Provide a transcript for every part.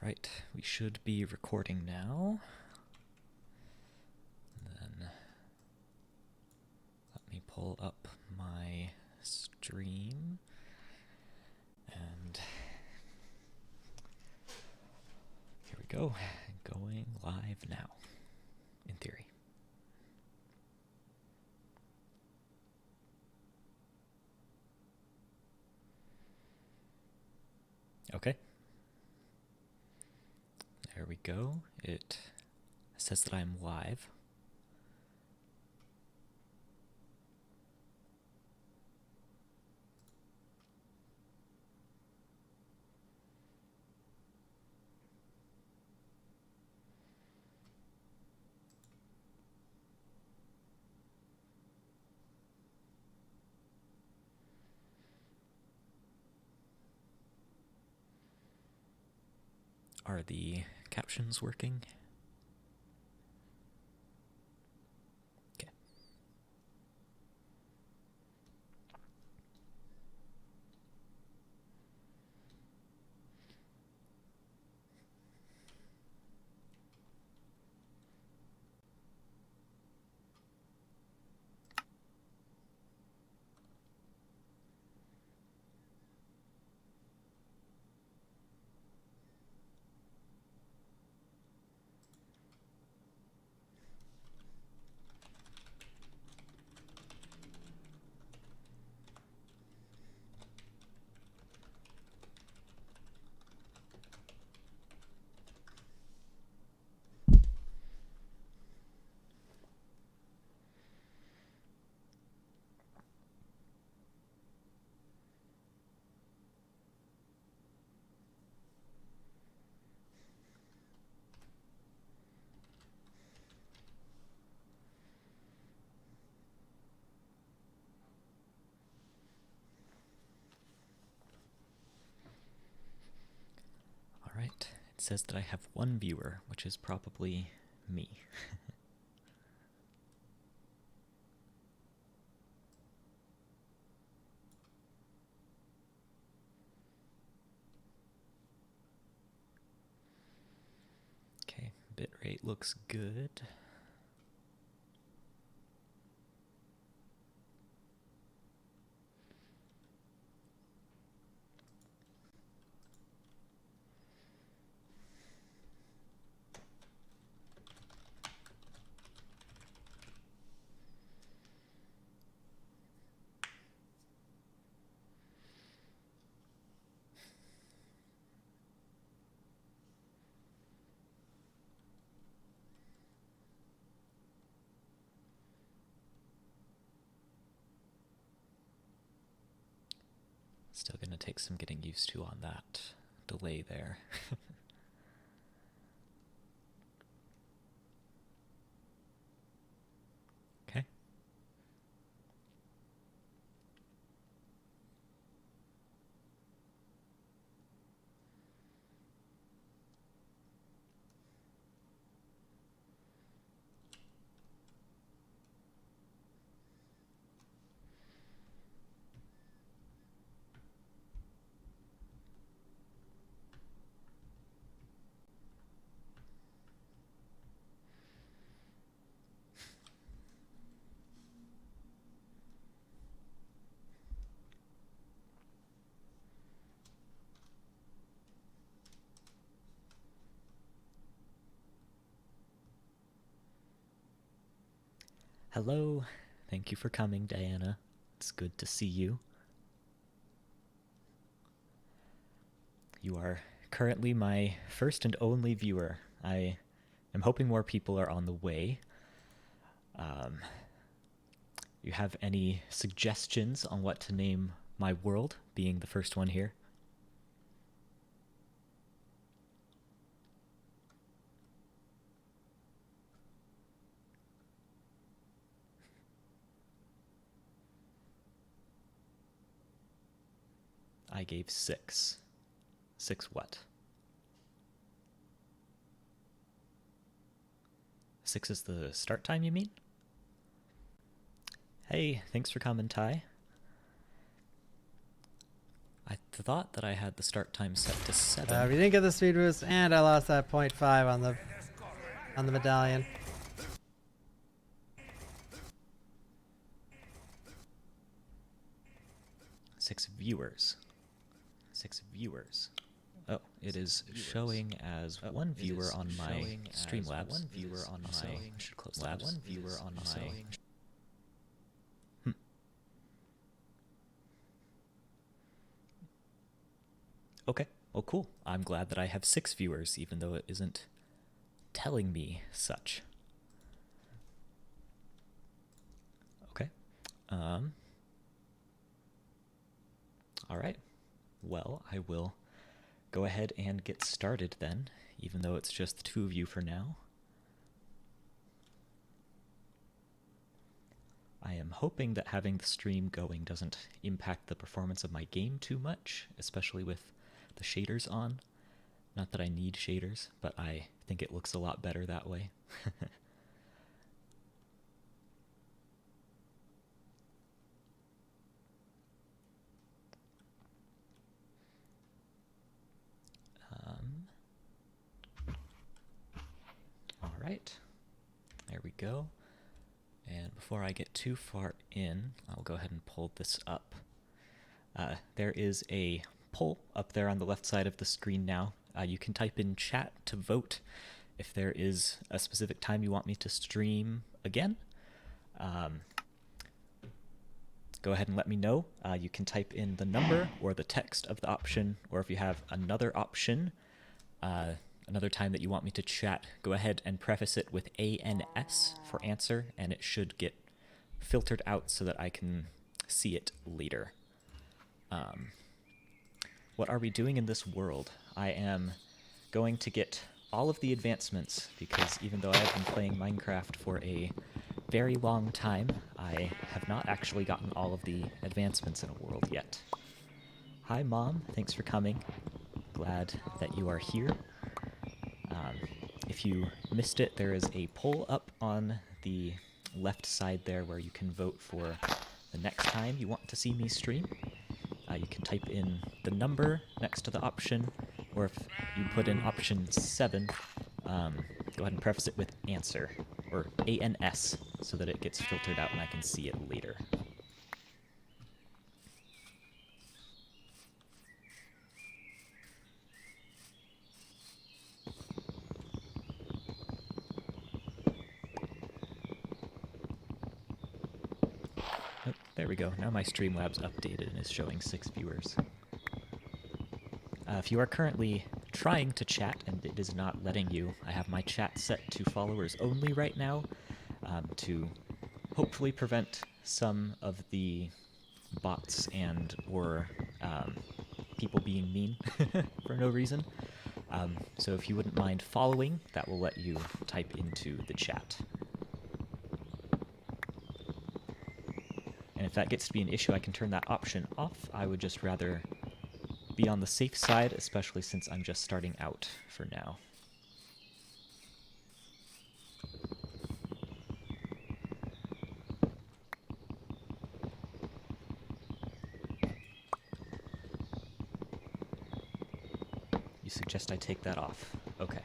Right, we should be recording now. Then let me pull up my stream and here we go, going live now, in theory. Okay. There we go. It says that I'm live. Are the captions working? Okay. Alright, it says that I have one viewer, which is probably me. Okay, bitrate looks good. Still gonna take some getting used to on that delay there. Okay. Hello, thank you for coming, Diana. It's good to see you. You are currently my first and only viewer. I am hoping more people are on the way. You have any suggestions on what to name my world, being the first one here? I gave 6. 6 what? 6 is the start time, you mean? Hey, thanks for coming, Ty. I thought that I had the start time set to 7. We didn't get the speed boost, and I lost that 0.5 on the medallion. Six viewers. Oh, it is showing as one viewer on my Streamlabs. One viewer on my. I should close labs. One viewer on my. Okay. Well, cool. I'm glad that I have 6 viewers, even though it isn't telling me such. Okay. All right. Well, I will go ahead and get started then, even though it's just the 2 of you for now. I am hoping that having the stream going doesn't impact the performance of my game too much, especially with the shaders on. Not that I need shaders, but I think it looks a lot better that way. All right, there we go. And before I get too far in, I'll go ahead and pull this up. There is a poll up there on the left side of the screen now. You can type in chat to vote if there is a specific time you want me to stream again. Go ahead and let me know. You can type in the number or the text of the option, or if you have another option, another time that you want me to chat, go ahead and preface it with ANS for answer, and it should get filtered out so that I can see it later. What are we doing in this world? I am going to get all of the advancements, because even though I have been playing Minecraft for a very long time, I have not actually gotten all of the advancements in a world yet. Hi, Mom. Thanks for coming. Glad that you are here. If you missed it, there is a poll up on the left side there where you can vote for the next time you want to see me stream. You can type in the number next to the option, or if you put in option 7, go ahead and preface it with answer, or ANS, so that it gets filtered out and I can see it later. Oh, there we go. Now my Streamlabs updated and is showing 6 viewers. If you are currently trying to chat and it is not letting you, I have my chat set to followers only right now, to hopefully prevent some of the bots and or people being mean for no reason. So if you wouldn't mind following, that will let you type into the chat. And if that gets to be an issue, I can turn that option off. I would just rather be on the safe side, especially since I'm just starting out for now. You suggest I take that off. Okay.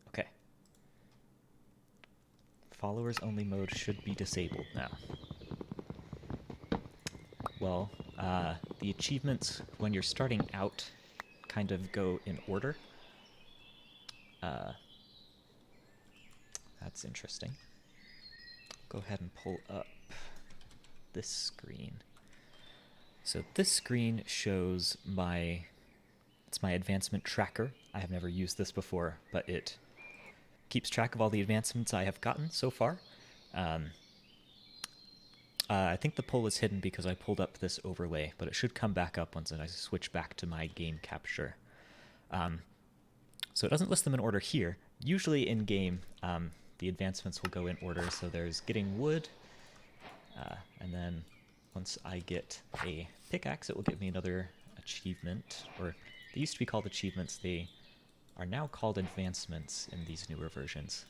Okay. Followers only mode should be disabled now. Well, the achievements when you're starting out kind of go in order. That's interesting. Go ahead and pull up this screen. So this screen shows it's my advancement tracker. I have never used this before, but it keeps track of all the advancements I have gotten so far. I think the poll is hidden because I pulled up this overlay, but it should come back up once I switch back to my game capture. So it doesn't list them in order here. Usually in game, the advancements will go in order. So there's getting wood, and then once I get a pickaxe, it will give me another achievement, or They used to be called achievements. They are now called advancements in these newer versions.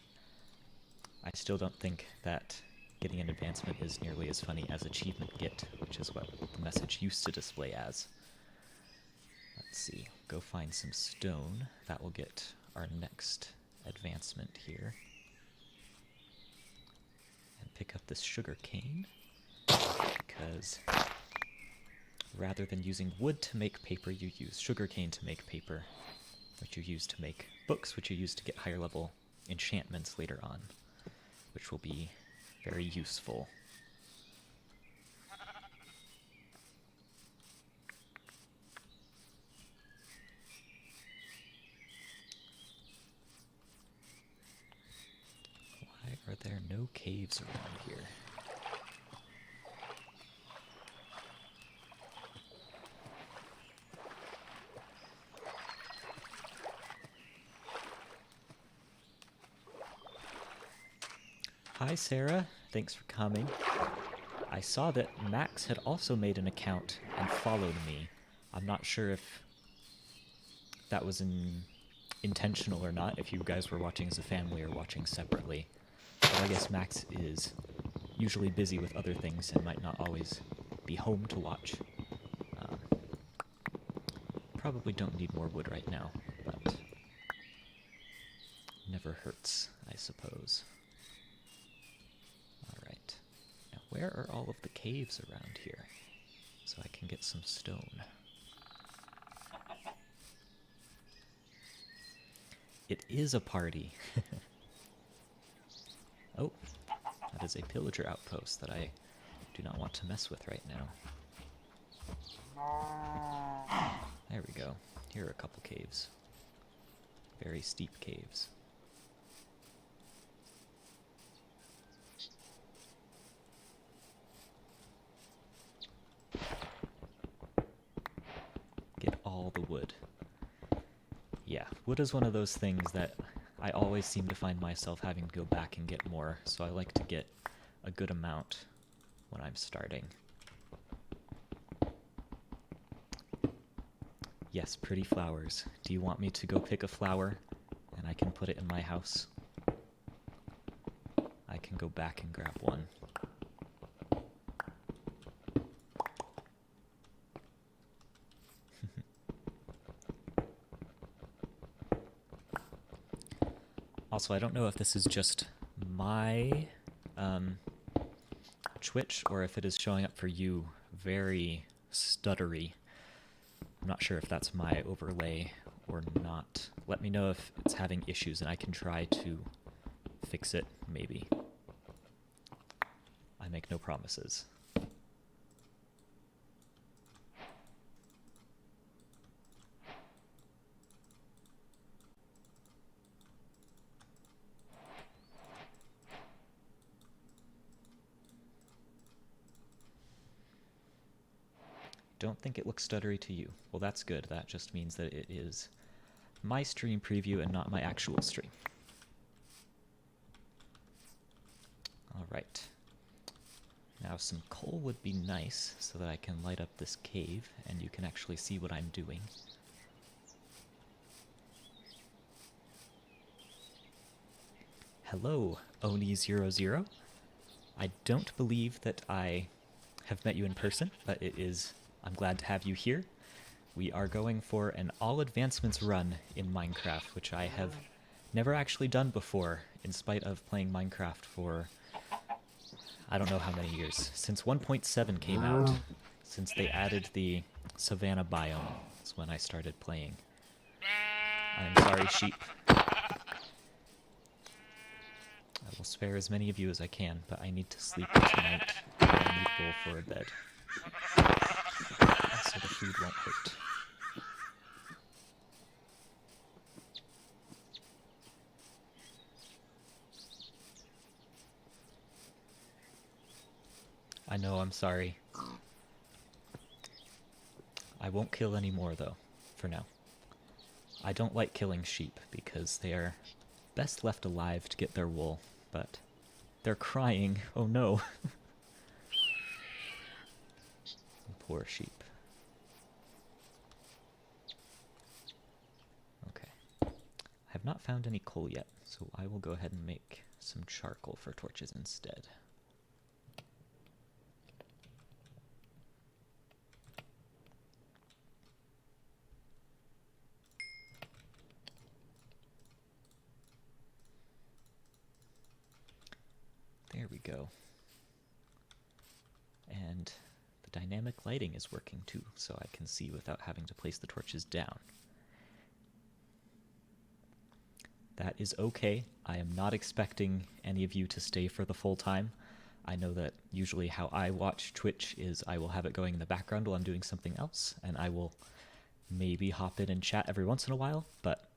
I still don't think that getting an advancement is nearly as funny as achievement get, which is what the message used to display as. Let's see, go find some stone. That will get our next advancement here. And pick up this sugar cane, because rather than using wood to make paper, you use sugar cane to make paper, which you use to make books, which you use to get higher level enchantments later on, which will be very useful. Why are there no caves around here? Hi Sarah, thanks for coming. I saw that Max had also made an account and followed me. I'm not sure if that was intentional or not, if you guys were watching as a family or watching separately. But I guess Max is usually busy with other things and might not always be home to watch. Probably don't need more wood right now, but never hurts, I suppose. Alright, now where are all of the caves around here? So I can get some stone. It is a party. Oh, that is a pillager outpost that I do not want to mess with right now. There we go. Here are a couple caves. Very steep caves. Get all the wood. Yeah, wood is one of those things that I always seem to find myself having to go back and get more, so I like to get a good amount when I'm starting. Yes, pretty flowers. Do you want me to go pick a flower and I can put it in my house? I can go back and grab one. Also, I don't know if this is just my Twitch or if it is showing up for you very stuttery. I'm not sure if that's my overlay or not. Let me know if it's having issues and I can try to fix it, maybe. I make no promises. Don't think it looks stuttery to you. Well, that's good. That just means that it is my stream preview and not my actual stream. All right. Now some coal would be nice so that I can light up this cave and you can actually see what I'm doing. Hello, Oni00. I don't believe that I have met you in person, but I'm glad to have you here. We are going for an All Advancements run in Minecraft, which I have never actually done before, in spite of playing Minecraft for I don't know how many years. Since 1.7 came out, since they added the savanna biome, is when I started playing. I'm sorry, sheep. I will spare as many of you as I can, but I need to sleep tonight. I need wool for a bed. So the food won't hurt. I know, I'm sorry. I won't kill any more, though, for now. I don't like killing sheep, because they are best left alive to get their wool, but they're crying. Oh no. Poor sheep. not found any coal yet, so I will go ahead and make some charcoal for torches instead. There we go. And the dynamic lighting is working too, so I can see without having to place the torches down. That is okay. I am not expecting any of you to stay for the full time. I know that usually how I watch Twitch is I will have it going in the background while I'm doing something else, and I will maybe hop in and chat every once in a while, but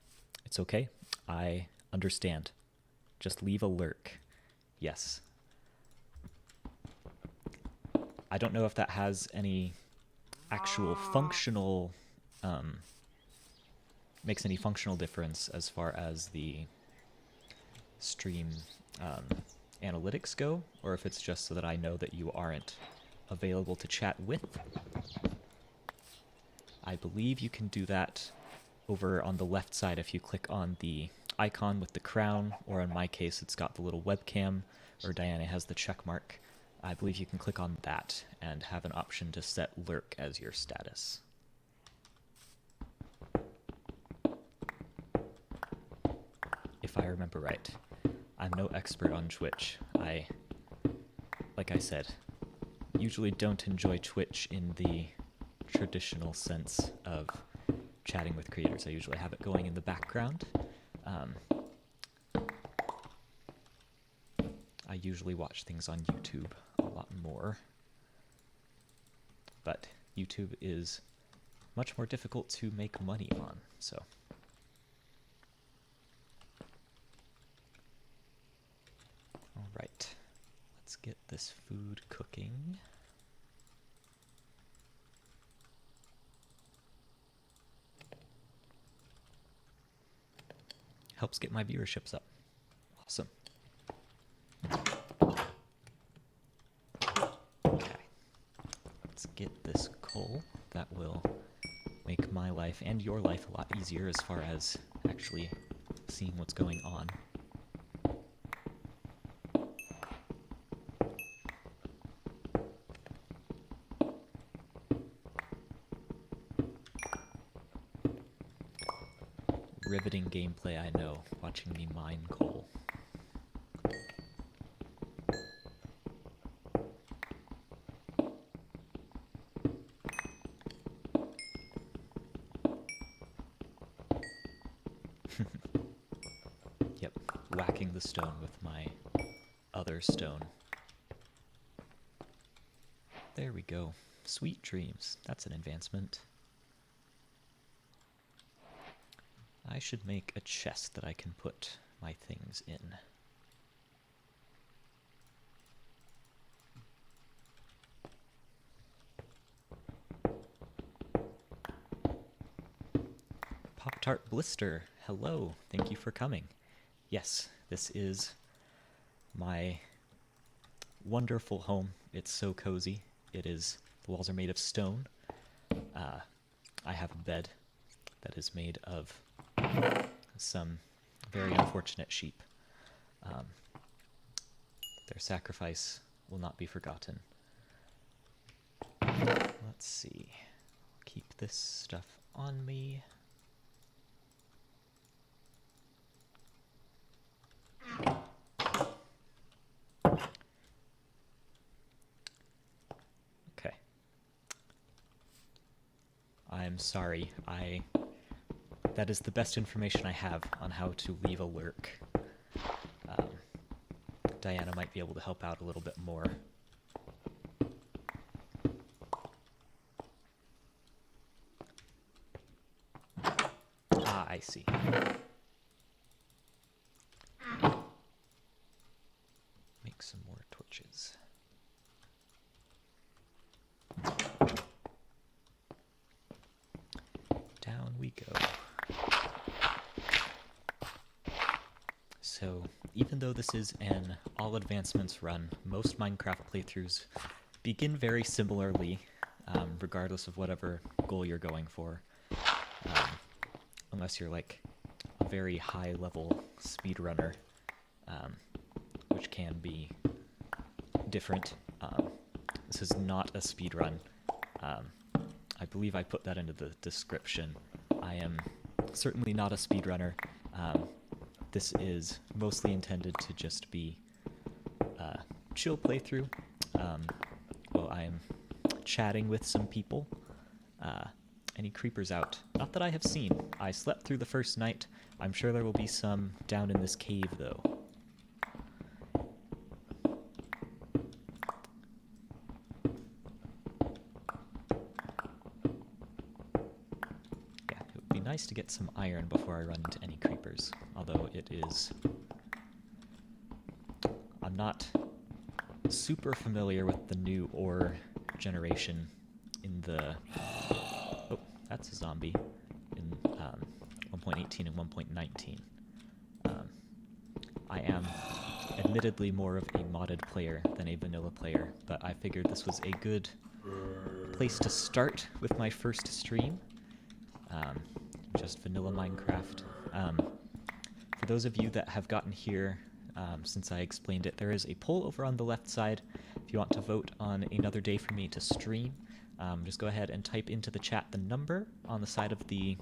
it's okay. I understand. Just leave a lurk. Yes. I don't know if that has any actual functional, makes any functional difference as far as the stream analytics go, or if it's just so that I know that you aren't available to chat with. I believe you can do that over on the left side if you click on the icon with the crown, or in my case it's got the little webcam, or Diana has the check mark. I believe you can click on that and have an option to set lurk as your status. If I remember right. I'm no expert on Twitch. Like I said, usually don't enjoy Twitch in the traditional sense of chatting with creators. I usually have it going in the background. I usually watch things on YouTube a lot more. But YouTube is much more difficult to make money on, so. All right, let's get this food cooking. Helps get my viewerships up. Awesome. Okay, let's get this coal. That will make my life and your life a lot easier as far as actually seeing what's going on. Riveting gameplay, I know, watching me mine coal. Yep, whacking the stone with my other stone. There we go. Sweet dreams. That's an advancement. I should make a chest that I can put my things in. Pop-Tart Blister, hello, thank you for coming. Yes, this is my wonderful home. It's so cozy. The walls are made of stone. I have a bed that is made of some very unfortunate sheep. Their sacrifice will not be forgotten. Let's see. Keep this stuff on me. Okay. I'm sorry. That is the best information I have on how to leave a lurk. Diana might be able to help out a little bit more. Ah, I see. Make some more torches. Down we go. So, even though this is an All Advancements run, most Minecraft playthroughs begin very similarly, regardless of whatever goal you're going for. Unless you're like a very high-level speedrunner, which can be different. This is not a speedrun. I believe I put that into the description. I am certainly not a speedrunner. This is mostly intended to just be a chill playthrough. Well, I am chatting with some people. Any creepers out? Not that I have seen. I slept through the first night. I'm sure there will be some down in this cave, though. Yeah, it would be nice to get some iron before I run into any creepers. Although it is... I'm not super familiar with the new ore generation in the... Oh, that's a zombie in 1.18 and 1.19. I am admittedly more of a modded player than a vanilla player, but I figured this was a good place to start with my first stream. Just vanilla Minecraft. For those of you that have gotten here since I explained it, there is a poll over on the left side. If you want to vote on another day for me to stream, just go ahead and type into the chat the number on the side of the...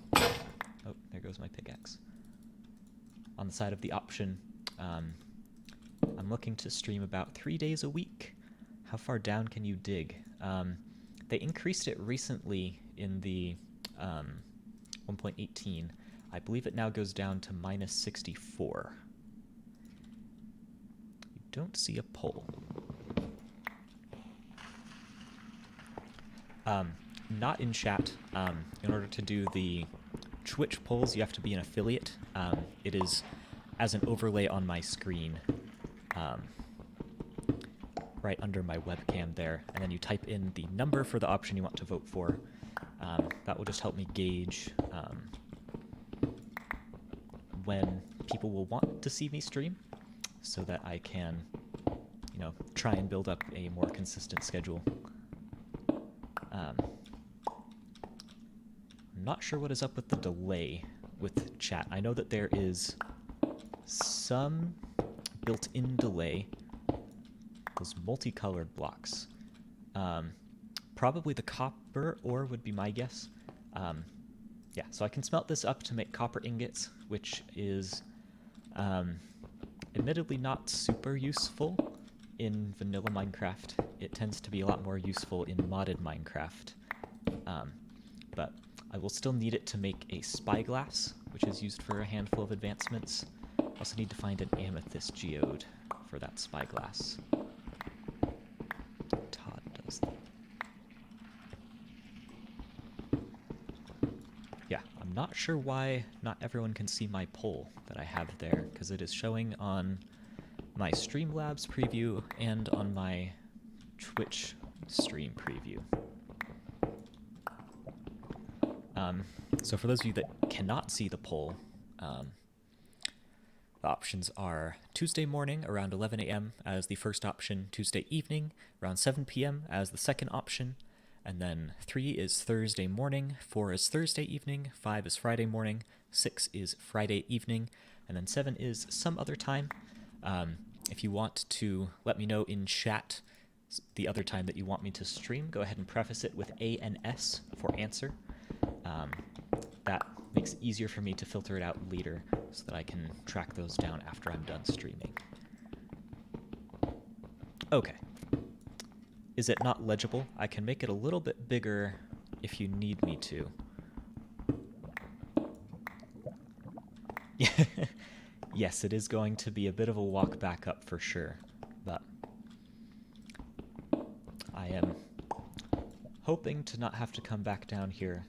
Oh, there goes my pickaxe. On the side of the option. I'm looking to stream about 3 days a week. How far down can you dig? They increased it recently in the 1.18. I believe it now goes down to minus 64. You don't see a poll. Not in chat. In order to do the Twitch polls, you have to be an affiliate. It is as an overlay on my screen, right under my webcam there, and then you type in the number for the option you want to vote for. That will just help me gauge when people will want to see me stream, so that I can, you know, try and build up a more consistent schedule. I'm not sure what is up with the delay with chat. I know that there is some built-in delay. Those multicolored blocks. Probably the copper ore would be my guess. Yeah, so I can smelt this up to make copper ingots, which is admittedly not super useful in vanilla Minecraft. It tends to be a lot more useful in modded Minecraft. But I will still need it to make a spyglass, which is used for a handful of advancements. I also need to find an amethyst geode for that spyglass. Todd does that. Yeah, I'm not sure why not everyone can see my poll that I have there, because it is showing on my Streamlabs preview and on my Twitch stream preview. So for those of you that cannot see the poll, the options are Tuesday morning around 11 a.m. as the first option, Tuesday evening around 7 p.m. as the second option, and then 3 is Thursday morning, 4 is Thursday evening, 5 is Friday morning, 6 is Friday evening, and then 7 is some other time. If you want to let me know in chat the other time that you want me to stream, go ahead and preface it with ANS for answer. That makes it easier for me to filter it out later so that I can track those down after I'm done streaming. Okay. Is it not legible? I can make it a little bit bigger if you need me to. Yes, it is going to be a bit of a walk back up for sure, but I am hoping to not have to come back down here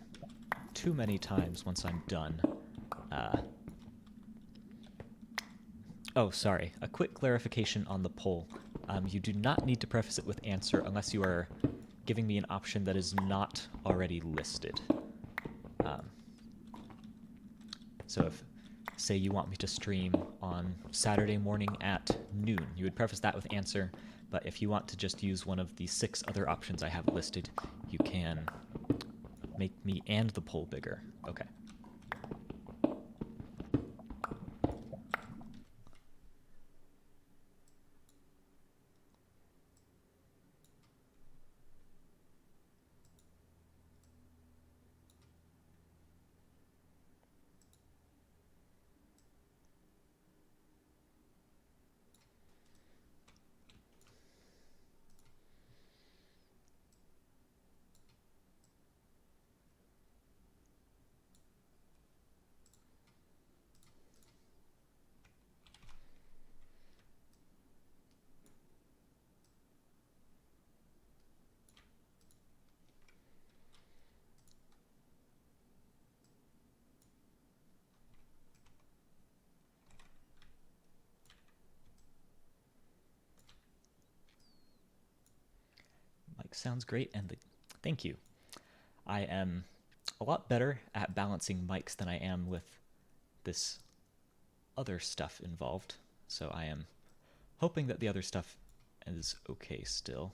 too many times once I'm done. Oh, sorry. A quick clarification on the poll. You do not need to preface it with answer unless you are giving me an option that is not already listed. So if, say you want me to stream on Saturday morning at noon, you would preface that with answer, but if you want to just use one of the 6 other options I have listed, you can make me and the poll bigger. Okay. mic sounds great, and thank you. I am a lot better at balancing mics than I am with this other stuff involved, so I am hoping that the other stuff is okay still.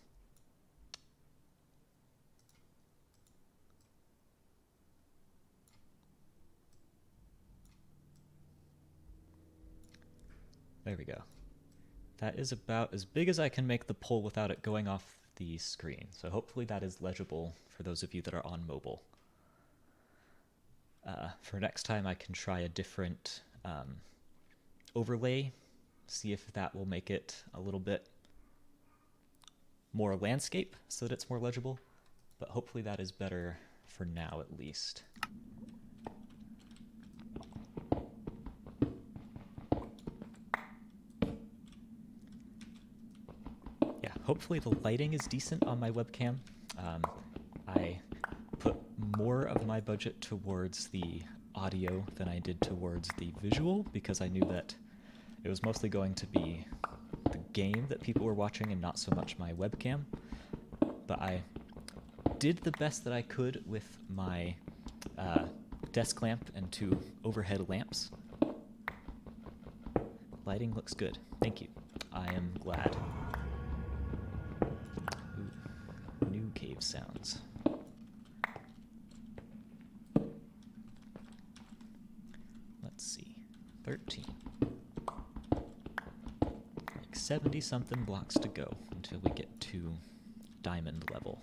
There we go. That is about as big as I can make the poll without it going off the screen, so hopefully that is legible for those of you that are on mobile. For next time I can try a different overlay, see if that will make it a little bit more landscape so that it's more legible, but hopefully that is better for now at least. Yeah, hopefully the lighting is decent on my webcam. I put more of my budget towards the audio than I did towards the visual because I knew that it was mostly going to be the game that people were watching and not so much my webcam. But I did the best that I could with my desk lamp and 2 overhead lamps. Lighting looks good. Thank you. I am glad. Ooh, new cave sounds. Let's see. 13. Like 70-something blocks to go until we get to diamond level.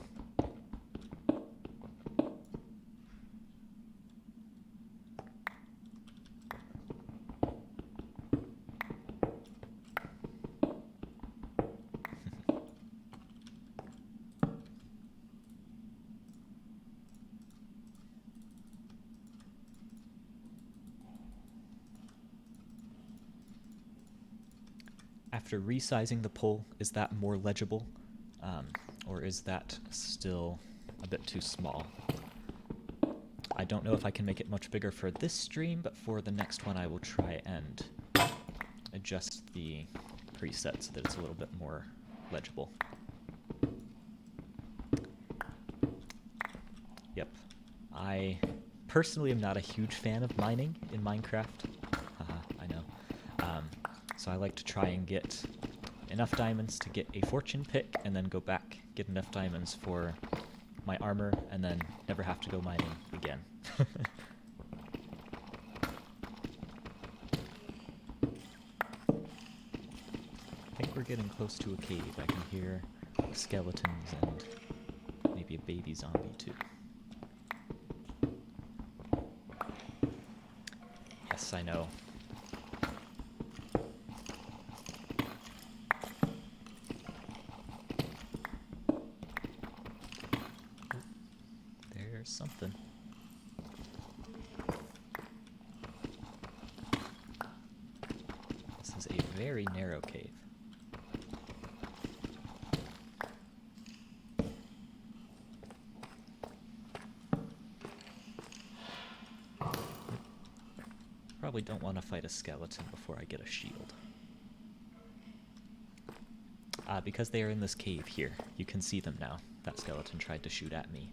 After resizing the pole, is that more legible? Or is that still a bit too small? I don't know if I can make it much bigger for this stream, but for the next one I will try and adjust the preset so that it's a little bit more legible. Yep. I personally am not a huge fan of mining in Minecraft. Haha, I know. So I like to try and get enough diamonds to get a fortune pick, and then go back, get enough diamonds for my armor, and then never have to go mining again. I think we're getting close to a cave. I can hear skeletons and maybe a baby zombie too. Yes, I know. There's something. This is a very narrow cave. Probably don't want to fight a skeleton before I get a shield. Because they are in this cave here. You can see them now. That skeleton tried to shoot at me.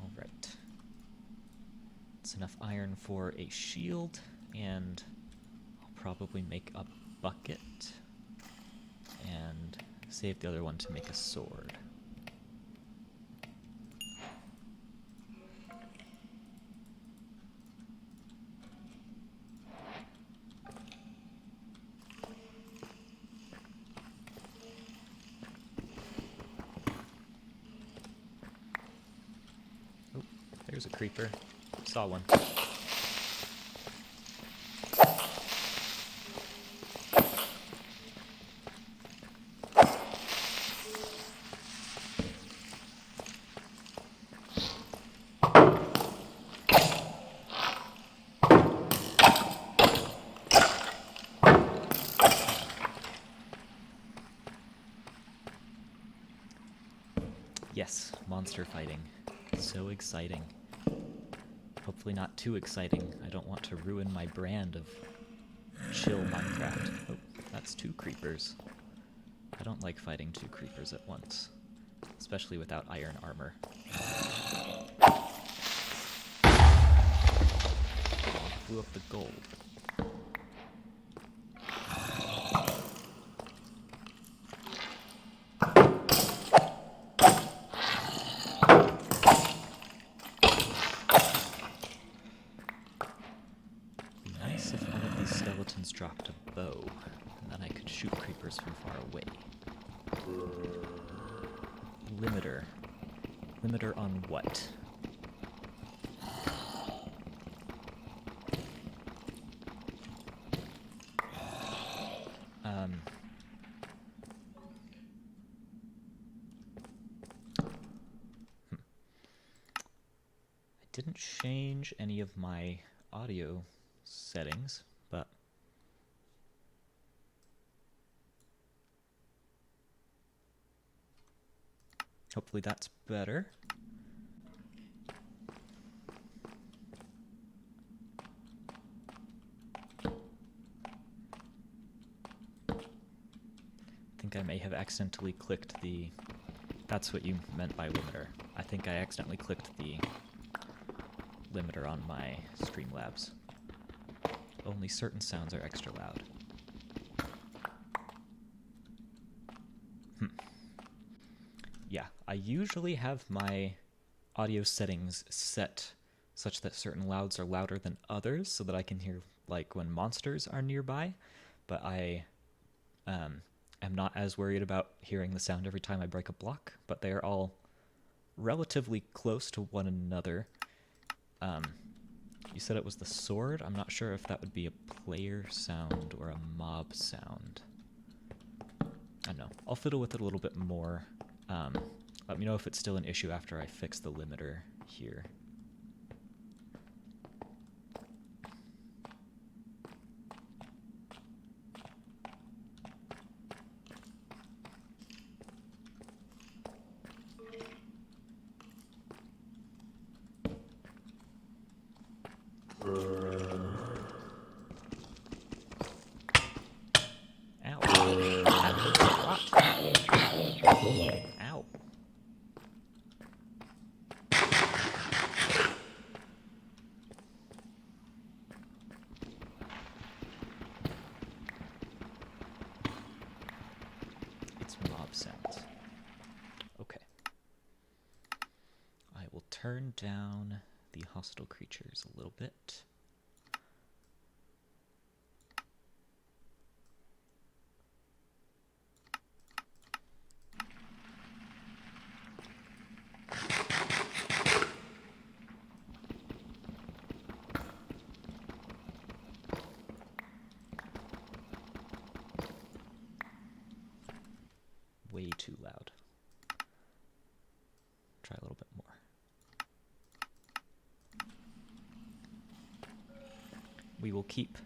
Alright. It's enough iron for a shield, and I'll probably make a bucket and save the other one to make a sword. There's a creeper. Saw one. Yes, monster fighting. So exciting. Hopefully not too exciting. I don't want to ruin my brand of chill Minecraft. Oh, that's 2 creepers. I don't like fighting 2 creepers at once, especially without iron armor. Blew up the gold. Be nice if one of these skeletons dropped a bow, and then I could shoot creepers from far away. Limiter. Limiter on what? I didn't change any of my audio settings, but hopefully that's better. I think I may have accidentally clicked the... That's what you meant by limiter. I think I accidentally clicked the limiter on my Streamlabs. Only certain sounds are extra loud. Yeah, I usually have my audio settings set such that certain louds are louder than others so that I can hear, like, when monsters are nearby, but I am not as worried about hearing the sound every time I break a block, but they are all relatively close to one another. You said it was the sword? I'm not sure if that would be a player sound or a mob sound. I don't know. I'll fiddle with it a little bit more. Let me know if it's still an issue after I fix the limiter here. Ow. That hurts a lot. Ow. It's mob sounds. Okay. I will turn down the hostile creatures a little bit. Way too loud. Try a little bit more. We will keep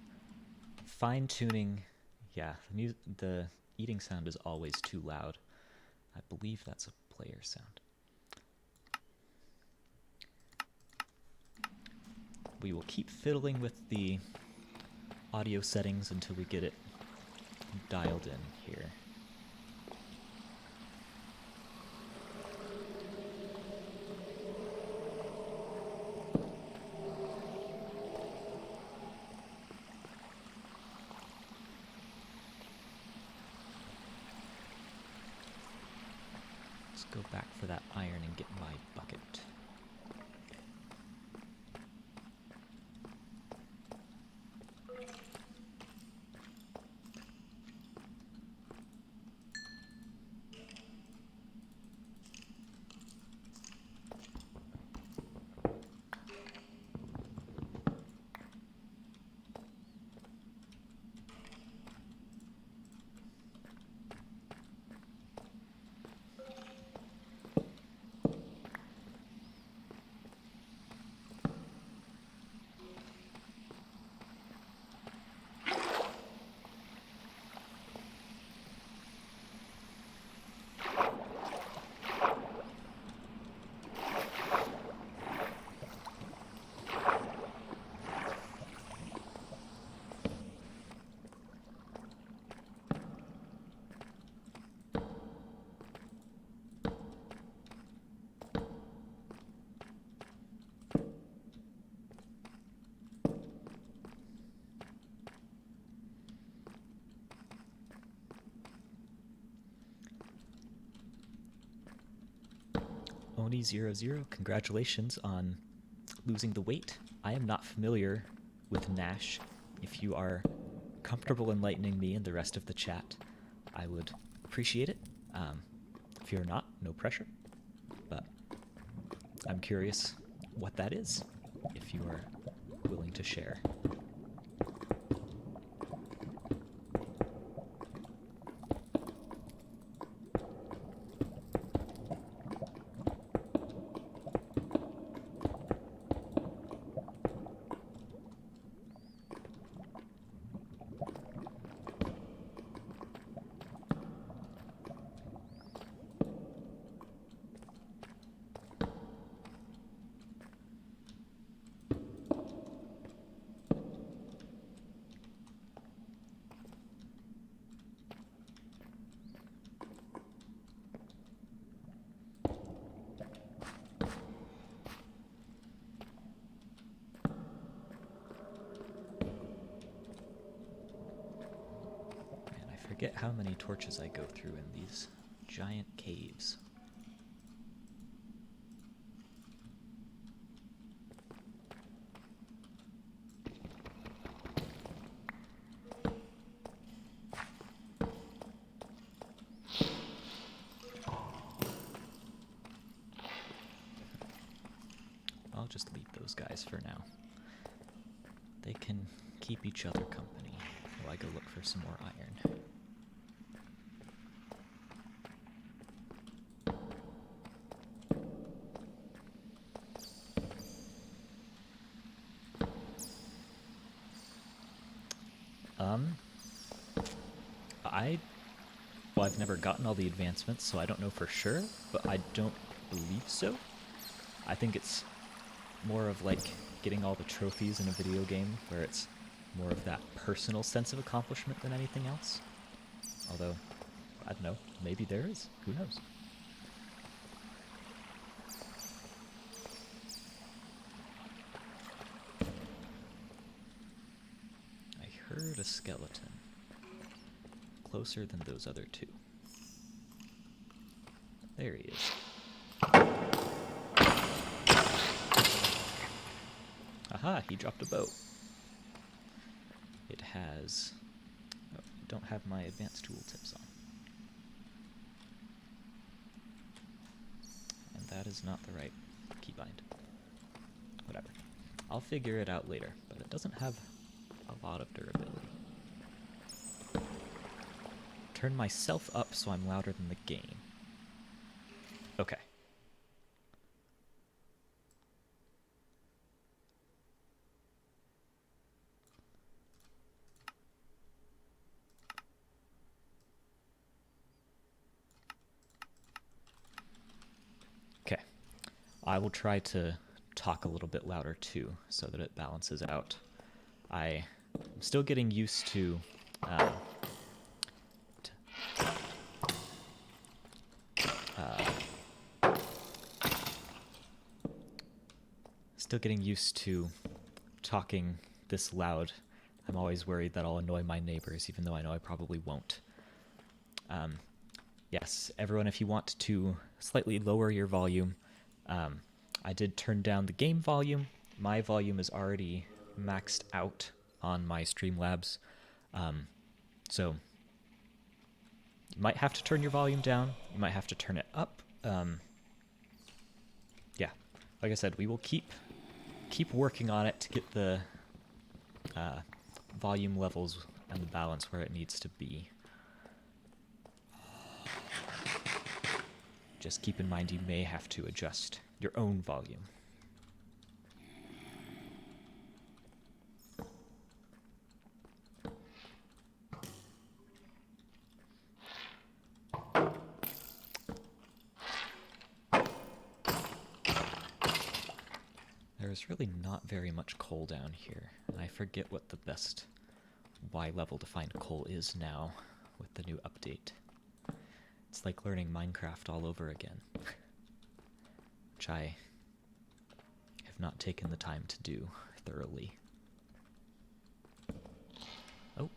fine-tuning. Yeah, the eating sound is always too loud. I believe that's a player sound. We will keep fiddling with the audio settings until we get it dialed in here. Let's go back for that iron and get my bucket. Oni00, congratulations on losing the weight. I am not familiar with Nash. If you are comfortable enlightening me and the rest of the chat, I would appreciate it. If you're not, no pressure. But I'm curious what that is, if you are willing to share. Forget how many torches I go through in these giant caves. I'll just leave those guys for now. They can keep each other company while I go look for some more iron. Well, I've never gotten all the advancements, so I don't know for sure, but I don't believe so. I think it's more of like getting all the trophies in a video game, where it's more of that personal sense of accomplishment than anything else. Although, I don't know, maybe there is. Who knows? I heard a skeleton. Closer than those other two. There he is. Aha, he dropped a bow. It has... Oh, I don't have my advanced tooltips on. And that is not the right keybind. Whatever. I'll figure it out later, but it doesn't have a lot of durability. Turn myself up so I'm louder than the game. Okay. Okay. I will try to talk a little bit louder too, so that it balances out. I'm still getting used to talking this loud. I'm always worried that I'll annoy my neighbors, even though I know I probably won't. Yes, everyone, if you want to slightly lower your volume, I did turn down the game volume. My volume is already maxed out on my Streamlabs, so you might have to turn your volume down. You might have to turn it up. Yeah, like I said, we will keep working on it to get the volume levels and the balance where it needs to be. Just keep in mind you may have to adjust your own volume. There's really not very much coal down here, and I forget what the best Y level to find coal is now with the new update. It's like learning Minecraft all over again, which I have not taken the time to do thoroughly. Oh.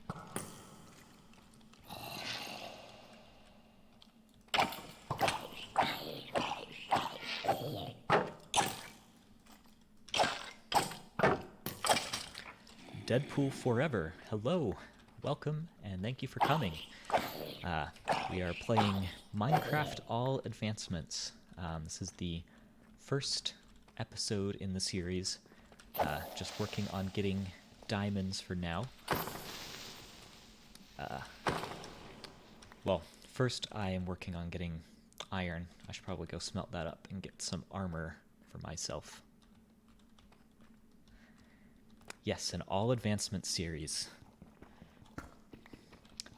Deadpool Forever. Hello, welcome, and thank you for coming. We are playing Minecraft All Advancements. This is the first episode in the series. Just working on getting diamonds for now. Well, first I am working on getting iron. I should probably go smelt that up and get some armor for myself. Yes, an All Advancements series.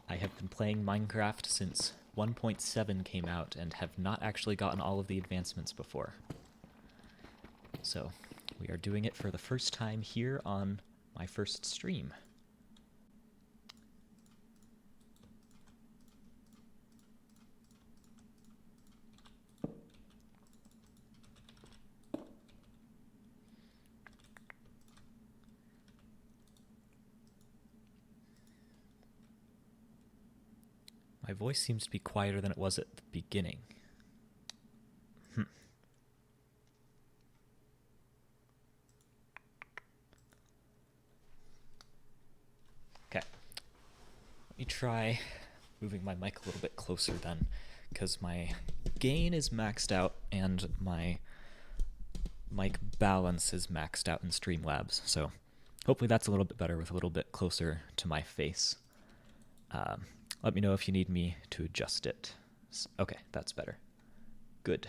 I have been playing Minecraft since 1.7 came out and have not actually gotten all of the advancements before. So, we are doing it for the first time here on my first stream. My voice seems to be quieter than it was at the beginning. Okay. Let me try moving my mic a little bit closer then, because my gain is maxed out and my mic balance is maxed out in Streamlabs, so hopefully that's a little bit better with a little bit closer to my face. Let me know if you need me to adjust it. Okay, that's better. Good.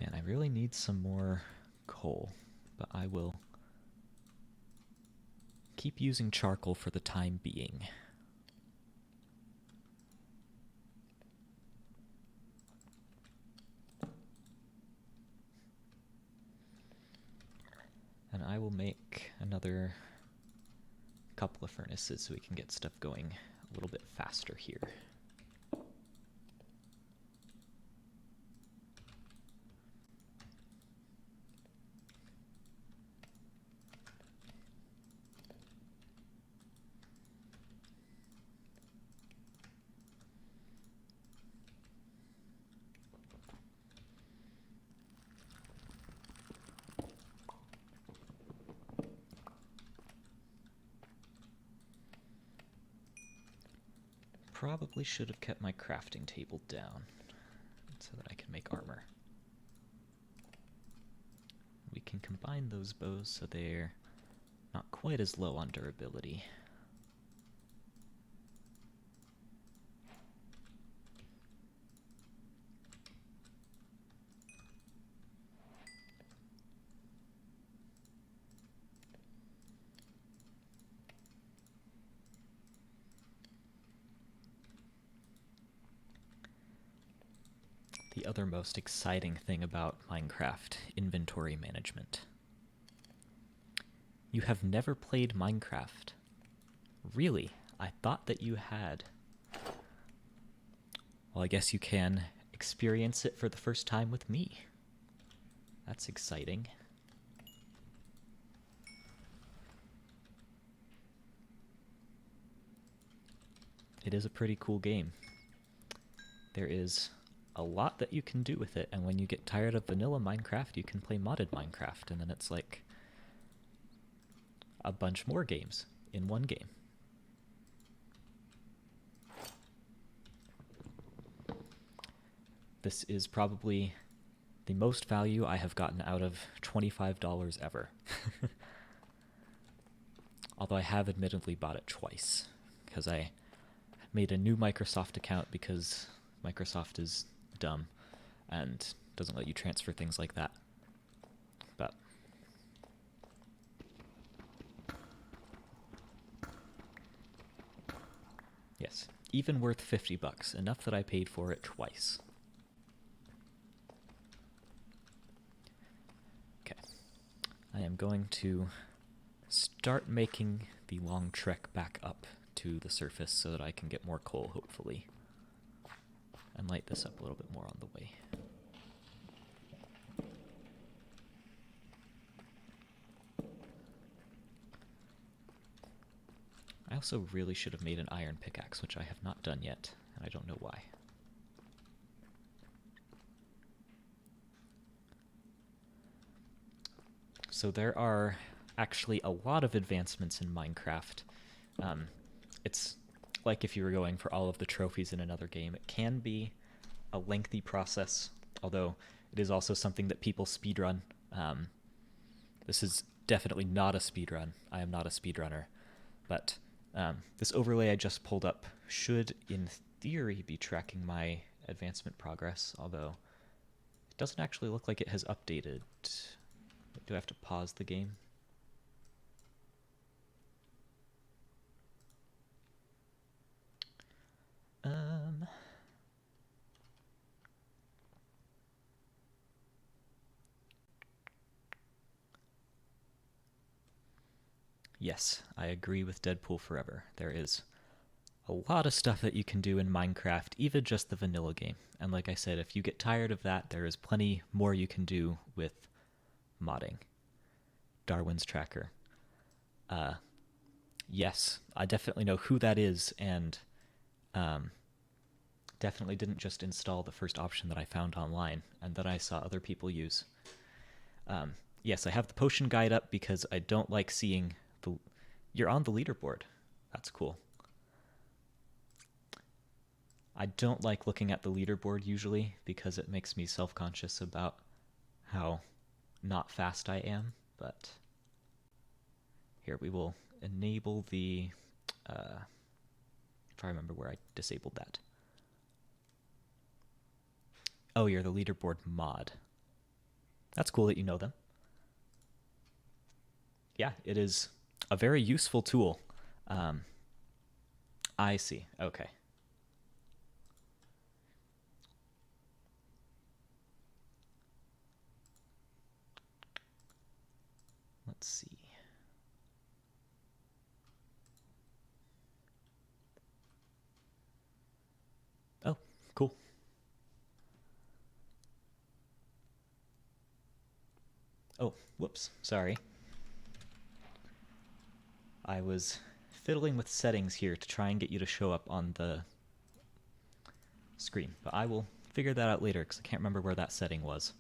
Man, I really need some more coal, but I will keep using charcoal for the time being. And I will make another couple of furnaces so we can get stuff going a little bit faster here. Probably should have kept my crafting table down so that I can make armor. We can combine those bows so they're not quite as low on durability. The other most exciting thing about Minecraft, inventory management. You have never played Minecraft. Really? I thought that you had. Well, I guess you can experience it for the first time with me. That's exciting. It is a pretty cool game. There is a lot that you can do with it, and when you get tired of vanilla Minecraft, you can play modded Minecraft, and then it's like a bunch more games in one game. This is probably the most value I have gotten out of $25 ever. Although I have admittedly bought it twice, because I made a new Microsoft account because Microsoft is dumb and doesn't let you transfer things like that. But yes, even worth $50, enough that I paid for it twice. Okay, I am going to start making the long trek back up to the surface so that I can get more coal, hopefully, and light this up a little bit more on the way. I also really should have made an iron pickaxe, which I have not done yet, and I don't know why. so there are actually a lot of advancements in Minecraft. It's like if you were going for all of the trophies in another game. It can be a lengthy process, although it is also something that people speedrun. This is definitely not a speedrun. I am not a speedrunner. But this overlay I just pulled up should, in theory, be tracking my advancement progress, although it doesn't actually look like it has updated. Do I have to pause the game? Yes, I agree with Deadpool Forever. There is a lot of stuff that you can do in Minecraft, even just the vanilla game. And like I said, if you get tired of that, there is plenty more you can do with modding. Darwin's Tracker. Yes, I definitely know who that is, and definitely didn't just install the first option that I found online and that I saw other people use. Yes, I have the potion guide up because I don't like seeing the... You're on the leaderboard. That's cool. I don't like looking at the leaderboard usually because it makes me self-conscious about how not fast I am, but here we will enable the... if I remember where I disabled that. Oh, you're the leaderboard mod. That's cool that you know them. Yeah, it is a very useful tool. I see. Okay. Let's see. Oh, cool. Oh, whoops. Sorry. I was fiddling with settings here to try and get you to show up on the screen, but I will figure that out later because I can't remember where that setting was.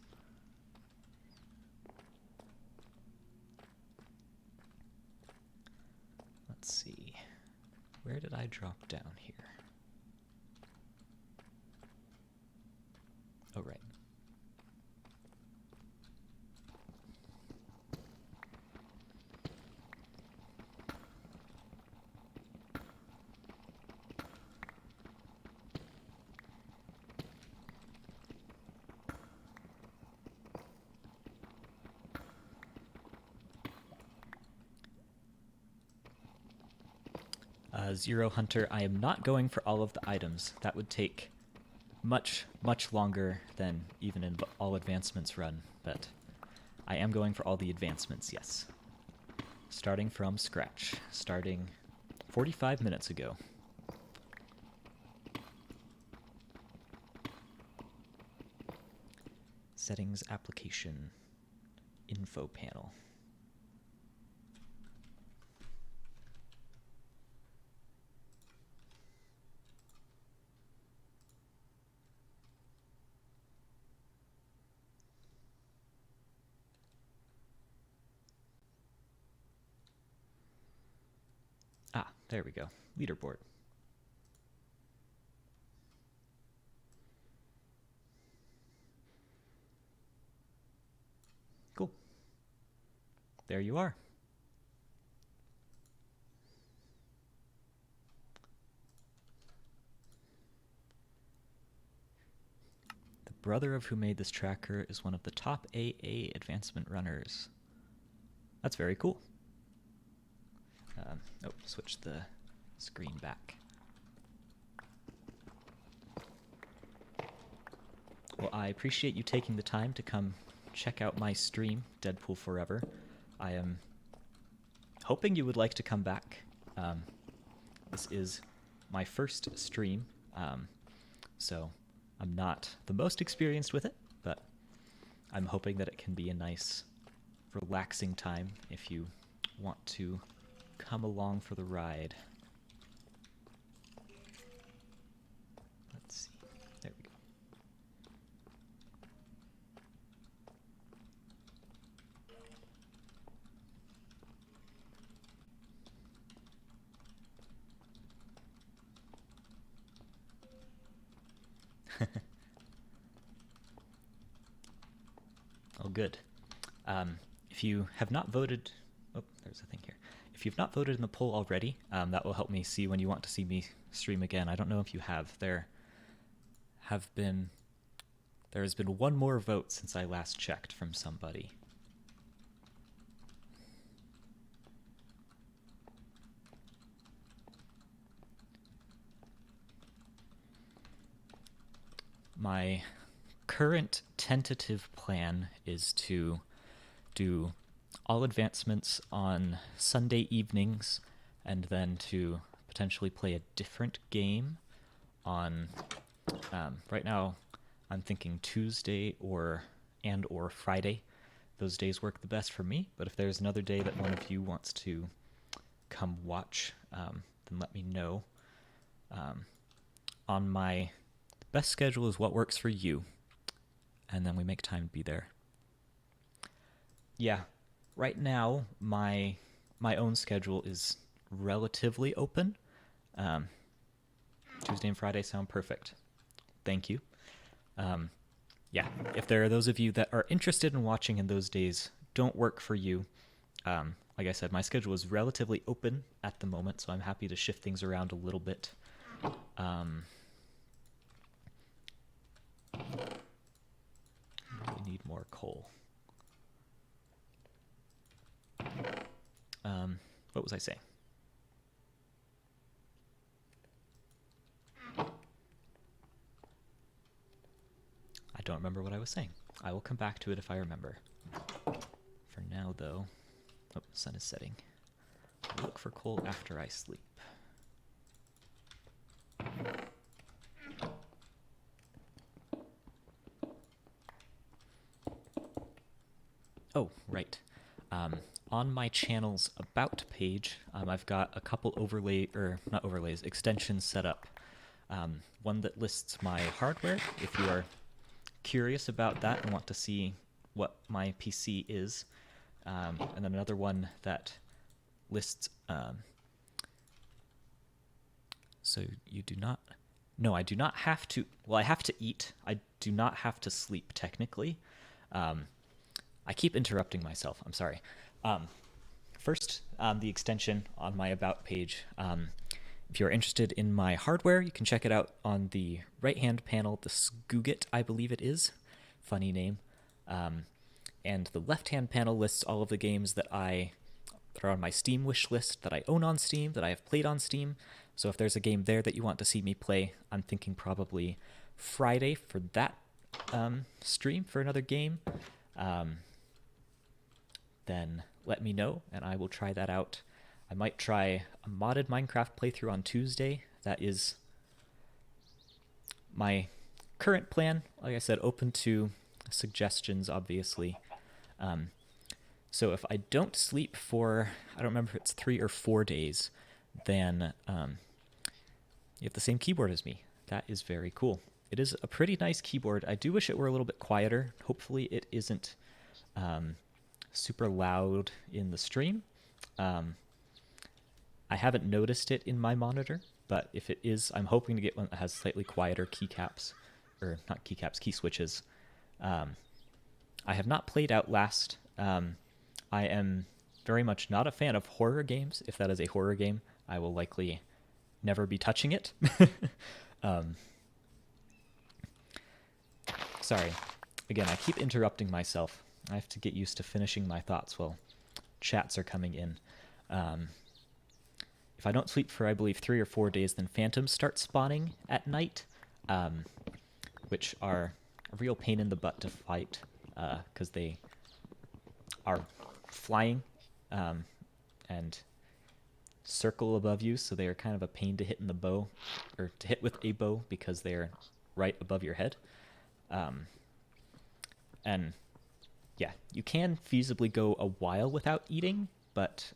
Let's see. Where did I drop down here? Oh, right. Zero Hunter, I am not going for all of the items. That would take much, much longer than even an All Advancements run, but I am going for all the advancements, yes. Starting from scratch, starting 45 minutes ago. Settings, application, info panel. Ah, there we go. Leaderboard. Cool. There you are. The brother of who made this tracker is one of the top AA advancement runners. That's very cool. Oh, switch the screen back. Well, I appreciate you taking the time to come check out my stream, Deadpool Forever. I am hoping you would like to come back. This is my first stream, so I'm not the most experienced with it, but I'm hoping that it can be a nice, relaxing time if you want to come along for the ride. Let's see. There we go. good. If you have not voted, oh, there's a thing here. If you've not voted in the poll already, that will help me see when you want to see me stream again. I don't know if you have. There has been one more vote since I last checked from somebody. My current tentative plan is to do All Advancements on Sunday evenings, and then to potentially play a different game on, right now I'm thinking Tuesday or Friday. Those days work the best for me, but if there's another day that one of you wants to come watch, then let me know. On my best schedule is what works for you, and then we make time to be there. Yeah, right now my own schedule is relatively open. Tuesday and Friday sound perfect. Thank you. Yeah, if there are those of you that are interested in watching and those days don't work for you, like I said, my schedule is relatively open at the moment, so I'm happy to shift things around a little bit. We need more coal. What was I saying? I don't remember what I was saying. I will come back to it if I remember. For now, though, oh, the sun is setting. I'll look for coal after I sleep. Oh, right. On my channel's About page, I've got a couple extensions set up. One that lists my hardware, if you are curious about that and want to see what my PC is. And then another one that lists... so you do not... No, I do not have to... Well, I have to eat. I do not have to sleep, technically. I keep interrupting myself. I'm sorry. First, the extension on my About page. If you're interested in my hardware, you can check it out on the right-hand panel, the Skugit, I believe it is. Funny name. And the left-hand panel lists all of the games that are on my Steam wish list, that I own on Steam, that I have played on Steam. So if there's a game there that you want to see me play, I'm thinking probably Friday for that stream for another game. Then let me know, and I will try that out. I might try a modded Minecraft playthrough on Tuesday. That is my current plan. Like I said, open to suggestions, obviously. So if I don't sleep for, I don't remember if it's 3 or 4 days, then you have the same keyboard as me. That is very cool. It is a pretty nice keyboard. I do wish it were a little bit quieter. Hopefully it isn't super loud in the stream. I haven't noticed it in my monitor, but if it is, I'm hoping to get one that has slightly quieter keycaps, or not keycaps, key switches. I have not played Outlast. I am very much not a fan of horror games. If that is a horror game, I will likely never be touching it. Sorry. Again, I keep interrupting myself. I have to get used to finishing my thoughts while chats are coming in. If I don't sleep for, I believe, 3 or 4 days, then phantoms start spawning at night, which are a real pain in the butt to fight, because they are flying and circle above you, so they are kind of a pain to hit in the bow, or to hit with a bow, because they are right above your head. And yeah, you can feasibly go a while without eating, but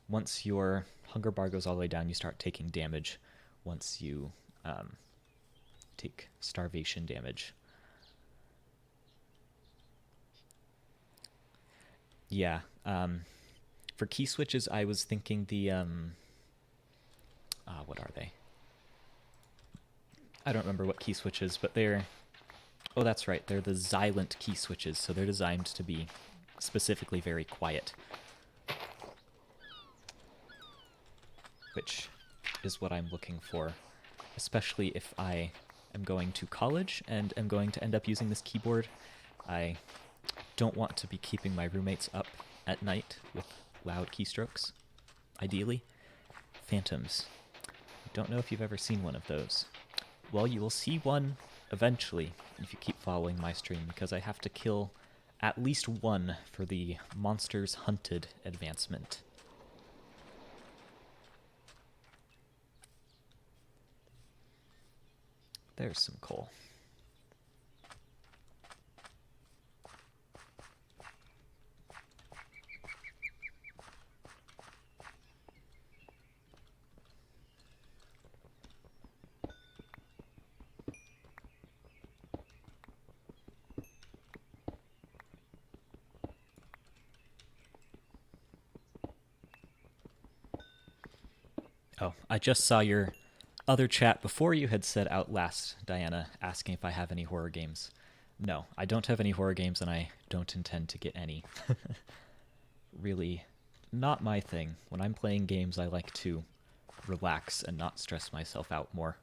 once your hunger bar goes all the way down, you start taking damage once you take starvation damage. Yeah. For key switches, I was thinking the... what are they? I don't remember what key switches, but they're Oh, that's right. They're the Xylent key switches, so they're designed to be specifically very quiet. Which is what I'm looking for, especially if I am going to college and am going to end up using this keyboard. I don't want to be keeping my roommates up at night with loud keystrokes, ideally. Phantoms. I don't know if you've ever seen one of those. Well, you will see one eventually if you keep following my stream, because I have to kill at least one for the Monsters Hunted advancement. There's some coal. Oh, I just saw your other chat before you had said Outlast, Diana, asking if I have any horror games. No, I don't have any horror games, and I don't intend to get any. Really, not my thing. When I'm playing games, I like to relax and not stress myself out more.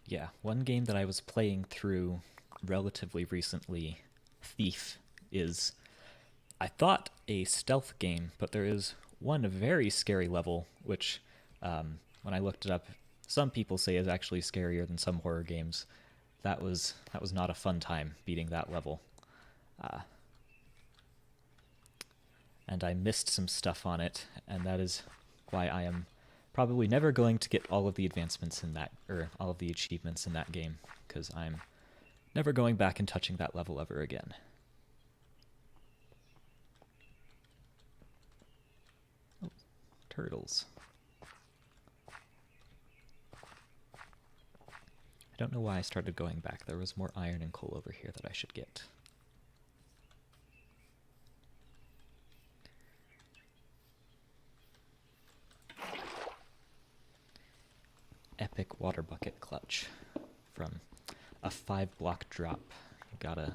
Yeah, one game that I was playing through relatively recently, Thief, is, I thought, a stealth game, but there is one very scary level, which, when I looked it up, some people say is actually scarier than some horror games. That was not a fun time beating that level. And I missed some stuff on it, and that is why I am probably never going to get all of the advancements in that, or all of the achievements in that game, because I'm never going back and touching that level ever again. Oh, turtles. I don't know why I started going back. There was more iron and coal over here that I should get. Epic water bucket clutch from a 5-block drop. You gotta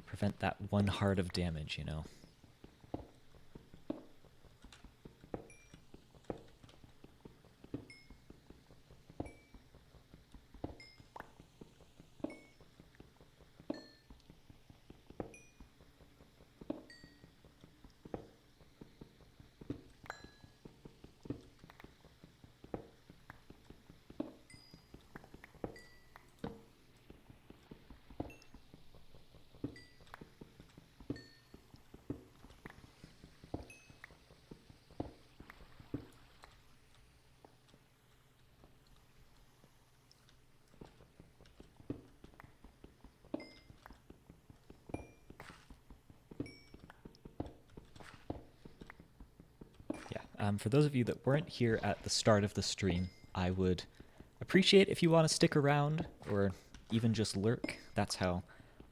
prevent that 1 heart of damage, you know. For those of you that weren't here at the start of the stream, I would appreciate if you want to stick around or even just lurk. That's how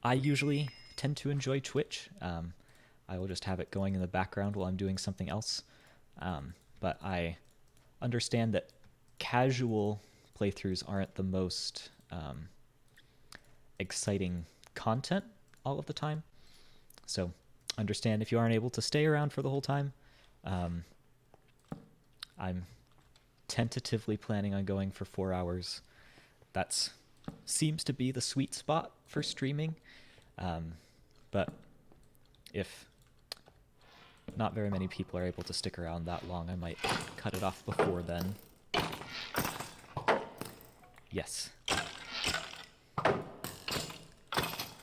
I usually tend to enjoy Twitch. I will just have it going in the background while I'm doing something else. But I understand that casual playthroughs aren't the most exciting content all of the time. So understand if you aren't able to stay around for the whole time. I'm tentatively planning on going for 4 hours. That seems to be the sweet spot for streaming. But if not very many people are able to stick around that long, I might cut it off before then. Yes.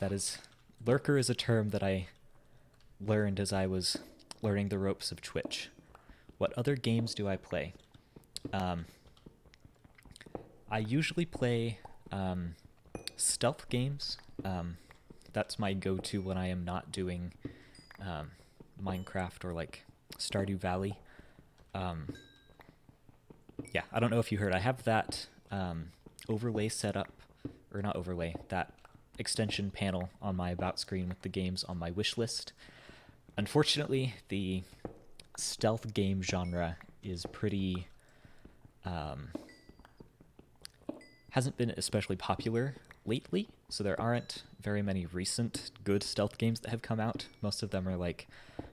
That is... Lurker is a term that I learned as I was learning the ropes of Twitch. What other games do I play? I usually play stealth games. That's my go-to when I am not doing Minecraft or like Stardew Valley. Yeah, I don't know if you heard. I have that overlay set up, or not overlay, that extension panel on my about screen with the games on my wish list. Unfortunately, the stealth game genre is pretty... hasn't been especially popular lately, so there aren't very many recent good stealth games that have come out. Most of them are like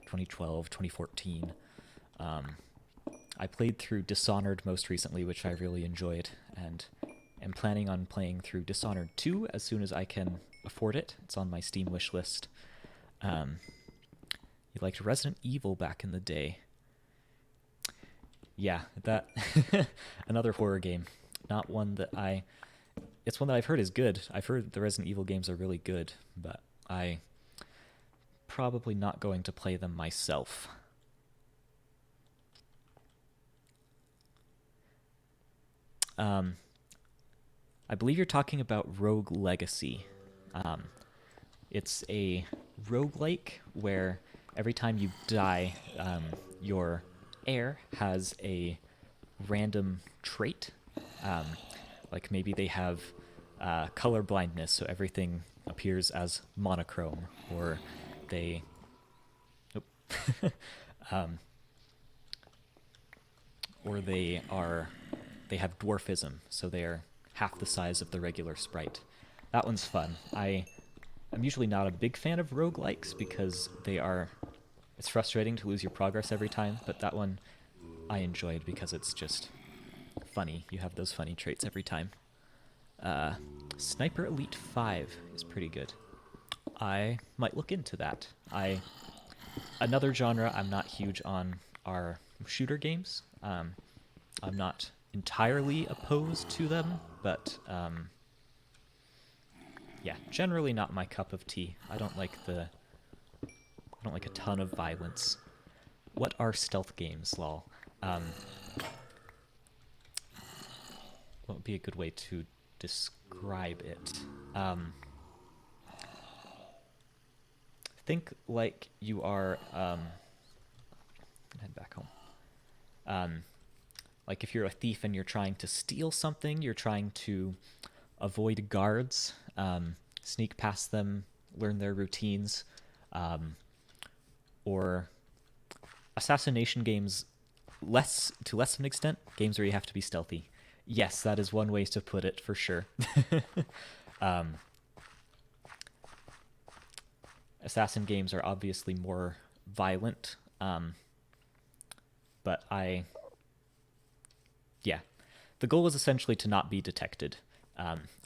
2012, 2014. I played through Dishonored most recently, which I really enjoyed, and am planning on playing through Dishonored 2 as soon as I can afford it. It's on my Steam wish list. You liked Resident Evil back in the day. Yeah, that... another horror game. Not one that I... It's one that I've heard is good. I've heard the Resident Evil games are really good, but I probably not going to play them myself. I believe you're talking about Rogue Legacy. It's a roguelike where every time you die, your heir has a random trait. Like maybe they have color blindness, so everything appears as monochrome, or they... or they have dwarfism, so they are half the size of the regular sprite. That one's fun. I'm usually not a big fan of roguelikes because it's frustrating to lose your progress every time, but that one I enjoyed because it's just funny. You have those funny traits every time. Sniper Elite 5 is pretty good. I might look into that. Another genre I'm not huge on are shooter games. I'm not entirely opposed to them, but yeah, generally not my cup of tea. I don't like a ton of violence. What are stealth games, lol? What would be a good way to describe it? Think like you are... head back home. Like if you're a thief and you're trying to steal something, you're trying to avoid guards, sneak past them, learn their routines, or assassination games, to less of an extent, games where you have to be stealthy. Yes, that is one way to put it, for sure. Assassin games are obviously more violent, but yeah. The goal is essentially to not be detected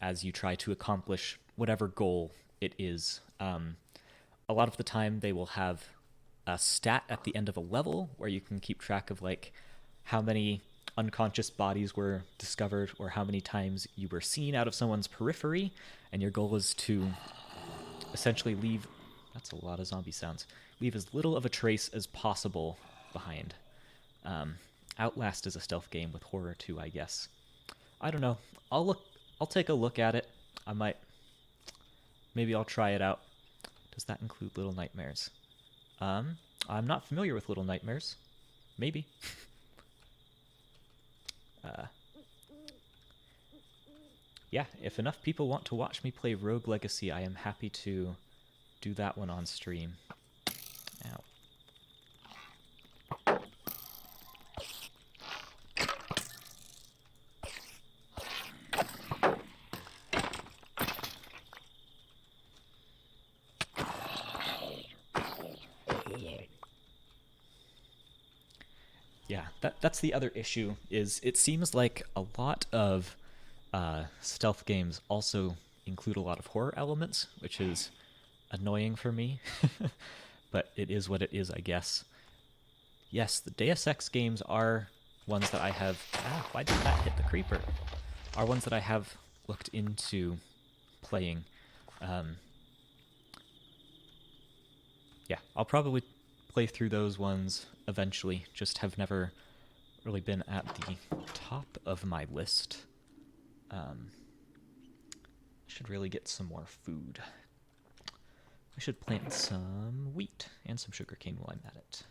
as you try to accomplish whatever goal it is. A lot of the time they will have a stat at the end of a level where you can keep track of like how many unconscious bodies were discovered or how many times you were seen out of someone's periphery, and your goal is to essentially leave... That's a lot of zombie sounds. Leave as little of a trace as possible behind. Outlast is a stealth game with horror too, I guess. I don't know. I'll take a look at it. Maybe I'll try it out. Does that include Little Nightmares? I'm not familiar with Little Nightmares. Maybe. Yeah, if enough people want to watch me play Rogue Legacy, I am happy to do that one on stream. Ow. Yeah, that's the other issue, is it seems like a lot of stealth games also include a lot of horror elements, which is annoying for me. But it is what it is, I guess. Yes, the Deus Ex games are ones that I have... Ah, why did that hit the creeper? are ones that I have looked into playing. Um, yeah, I'll probably play through those ones eventually, just have never really been at the top of my list. I should really get some more food. I should plant some wheat and some sugarcane while I'm at it.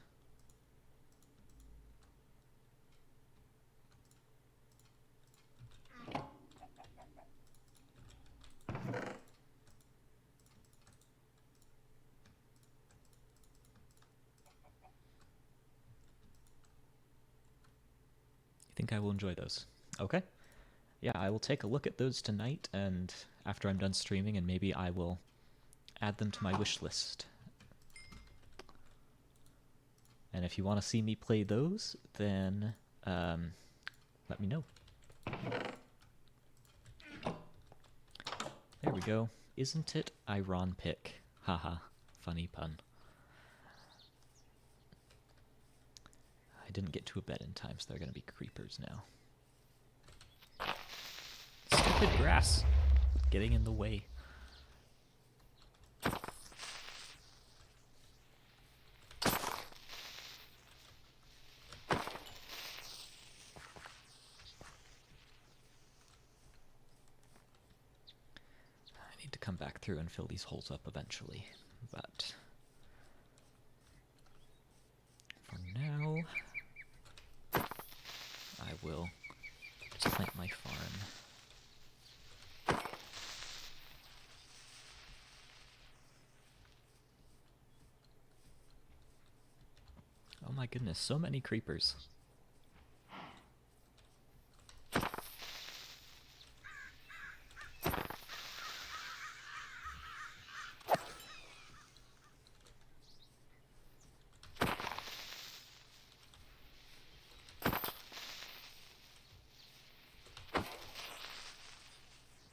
You think I will enjoy those? Okay. Yeah, I will take a look at those tonight, and after I'm done streaming, and maybe I will add them to my wish list. And if you want to see me play those, then let me know. There we go. Isn't it Iron Pick? Haha, funny pun. I didn't get to a bed in time, so they're going to be creepers now. Stupid grass. Getting in the way. I need to come back through and fill these holes up eventually, but for now, I will just plant my farm. Oh my goodness, so many creepers.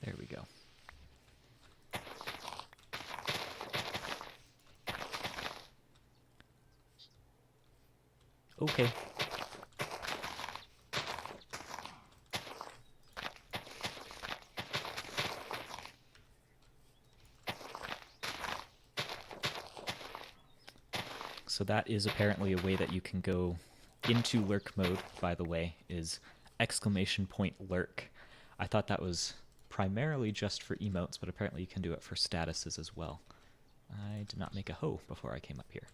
There we go. Okay. So that is apparently a way that you can go into lurk mode, by the way, is !lurk. I thought that was primarily just for emotes, but apparently you can do it for statuses as well. I did not make a hoe before I came up here.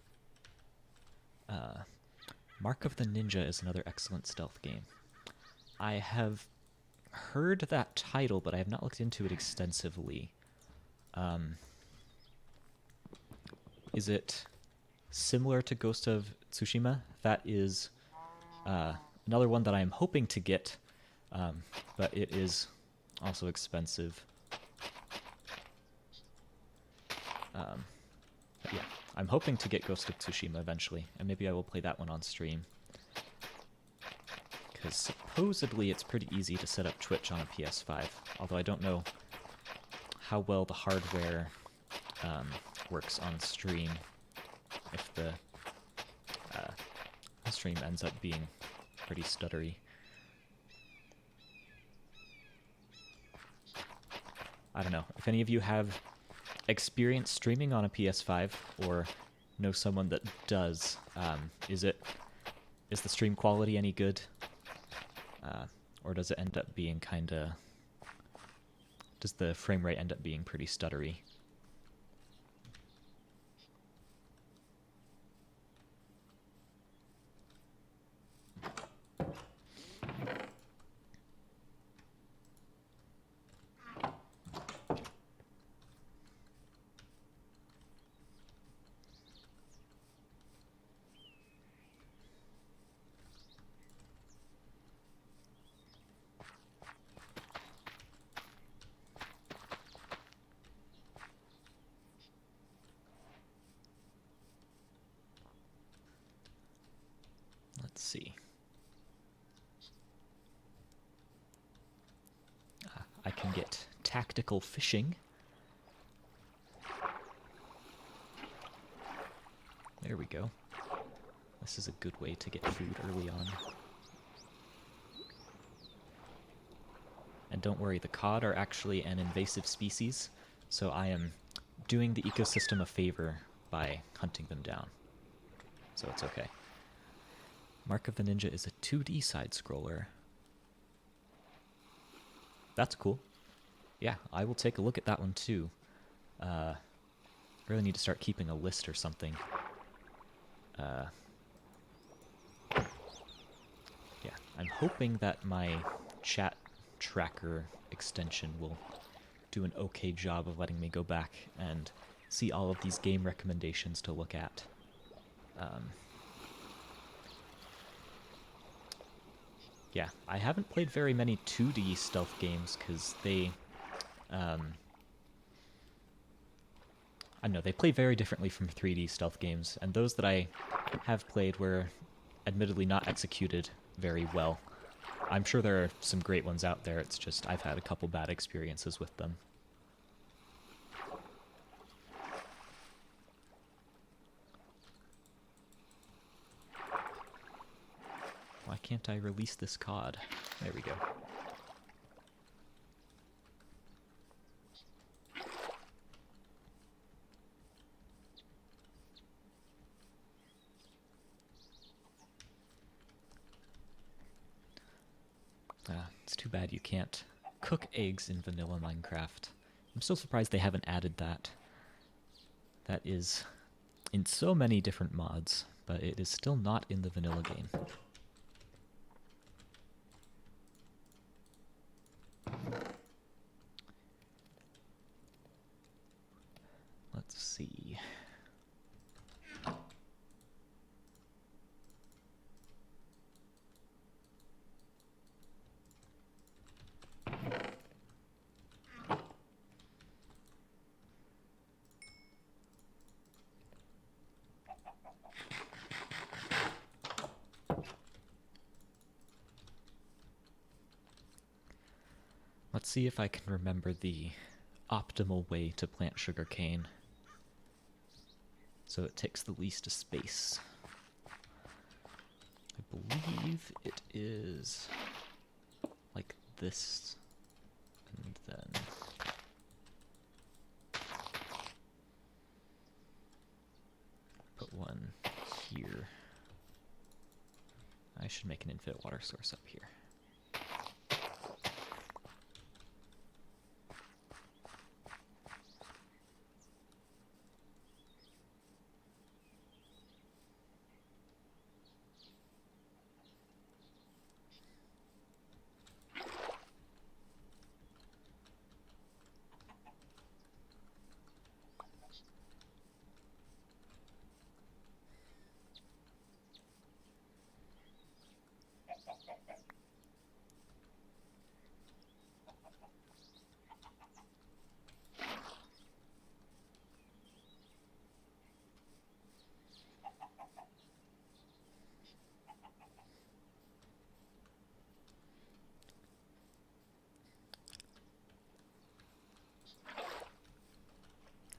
Mark of the Ninja is another excellent stealth game. I have heard that title, but I have not looked into it extensively. Is it similar to Ghost of Tsushima? That is another one that I am hoping to get, but it is also expensive. But yeah, I'm hoping to get Ghost of Tsushima eventually, and maybe I will play that one on stream. Because supposedly it's pretty easy to set up Twitch on a PS5, although I don't know how well the hardware works on stream if the stream ends up being pretty stuttery. I don't know. If any of you have experience streaming on a PS5 or know someone that does, is the stream quality any good? Or does it end up being does the frame rate end up being pretty stuttery? Let's see. I can get tactical fishing. There we go. This is a good way to get food early on. And don't worry, the cod are actually an invasive species, so I am doing the ecosystem a favor by hunting them down. So it's okay. Mark of the Ninja is a 2D side-scroller. That's cool. Yeah, I will take a look at that one too. Really need to start keeping a list or something. Yeah, I'm hoping that my chat tracker extension will do an okay job of letting me go back and see all of these game recommendations to look at. Yeah, I haven't played very many 2D stealth games because they, I don't know, they play very differently from 3D stealth games, and those that I have played were admittedly not executed very well. I'm sure there are some great ones out there, it's just I've had a couple bad experiences with them. Why can't I release this cod? There we go. It's too bad you can't cook eggs in vanilla Minecraft. I'm still surprised they haven't added that. That is in so many different mods, but it is still not in the vanilla game. Let's see. Let's see if I can remember the optimal way to plant sugarcane so it takes the least space. I believe it is like this, and then put one here. I should make an infinite water source up here.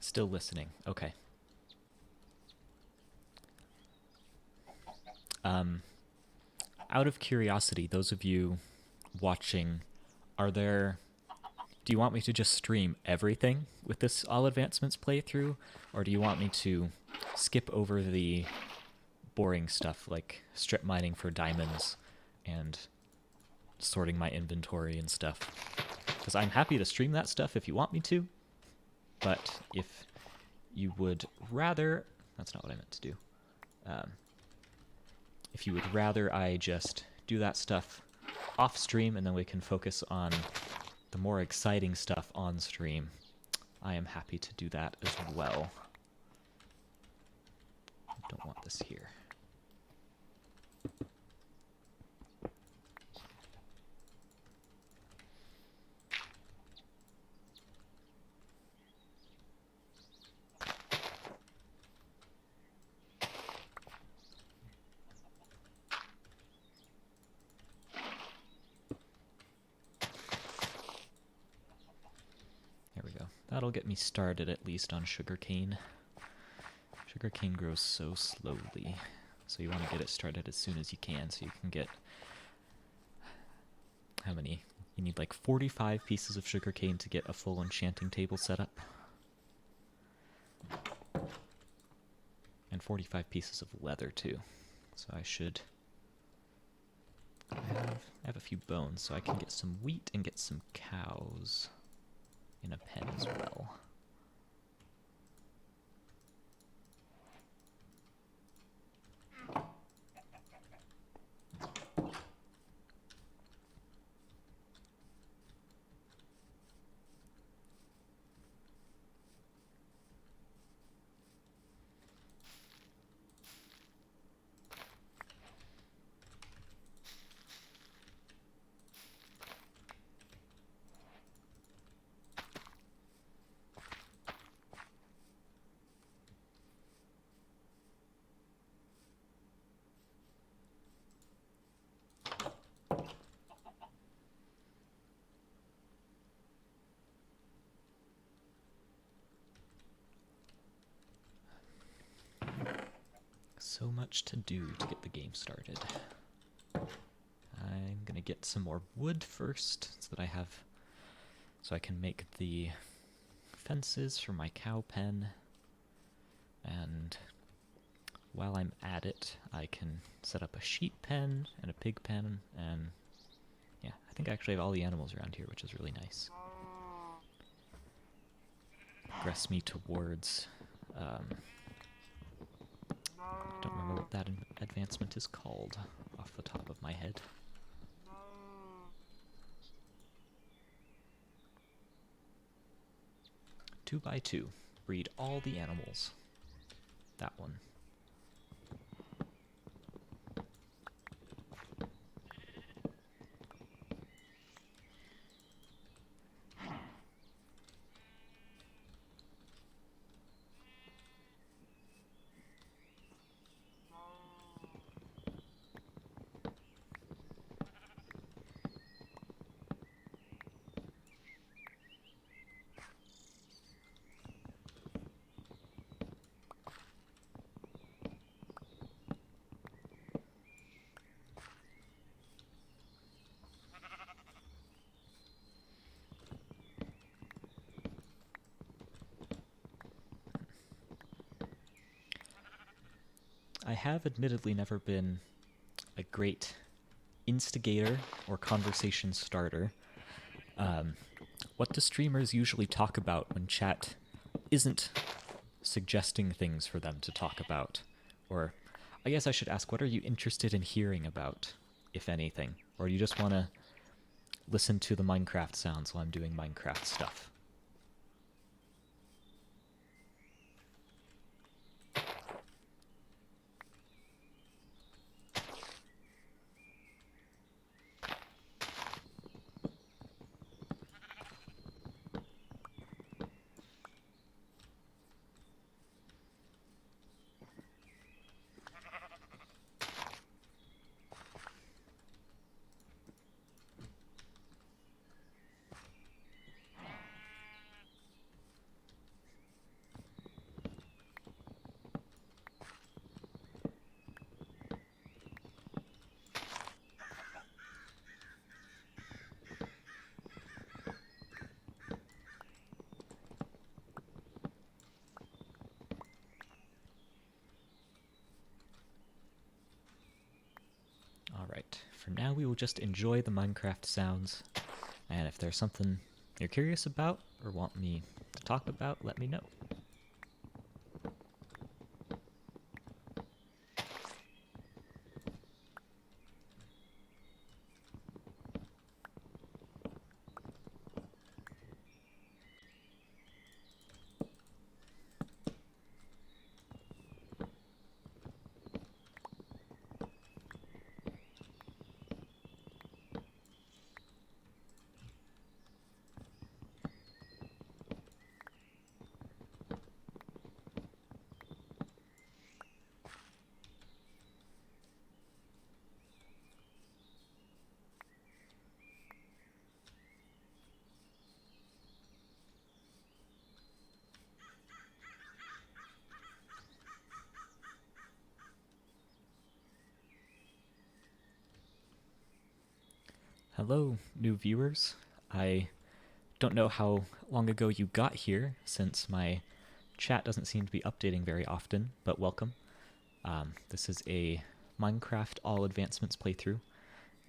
Still listening. Okay. Out of curiosity, those of you watching, do you want me to just stream everything with this All Advancements playthrough, or do you want me to skip over the boring stuff like strip mining for diamonds and sorting my inventory and stuff? Because I'm happy to stream that stuff if you want me to, but if you would rather... That's not what I meant to do. If you would rather I just do that stuff off stream and then we can focus on the more exciting stuff on stream, I am happy to do that as well. I don't want this here. That'll get me started at least on sugarcane. Sugarcane grows so slowly, so you want to get it started as soon as you can so you can get... How many? You need like 45 pieces of sugarcane to get a full enchanting table set up. And 45 pieces of leather too. So I have a few bones, so I can get some wheat and get some cows in a pen as well. So much to do to get the game started. I'm gonna get some more wood first so that I can make the fences for my cow pen. And while I'm at it, I can set up a sheep pen and a pig pen, and yeah, I think I actually have all the animals around here, which is really nice. Progress me towards don't remember what that advancement is called off the top of my head. Two by two. Breed all the animals. That one. I have admittedly never been a great instigator or conversation starter. What do streamers usually talk about when chat isn't suggesting things for them to talk about? Or I guess I should ask, what are you interested in hearing about, if anything? Or do you just want to listen to the Minecraft sounds while I'm doing Minecraft stuff? Alright, for now we will just enjoy the Minecraft sounds, and if there's something you're curious about or want me to talk about, let me know. Hello, new viewers. I don't know how long ago you got here, since my chat doesn't seem to be updating very often, but welcome. This is a Minecraft All Advancements playthrough.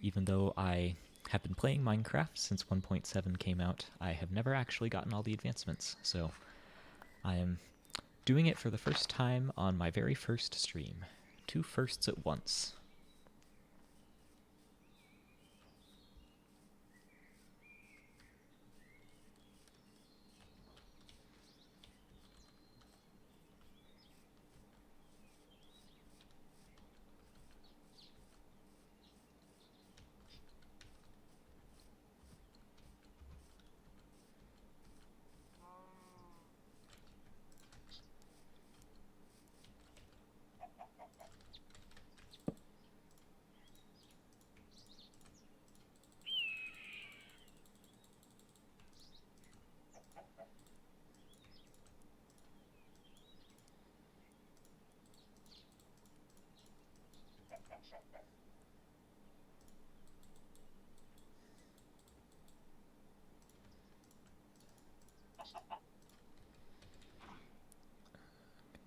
Even though I have been playing Minecraft since 1.7 came out, I have never actually gotten all the advancements, so I am doing it for the first time on my very first stream. Two firsts at once.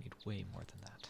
Need way more than that.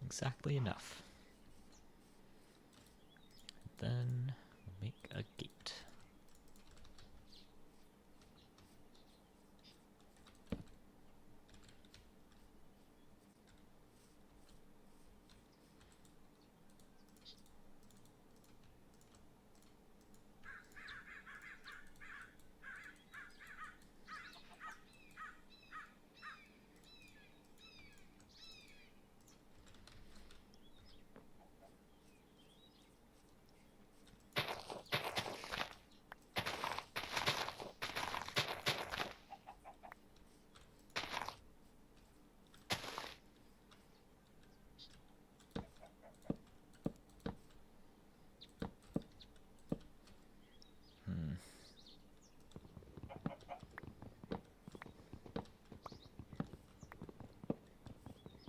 Exactly enough. Then make a gate.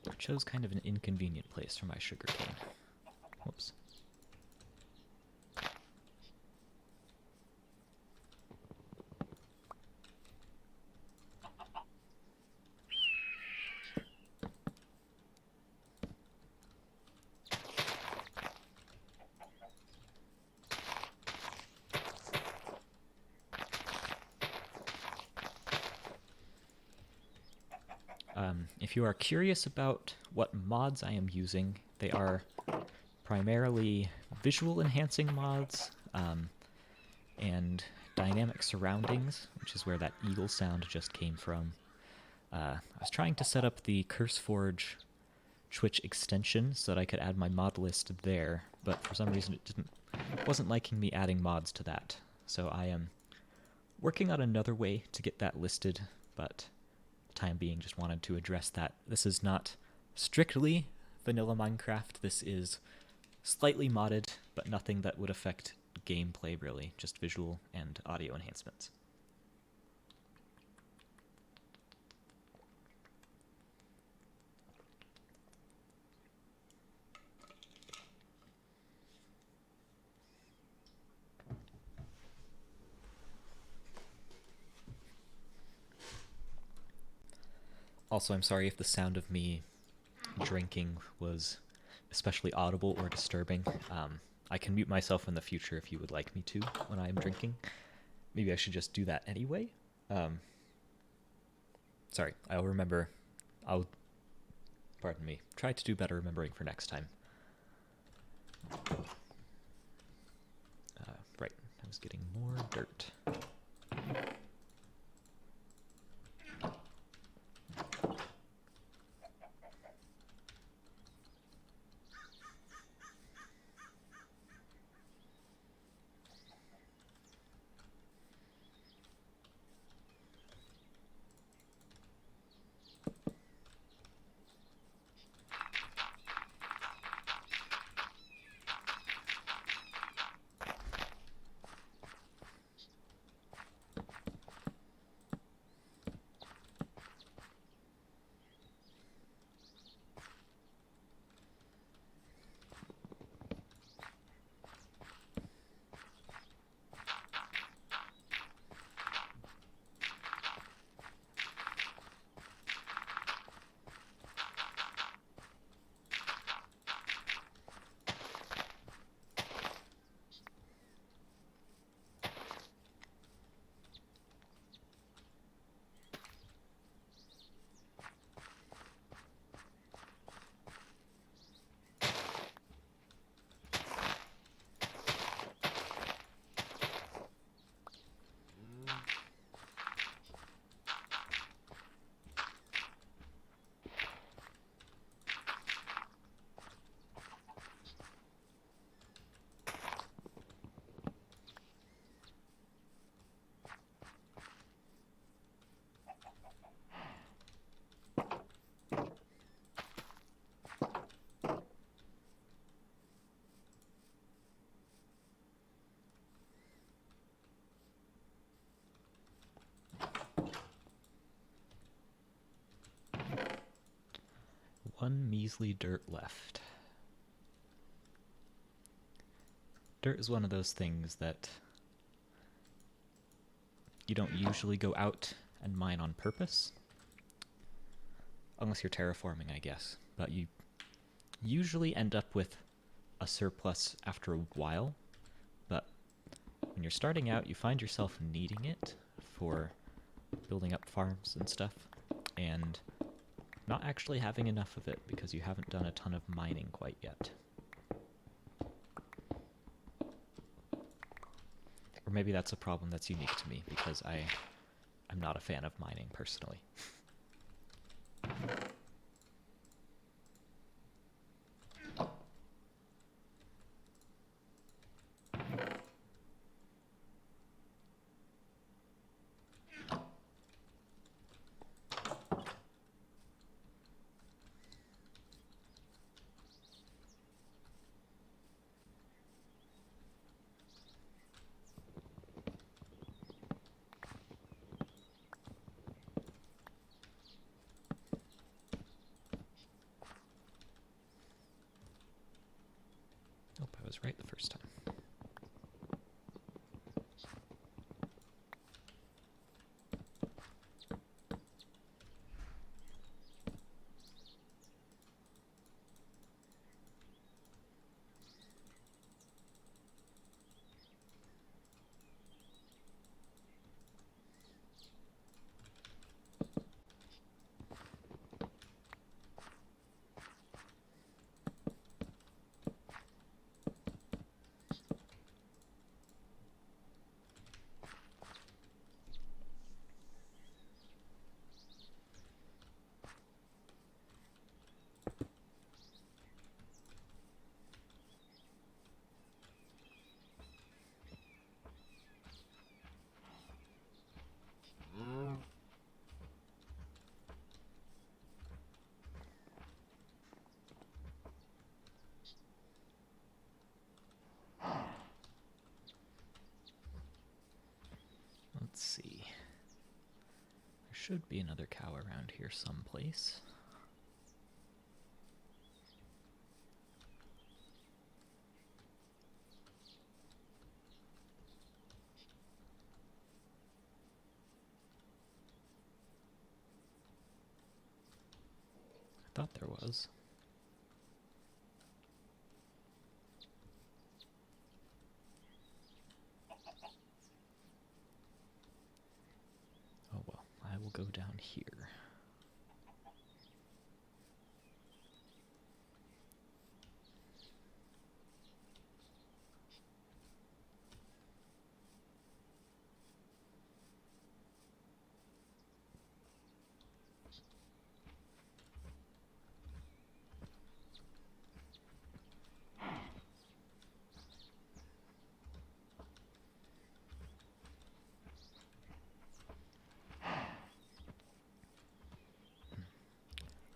I chose kind of an inconvenient place for my sugarcane. Whoops. If you are curious about what mods I am using, they are primarily visual enhancing mods and dynamic surroundings, which is where that eagle sound just came from. I was trying to set up the CurseForge Twitch extension so that I could add my mod list there, but for some reason it wasn't liking me adding mods to that. So I am working on another way to get that listed, but time being just wanted to address that. This is not strictly vanilla Minecraft. This is slightly modded, but nothing that would affect gameplay really, just visual and audio enhancements. Also, I'm sorry if the sound of me drinking was especially audible or disturbing. I can mute myself in the future if you would like me to when I'm drinking. Maybe I should just do that anyway. Sorry, I'll, pardon me, try to do better remembering for next time. Right, I was getting more dirt. One measly dirt left. Dirt is one of those things that you don't usually go out and mine on purpose. Unless you're terraforming, I guess. But you usually end up with a surplus after a while. But when you're starting out, you find yourself needing it for building up farms and stuff, and not actually having enough of it because you haven't done a ton of mining quite yet. Or maybe that's a problem that's unique to me because I'm not a fan of mining personally. Nope, I was right the first time. Let's see. There should be another cow around here someplace. I thought there was. Oh well, I will go down here.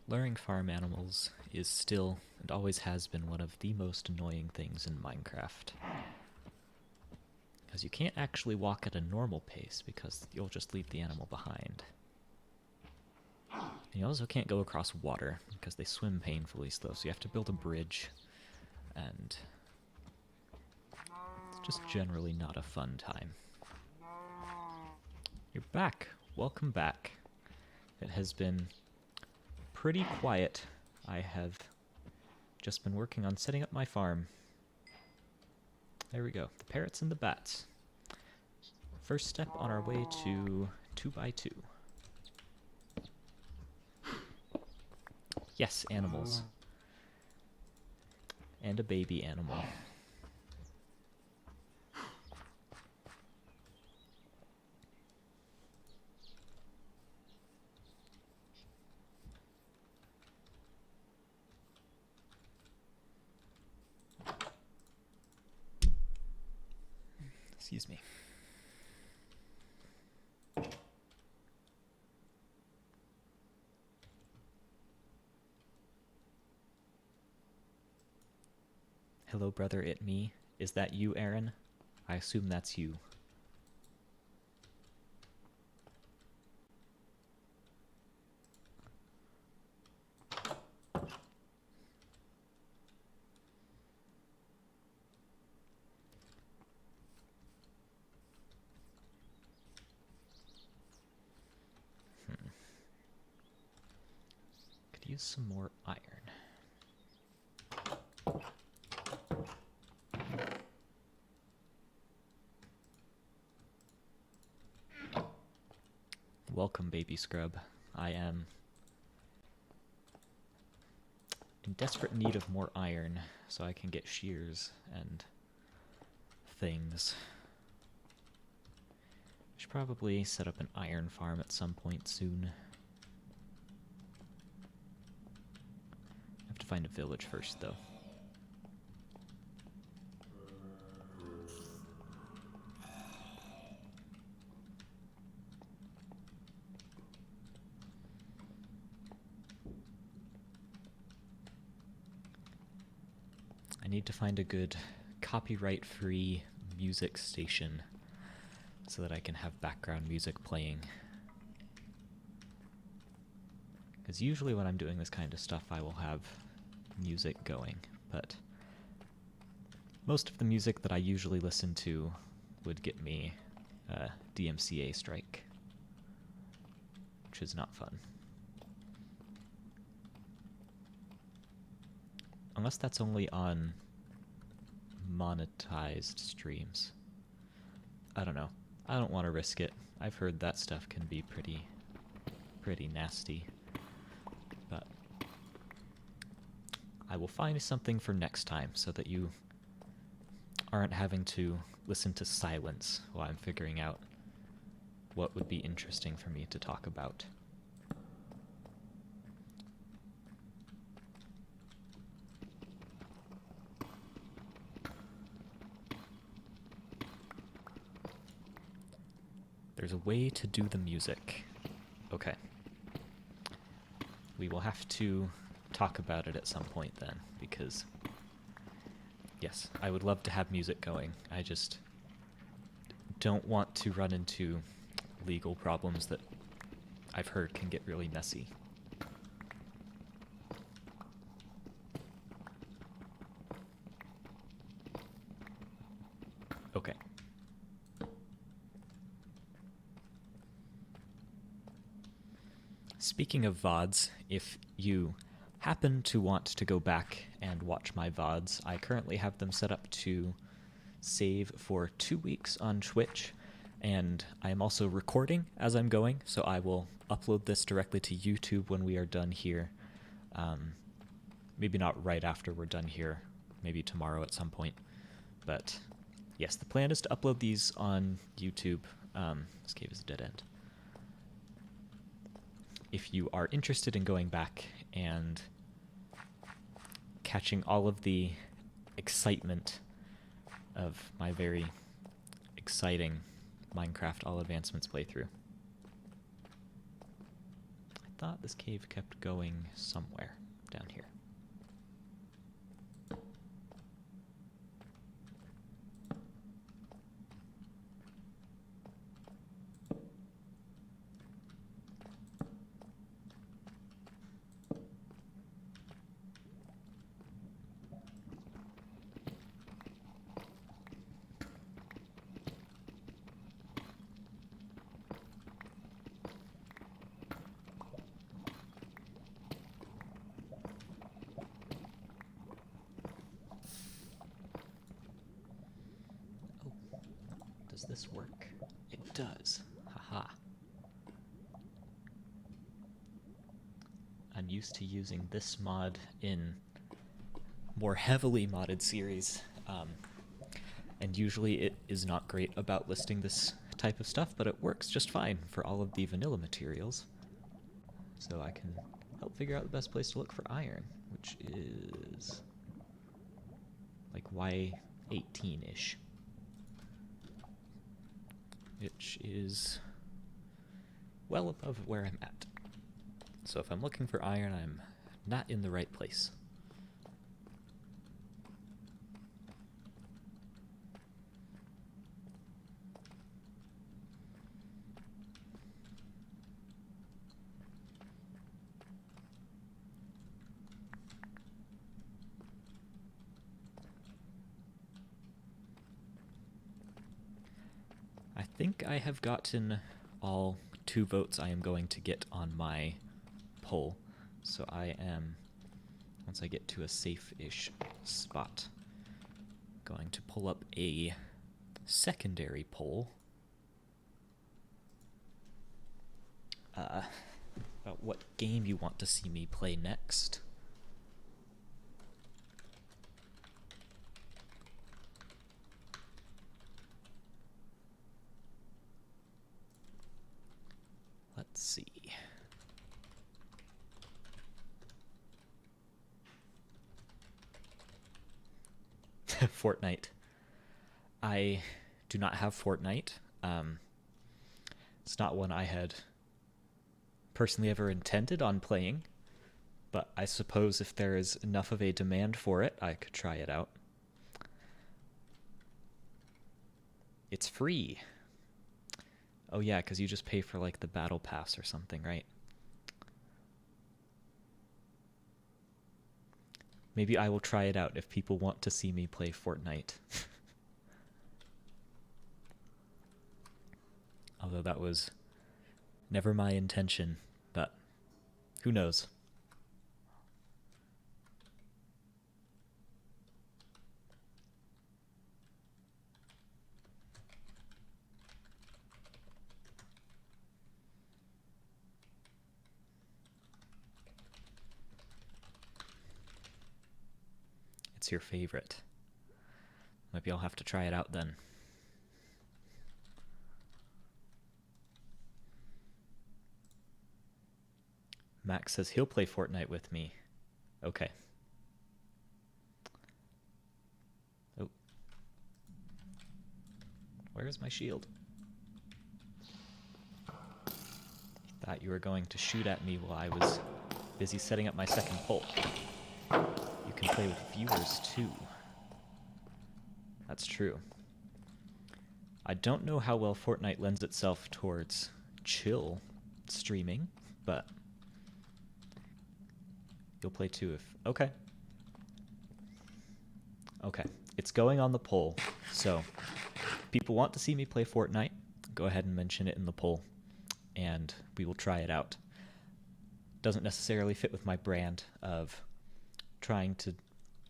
Luring farm animals is still, and always has been, one of the most annoying things in Minecraft. Because you can't actually walk at a normal pace because you'll just leave the animal behind. And you also can't go across water because they swim painfully slow, so you have to build a bridge, and it's just generally not a fun time. You're back. Welcome back. It has been pretty quiet. I have just been working on setting up my farm. There we go. The parrots and the bats. First step on our way to 2x2. Yes, animals. And a baby animal. Excuse me. Hello, brother, it me. Is that you, Aaron? I assume that's you. use some more iron. Welcome, baby scrub. I am in desperate need of more iron so I can get shears and things. Should probably set up an iron farm at some point soon. I have to find a village first, though. I need to find a good copyright-free music station so that I can have background music playing. Because usually when I'm doing this kind of stuff, I will have music going, but most of the music that I usually listen to would get me a DMCA strike, which is not fun. Unless that's only on monetized streams. I don't know. I don't want to risk it. I've heard that stuff can be pretty nasty. But I will find something for next time so that you aren't having to listen to silence while I'm figuring out what would be interesting for me to talk about. There's a way to do the music. Okay. We will have to talk about it at some point then, because yes, I would love to have music going. I just don't want to run into legal problems that I've heard can get really messy. Okay. Speaking of VODs, if you happen to want to go back and watch my VODs, I currently have them set up to save for 2 weeks on Twitch, and I am also recording as I'm going, so I will upload this directly to YouTube when we are done here. Maybe not right after we're done here, maybe tomorrow at some point. But yes, the plan is to upload these on YouTube. This cave is a dead end. If you are interested in going back and catching all of the excitement of my very exciting Minecraft All Advancements playthrough. I thought this cave kept going somewhere down here. Does this work? It does. Haha. I'm used to using this mod in more heavily modded series, and usually it is not great about listing this type of stuff, but it works just fine for all of the vanilla materials. So I can help figure out the best place to look for iron, which is like Y18-ish. Which is well above where I'm at. So if I'm looking for iron, I'm not in the right place. I think I have gotten all 2 votes I am going to get on my poll. So I am, once I get to a safe-ish spot, going to pull up a secondary poll about what game you want to see me play next. Let's see. Fortnite. I do not have Fortnite. It's not one I had personally ever intended on playing, but I suppose if there is enough of a demand for it, I could try it out. It's free. Oh yeah, because you just pay for like the battle pass or something, right? Maybe I will try it out if people want to see me play Fortnite. Although that was never my intention, but who knows? It's your favorite. Maybe I'll have to try it out then. Max says he'll play Fortnite with me. Okay. Oh. Where's my shield? Thought you were going to shoot at me while I was busy setting up my second pole. You can play with viewers too. That's true. I don't know how well Fortnite lends itself towards chill streaming, but you'll play too if... Okay. Okay. It's going on the poll, so if people want to see me play Fortnite, go ahead and mention it in the poll, and we will try it out. Doesn't necessarily fit with my brand of trying to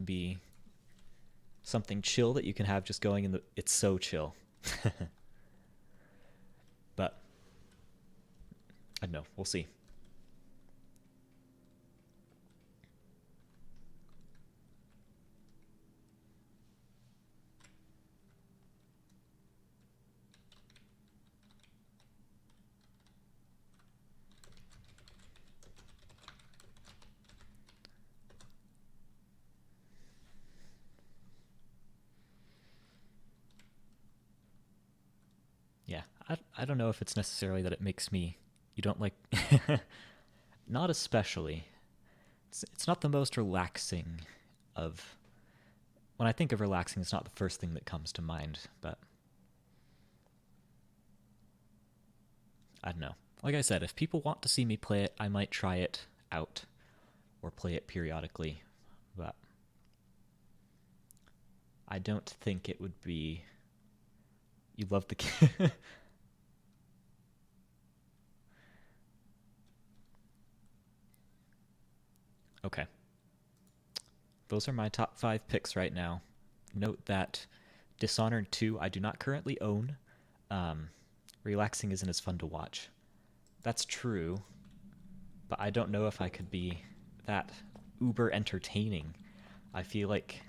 be something chill that you can have just going in the... It's so chill. But I don't know. We'll see. Yeah, I don't know if it's necessarily that it makes me... You don't like... Not especially. It's not the most relaxing of... When I think of relaxing, it's not the first thing that comes to mind, but... I don't know. Like I said, if people want to see me play it, I might try it out or play it periodically, but I don't think it would be... You love the game. Okay. Those are my top 5 picks right now. Note that Dishonored 2 I do not currently own. Relaxing isn't as fun to watch. That's true, but I don't know if I could be that uber entertaining. I feel like,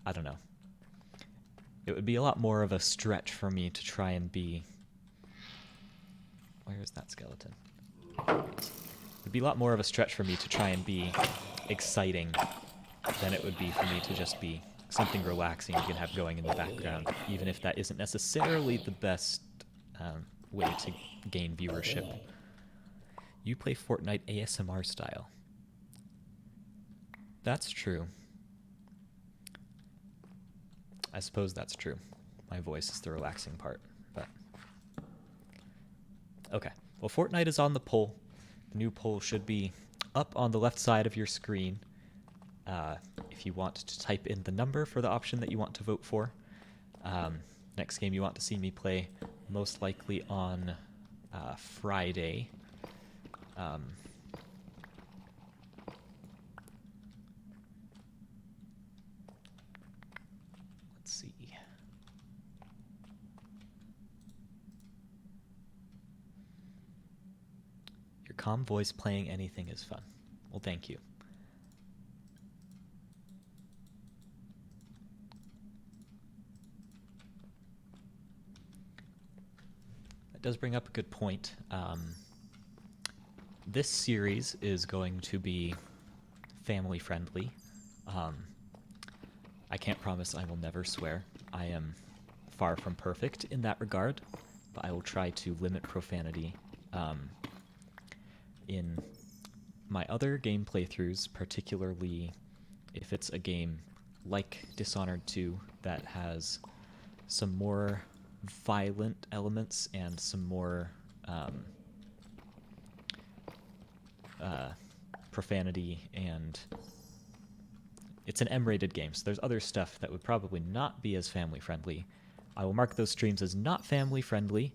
I don't know. It would be a lot more of a stretch for me to try and be... Where is that skeleton? It'd be a lot more of a stretch for me to try and be exciting than it would be for me to just be something relaxing you can have going in the background, even if that isn't necessarily the best way to gain viewership. You play Fortnite ASMR style. That's true. I suppose that's true. My voice is the relaxing part, but... Okay. Well, Fortnite is on the poll. The new poll should be up on the left side of your screen. If you want to type in the number for the option that you want to vote for. Next game you want to see me play, most likely on Friday. calm voice playing anything is fun. Well, thank you. That does bring up a good point. This series is going to be family friendly. I can't promise I will never swear. I am far from perfect in that regard, but I will try to limit profanity. In my other game playthroughs, particularly if it's a game like Dishonored 2 that has some more violent elements and some more profanity, and it's an M-rated game, so there's other stuff that would probably not be as family friendly. I will mark those streams as not family friendly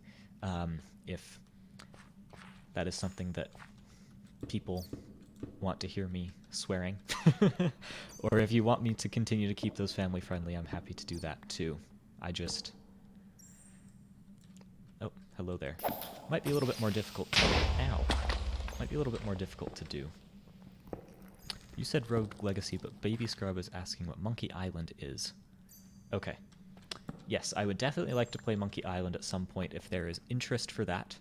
if that is something that people want to hear me swearing. Or if you want me to continue to keep those family friendly, I'm happy to do that too. Oh, hello there. Might be a little bit more difficult to... Ow. Might be a little bit more difficult to do. You said Rogue Legacy, but Baby Scrub is asking what Monkey Island is. Okay. Yes, I would definitely like to play Monkey Island at some point if there is interest for that.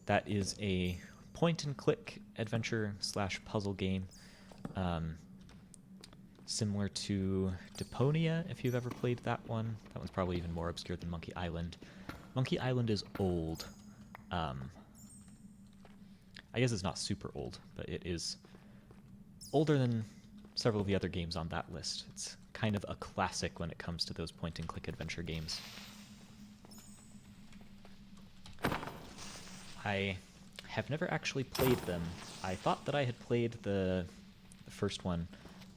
That is a point-and-click adventure/puzzle game, similar to Deponia, if you've ever played that one. That one's probably even more obscure than Monkey Island. Monkey Island is old. I guess it's not super old, but it is older than several of the other games on that list. It's kind of a classic when it comes to those point-and-click adventure games. I have never actually played them. I thought that I had played the first one,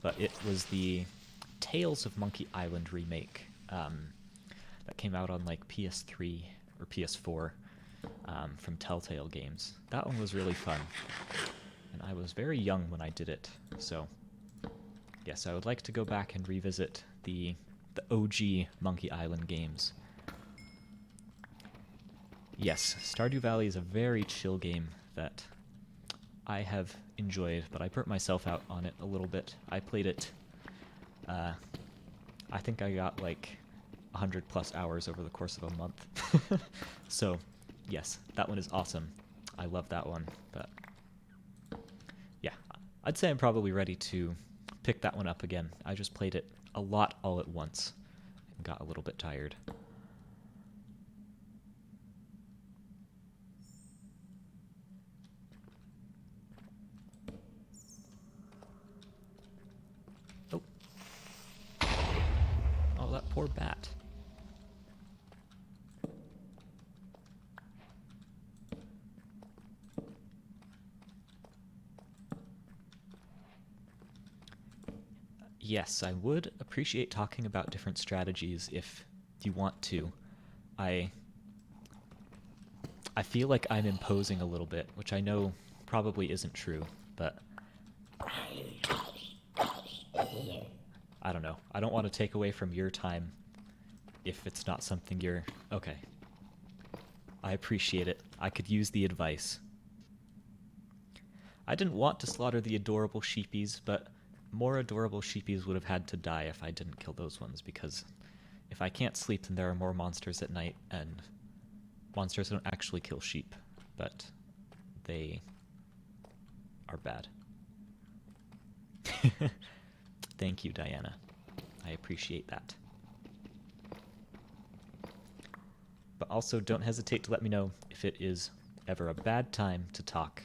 but it was the Tales of Monkey Island remake that came out on like PS3 or PS4 from Telltale Games. That one was really fun, and I was very young when I did it, so yes, I would like to go back and revisit the OG Monkey Island games. Yes, Stardew Valley is a very chill game that I have enjoyed, but I burnt myself out on it a little bit. I played it, I think I got like 100 plus hours over the course of a month. So, yes, that one is awesome. I love that one, but yeah, I'd say I'm probably ready to pick that one up again. I just played it a lot all at once and got a little bit tired. Oh. Oh, that poor bat. Yes, I would appreciate talking about different strategies if you want to. I feel like I'm imposing a little bit, which I know probably isn't true, but I don't know. I don't want to take away from your time if it's not something you're... Okay. I appreciate it. I could use the advice. I didn't want to slaughter the adorable sheepies, but more adorable sheepies would have had to die if I didn't kill those ones, because if I can't sleep, then there are more monsters at night, and monsters don't actually kill sheep, but they are bad. Thank you, Diana. I appreciate that. But also, don't hesitate to let me know if it is ever a bad time to talk.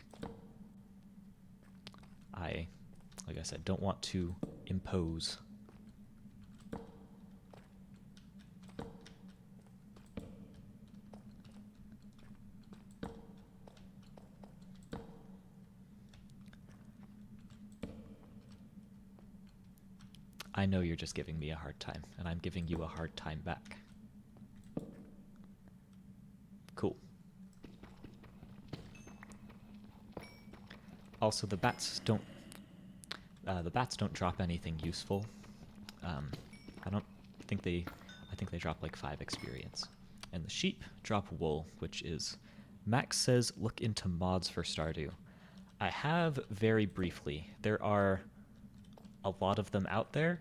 Like I said, don't want to impose. I know you're just giving me a hard time, and I'm giving you a hard time back. Cool. Also, the bats don't drop anything useful. I don't think they... I think they drop like 5 experience. And the sheep drop wool, which is Max says look into mods for Stardew. I have very briefly. There are a lot of them out there.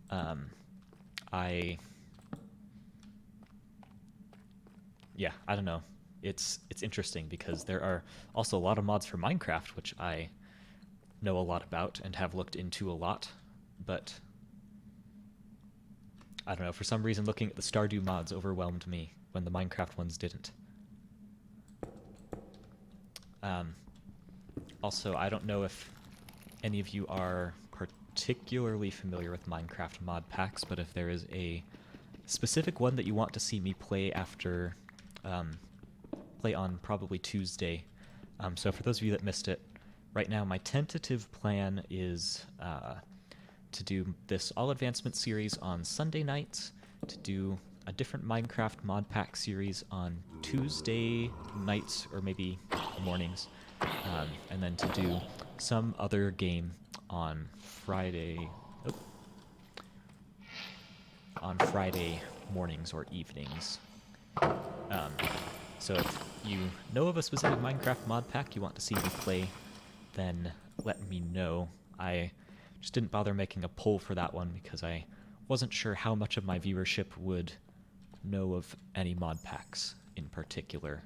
I don't know. It's interesting because there are also a lot of mods for Minecraft, which I know a lot about and have looked into a lot, but I don't know, for some reason looking at the Stardew mods overwhelmed me when the Minecraft ones didn't. Also, I don't know if any of you are particularly familiar with Minecraft mod packs, but if there is a specific one that you want to see me play after, play on probably Tuesday. So for those of you that missed it, right now my tentative plan is to do this All Advancements series on Sunday nights, to do a different Minecraft mod pack series on Tuesday nights or maybe mornings, and then to do some other game on Friday. On Friday mornings or evenings. So if you know of a specific Minecraft mod pack you want to see me play, then let me know. I just didn't bother making a poll for that one because I wasn't sure how much of my viewership would know of any mod packs in particular.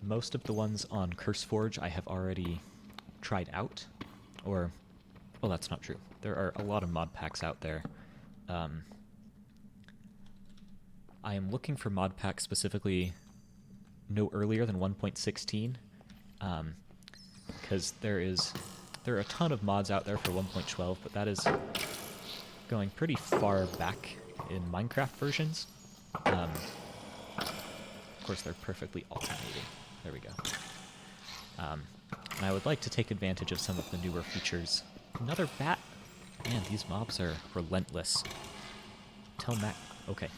Most of the ones on CurseForge I have already tried out, or, well, that's not true. There are a lot of mod packs out there. I am looking for mod packs specifically no earlier than 1.16, because there are a ton of mods out there for 1.12, but that is going pretty far back in Minecraft versions. Of course, they're perfectly alternating. There we go. And I would like to take advantage of some of the newer features. Another bat? Man, these mobs are relentless. Tell Mac... Okay.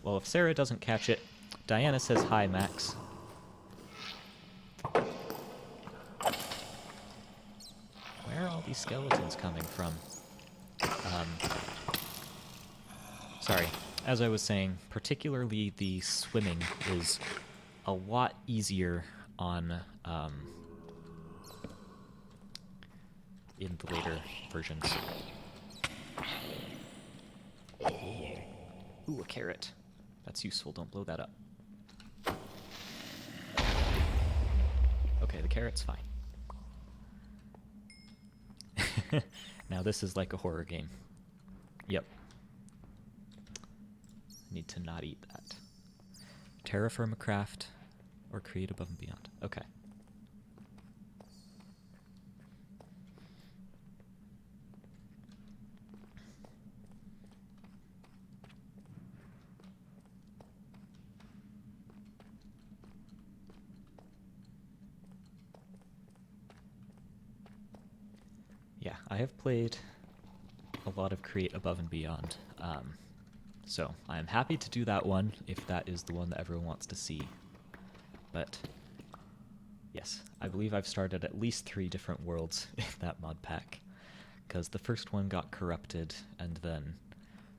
Well, if Sarah doesn't catch it, Diana says hi, Max. Where are all these skeletons coming from? Sorry. As I was saying, particularly the swimming is a lot easier on in the later versions. Ooh, a carrot. That's useful. Don't blow that up. Okay, the carrot's fine. Now this is like a horror game. Yep. Need to not eat that. Terraform a craft or create above and beyond. Okay. Yeah, I have played a lot of Create Above and Beyond, so I am happy to do that one if that is the one that everyone wants to see. But yes, I believe I've started at least 3 different worlds in that mod pack, because the first one got corrupted, and then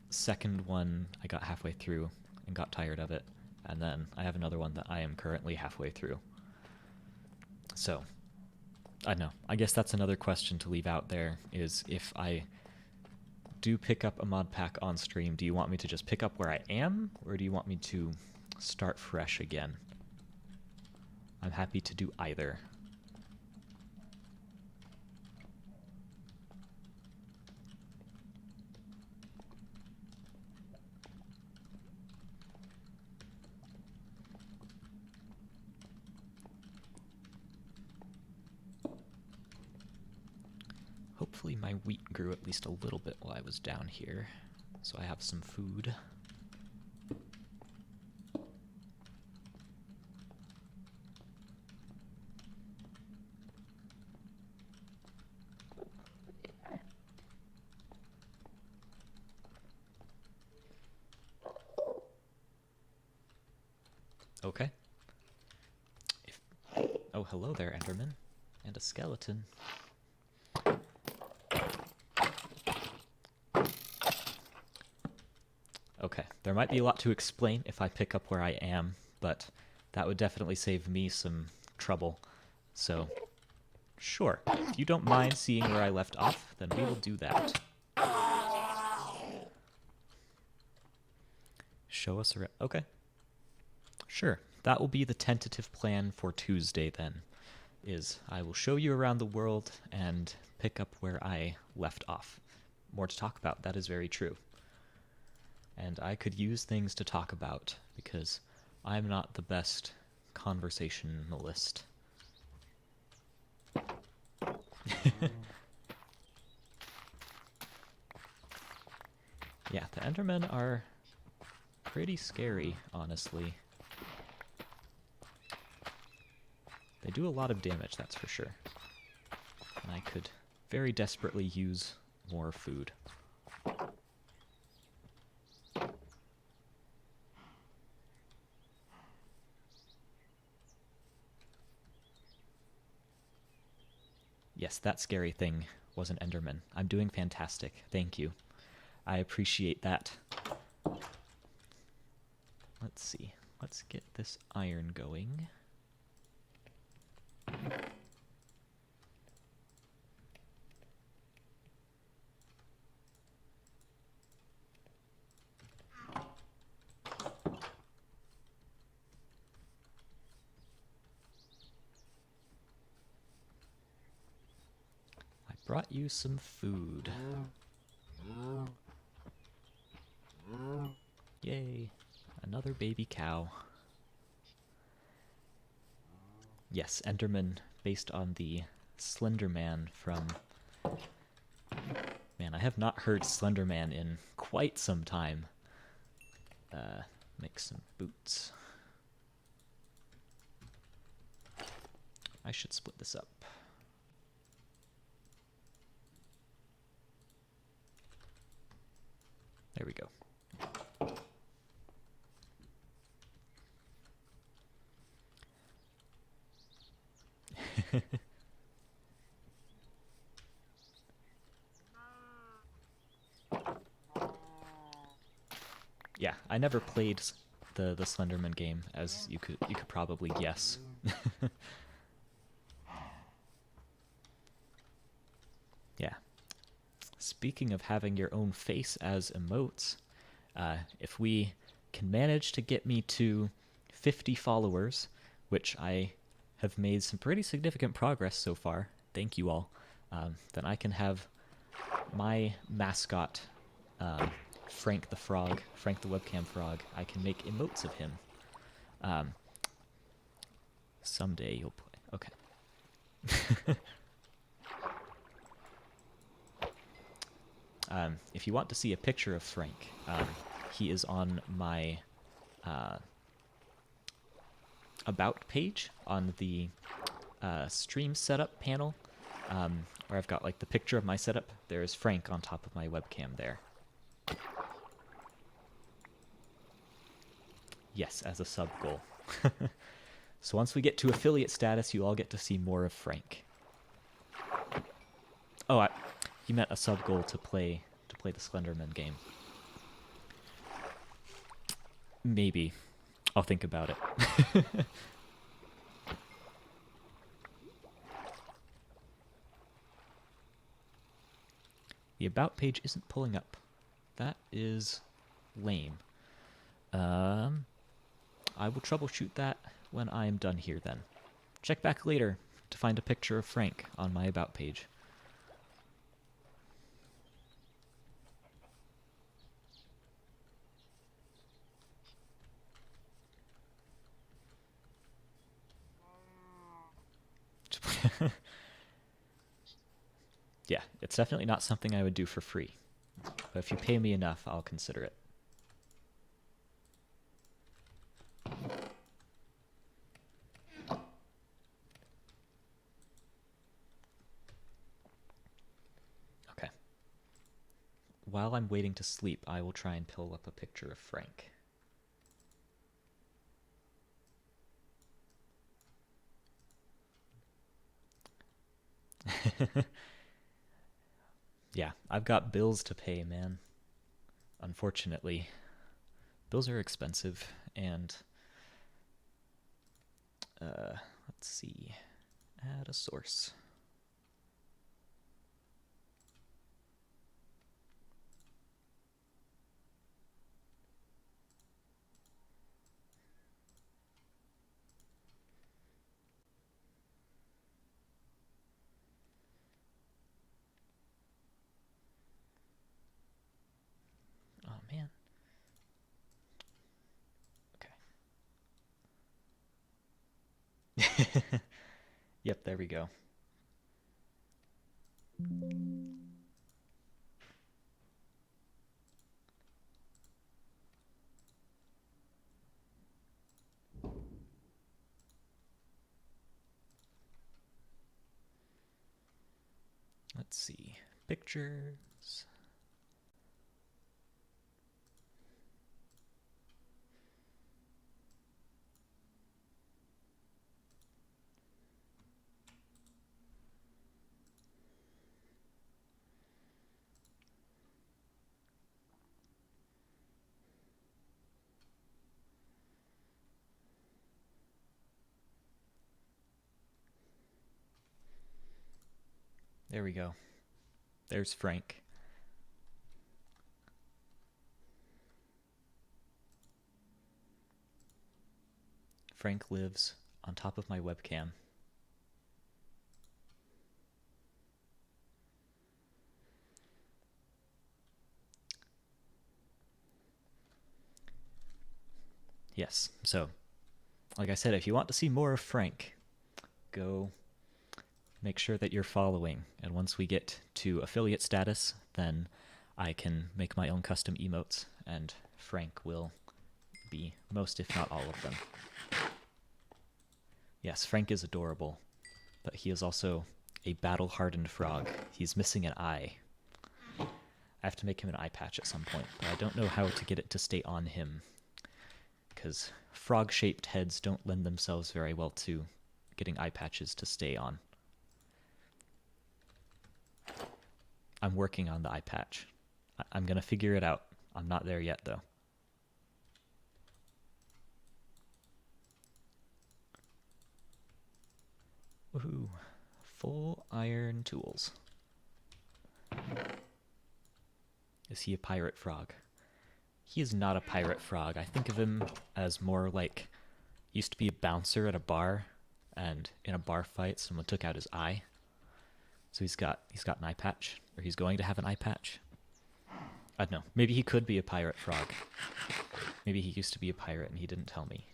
the second one I got halfway through and got tired of it, and then I have another one that I am currently halfway through. So, I don't know. I guess that's another question to leave out there, is if I do pick up a mod pack on stream, do you want me to just pick up where I am, or do you want me to start fresh again? I'm happy to do either. Hopefully my wheat grew at least a little bit while I was down here, so I have some food. Okay. Oh, hello there, Enderman. And a skeleton. Okay, there might be a lot to explain if I pick up where I am, but that would definitely save me some trouble. So, sure, if you don't mind seeing where I left off, then we will do that. Show us around. Okay, sure. That will be the tentative plan for Tuesday then, is I will show you around the world and pick up where I left off. More to talk about, that is very true. And I could use things to talk about because I'm not the best conversationalist. Yeah, the Endermen are pretty scary, honestly. They do a lot of damage, that's for sure. And I could very desperately use more food. Yes, that scary thing was an Enderman. I'm doing fantastic. Thank you. I appreciate that. Let's see. Let's get this iron going. I brought you some food. Yay. Another baby cow. Yes, Enderman, based on the Slender Man from... Man, I have not heard Slender Man in quite some time. Make some boots. I should split this up. There we go. Yeah, I never played the Slenderman game, as you could probably guess. Yeah. Speaking of having your own face as emotes, if we can manage to get me to 50 followers, which I have made some pretty significant progress so far, thank you all, then I can have my mascot, Frank the Frog, Frank the Webcam Frog, I can make emotes of him. Someday you'll play. Okay. If you want to see a picture of Frank, he is on my About page on the stream setup panel, where I've got like the picture of my setup. There's Frank on top of my webcam there. Yes, as a sub goal. So once we get to affiliate status, you all get to see more of Frank. Oh, you meant a sub goal to play the Slenderman game. Maybe. I'll think about it. The About page isn't pulling up. That is lame. I will troubleshoot that when I am done here then. Check back later to find a picture of Frank on my About page. Yeah, it's definitely not something I would do for free. But if you pay me enough, I'll consider it. Okay. While I'm waiting to sleep, I will try and pull up a picture of Frank. Yeah, I've got bills to pay, man. Unfortunately. those are expensive, and let's see, add a source. Oh man. Okay. Yep, there we go. Let's see. Pictures. There we go. There's Frank. Frank lives on top of my webcam. Yes, so, like I said, if you want to see more of Frank, go make sure that you're following. And once we get to affiliate status, then I can make my own custom emotes, and Frank will be most, if not all of them. Yes, Frank is adorable, but he is also a battle-hardened frog. He's missing an eye. I have to make him an eye patch at some point, but I don't know how to get it to stay on him, because frog-shaped heads don't lend themselves very well to getting eye patches to stay on. I'm working on the eye patch. I'm going to figure it out. I'm not there yet, though. Woohoo. Full iron tools. Is he a pirate frog? He is not a pirate frog. I think of him as more like, used to be a bouncer at a bar, and in a bar fight someone took out his eye. So he's got an eye patch, or he's going to have an eye patch. I don't know. Maybe he could be a pirate frog. Maybe he used to be a pirate and he didn't tell me.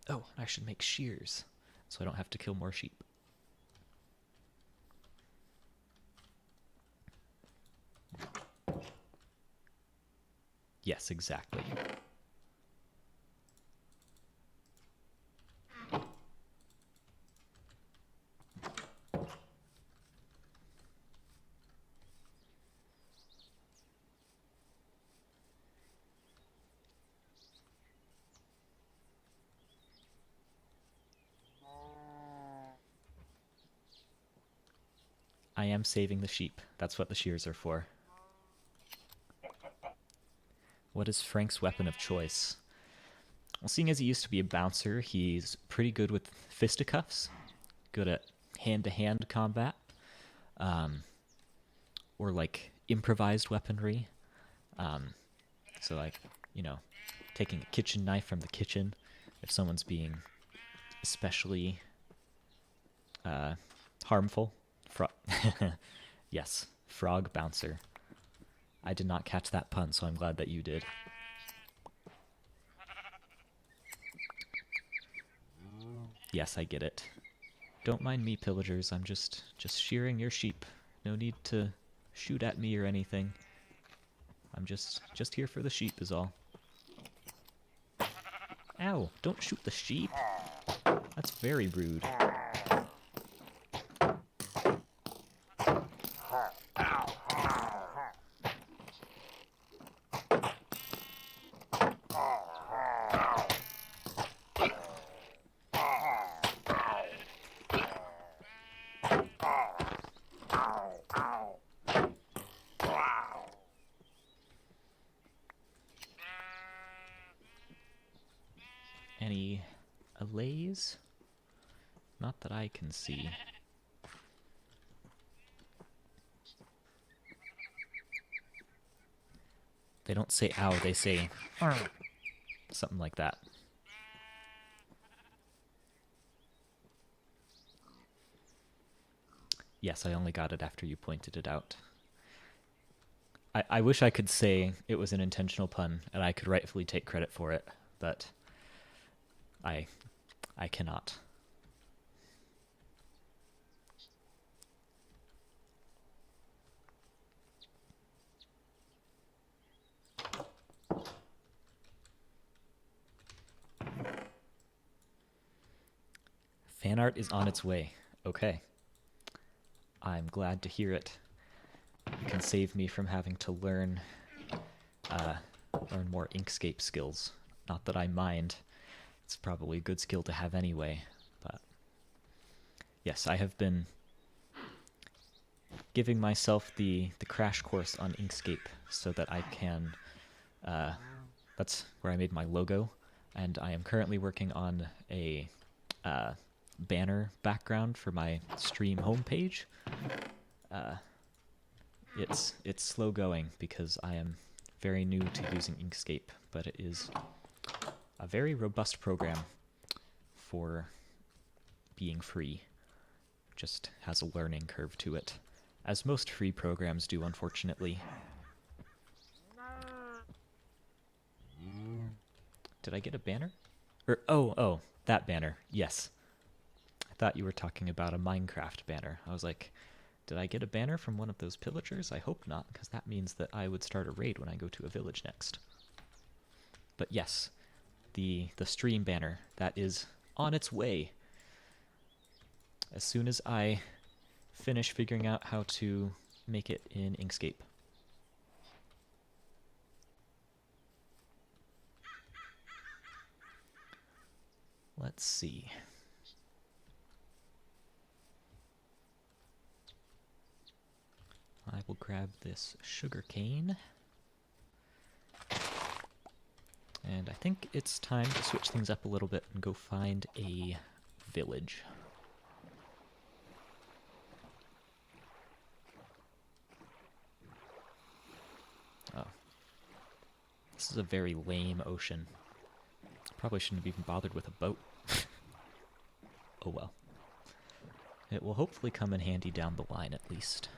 Oh, I should make shears so I don't have to kill more sheep. Yes, exactly. I am saving the sheep. That's what the shears are for. What is Frank's weapon of choice? Well, seeing as he used to be a bouncer, he's pretty good with fisticuffs, good at hand-to-hand combat, or like improvised weaponry. So like, you know, taking a kitchen knife from the kitchen if someone's being especially harmful. Yes, frog bouncer. I did not catch that pun, so I'm glad that you did. Yes, I get it. Don't mind me, pillagers. I'm just shearing your sheep. No need to shoot at me or anything. I'm just here for the sheep is all. Ow, don't shoot the sheep. That's very rude. delays? Not that I can see. They don't say ow, they say something like that. Yes, I only got it after you pointed it out. I wish I could say it was an intentional pun and I could rightfully take credit for it, but I cannot. Fan art is on its way. Okay. I'm glad to hear it. It can save me from having to learn more Inkscape skills. Not that I mind. It's probably a good skill to have anyway, but yes, I have been giving myself the crash course on Inkscape so that I can that's where I made my logo, and I am currently working on a banner background for my stream homepage. It's slow going because I am very new to using Inkscape, but it is a very robust program for being free. Just has a learning curve to it, as most free programs do, unfortunately. Did I get a banner? Oh, that banner. Yes. I thought you were talking about a Minecraft banner. I was like, did I get a banner from one of those pillagers? I hope not, because that means that I would start a raid when I go to a village next. But yes, the stream banner, that is on its way. As soon as I finish figuring out how to make it in Inkscape. Let's see. I will grab this sugar cane. And I think it's time to switch things up a little bit and go find a village. Oh. This is a very lame ocean. Probably shouldn't have even bothered with a boat. Oh well. It will hopefully come in handy down the line at least.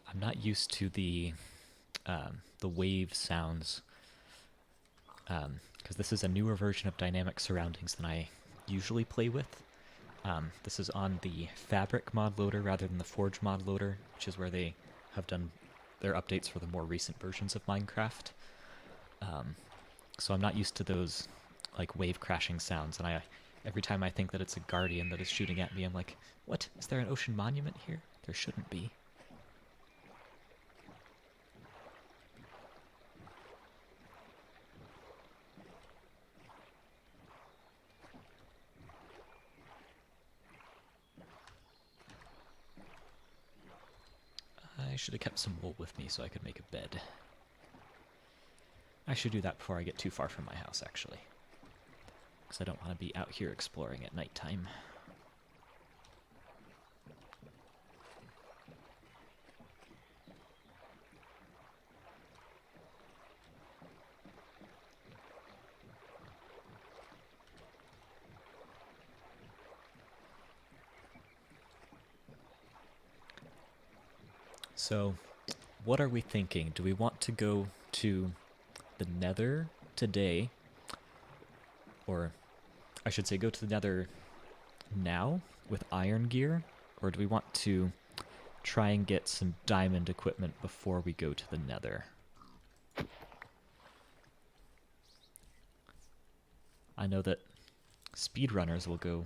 I'm not used to the wave sounds because this is a newer version of dynamic surroundings than I usually play with. This is on the Fabric mod loader rather than the Forge mod loader, which is where they have done their updates for the more recent versions of Minecraft. So I'm not used to those like wave crashing sounds, and every time I think that it's a guardian that is shooting at me, I'm like, what? Is there an ocean monument here? There shouldn't be. I should have kept some wool with me so I could make a bed. I should do that before I get too far from my house, actually. Because I don't want to be out here exploring at nighttime. So, what are we thinking? Do we want to go to the Nether today? Or, I should say, go to the Nether now with iron gear? Or do we want to try and get some diamond equipment before we go to the Nether? I know that speedrunners will go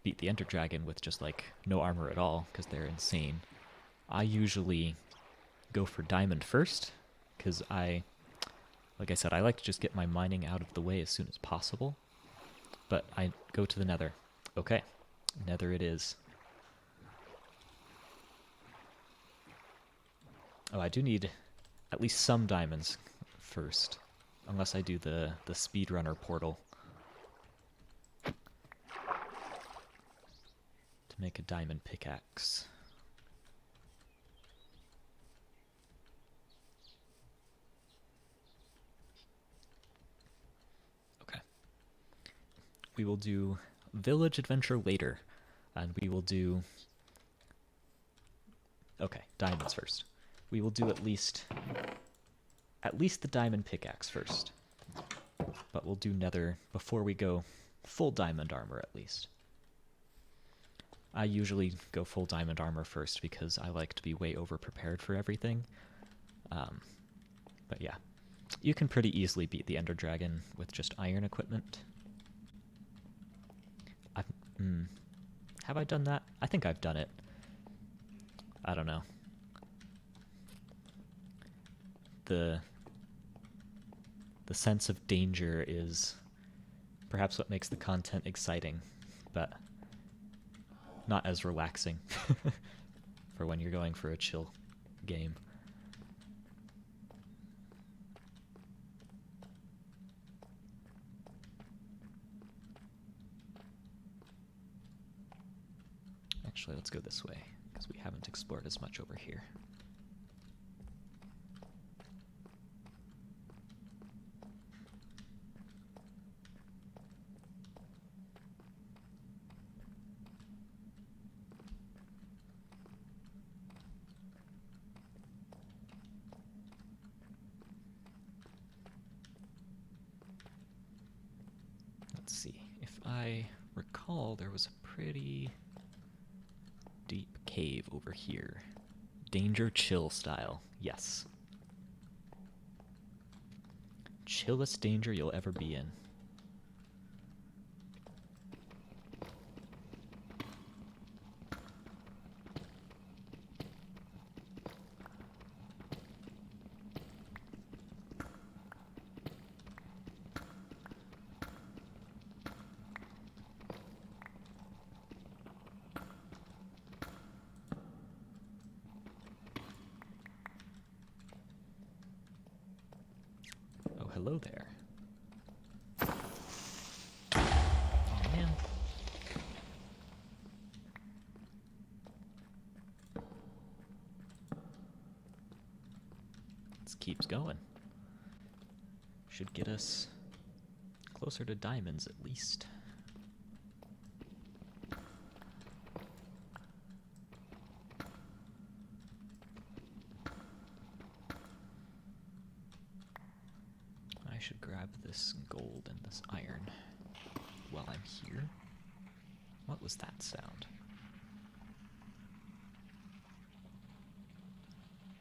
beat the Ender Dragon with just, like, no armor at all, because they're insane. I usually go for diamond first, because like I said, I like to just get my mining out of the way as soon as possible. But I go to the Nether. Okay, Nether it is. Oh, I do need at least some diamonds first. Unless I do the speedrunner portal. To make a diamond pickaxe. Okay. We will do village adventure later. And we will do... Okay, diamonds first. We will do at least the diamond pickaxe first. But we'll do nether before we go full diamond armor at least. I usually go full diamond armor first because I like to be way over prepared for everything. But yeah, you can pretty easily beat the Ender Dragon with just iron equipment. Have I done that? I think I've done it. I don't know. The sense of danger is perhaps what makes the content exciting, but not as relaxing for when you're going for a chill game. Actually, let's go this way, because we haven't explored as much over here. Let's see. If I recall, there was a pretty deep cave over here. Danger chill style. Yes. Chillest danger you'll ever be in. Hello there. Oh man. This keeps going. Should get us closer to diamonds at least. I should grab this gold and this iron while I'm here. What was that sound?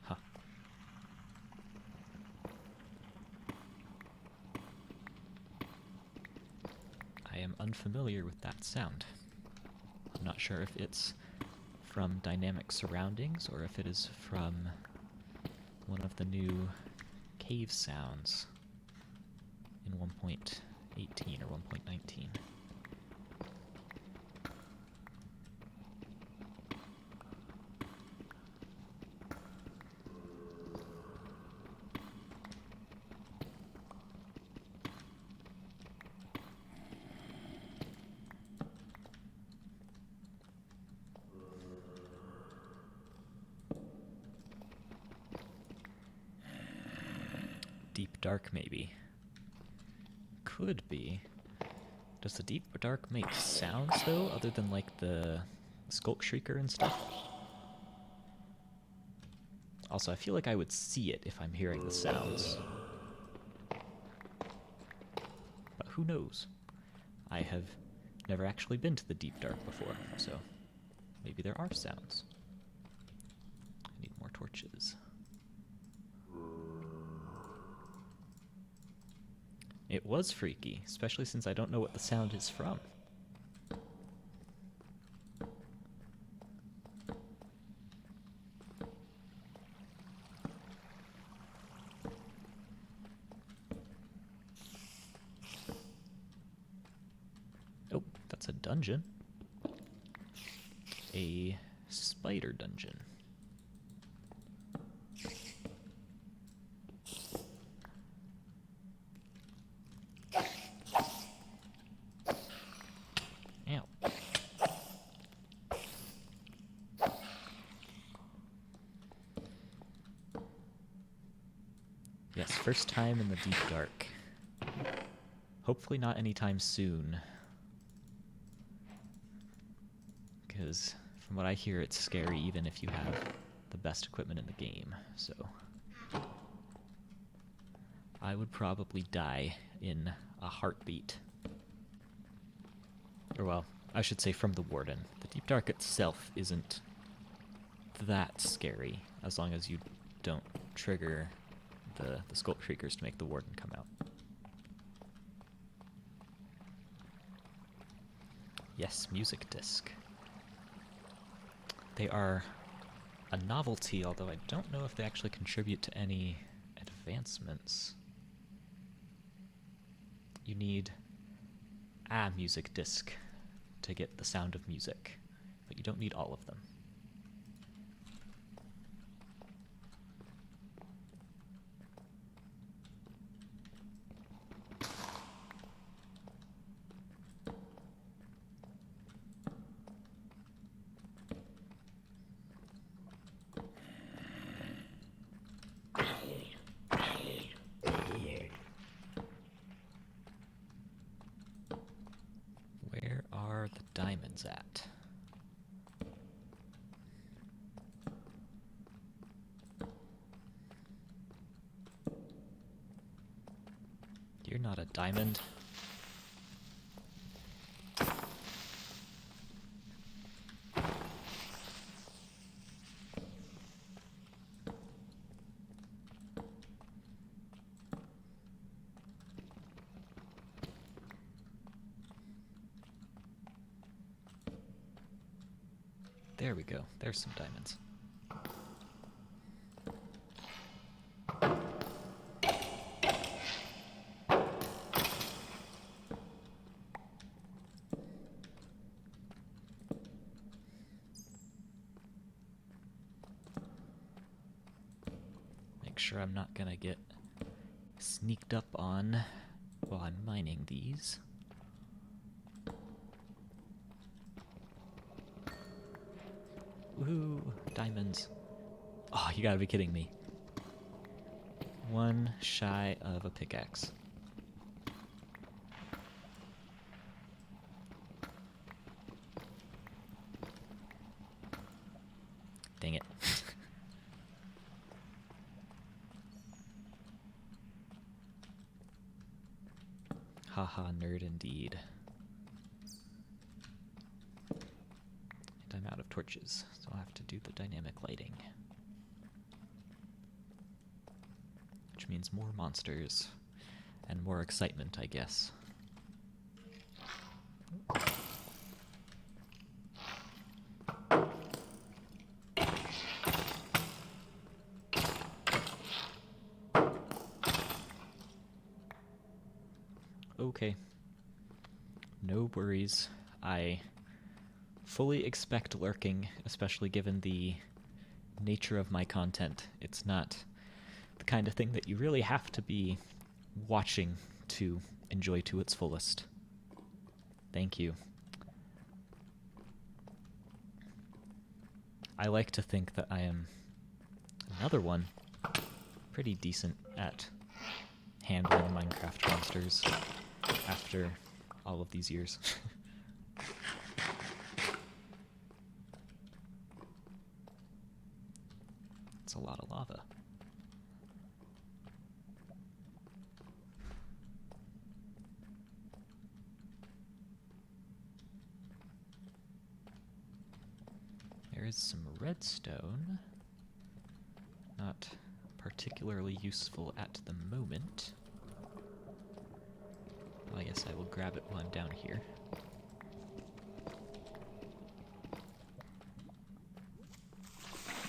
Huh. I am unfamiliar with that sound. I'm not sure if it's from dynamic surroundings or if it is from one of the new cave sounds in 1.18 or 1.19. Deep dark, maybe. Could be. Does the deep dark make sounds, though, other than, like, the Skulk Shrieker and stuff? Also, I feel like I would see it if I'm hearing the sounds. But who knows? I have never actually been to the deep dark before, so maybe there are sounds. I need more torches. It was freaky, especially since I don't know what the sound is from. Oh, that's a dungeon. A spider dungeon. Yes, first time in the deep dark. Hopefully not anytime soon. Because from what I hear, it's scary even if you have the best equipment in the game, so... I would probably die in a heartbeat. Or well, I should say from the Warden. The Deep Dark itself isn't that scary, as long as you don't trigger the Sculpt Shriekers to make the Warden come out. Yes, music disc. They are a novelty, although I don't know if they actually contribute to any advancements. You need a music disc to get the sound of music, but you don't need all of them. Where are the diamonds at? You're not a diamond. There we go. There's some diamonds. Make sure I'm not gonna get sneaked up on while I'm mining these. Woohoo! Diamonds. Oh, you gotta be kidding me. One shy of a pickaxe. Dang it. Haha, nerd indeed. And I'm out of torches, so I'll have to do the dynamic lighting. Which means more monsters and more excitement, I guess. Okay. No worries. I fully expect lurking, especially given the nature of my content. It's not the kind of thing that you really have to be watching to enjoy to its fullest. Thank you. I like to think that I am another one pretty decent at handling Minecraft monsters after all of these years. It's a lot of lava. There is some redstone. Not particularly useful at the moment. Well, I guess I will grab it while I'm down here.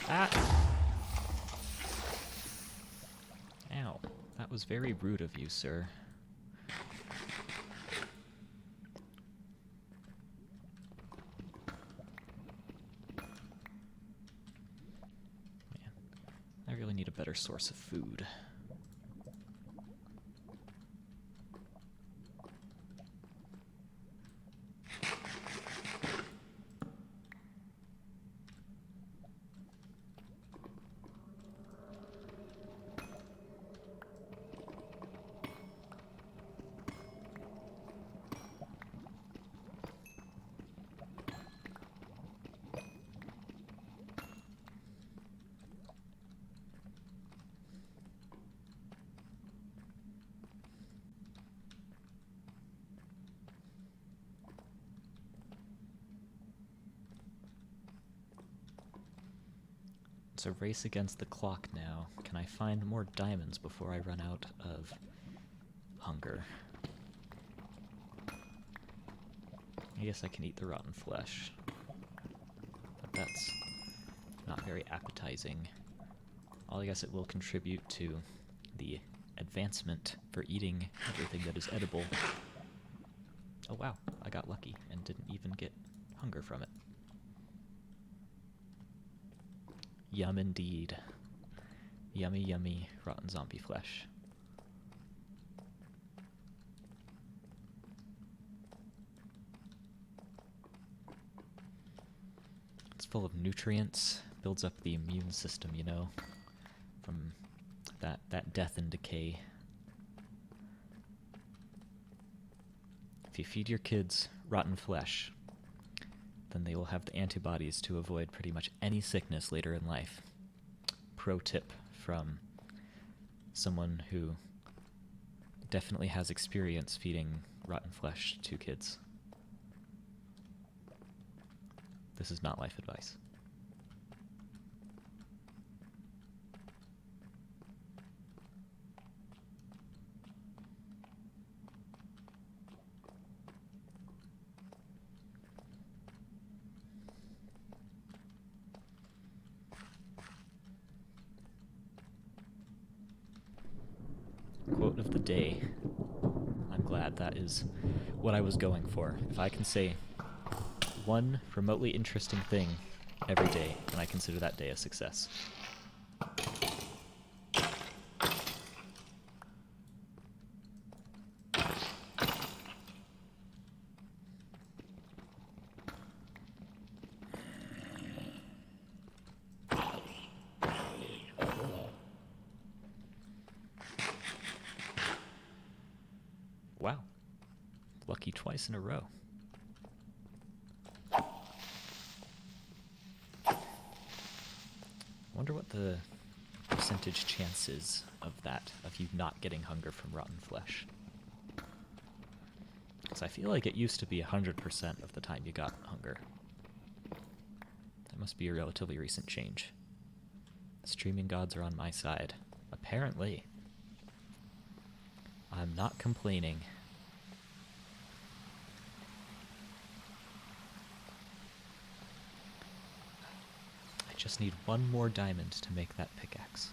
Ah! Ow. That was very rude of you, sir. Man, I really need a better source of food. It's a race against the clock now. Can I find more diamonds before I run out of hunger? I guess I can eat the rotten flesh. But that's not very appetizing. I guess it will contribute to the advancement for eating everything that is edible. Oh wow, I got lucky and didn't even get hunger from it. Yum indeed. Yummy, yummy, rotten zombie flesh. It's full of nutrients, builds up the immune system, you know, from that death and decay. If you feed your kids rotten flesh, then they will have the antibodies to avoid pretty much any sickness later in life. Pro tip from someone who definitely has experience feeding rotten flesh to kids. This is not life advice. Quote of the day. I'm glad that is what I was going for. If I can say one remotely interesting thing every day, then I consider that day a success. Wow. Lucky twice in a row. Wonder what the percentage chance is of that, of you not getting hunger from rotten flesh. Because I feel like it used to be 100% of the time you got hunger. That must be a relatively recent change. The streaming gods are on my side. Apparently. I'm not complaining. I just need one more diamond to make that pickaxe.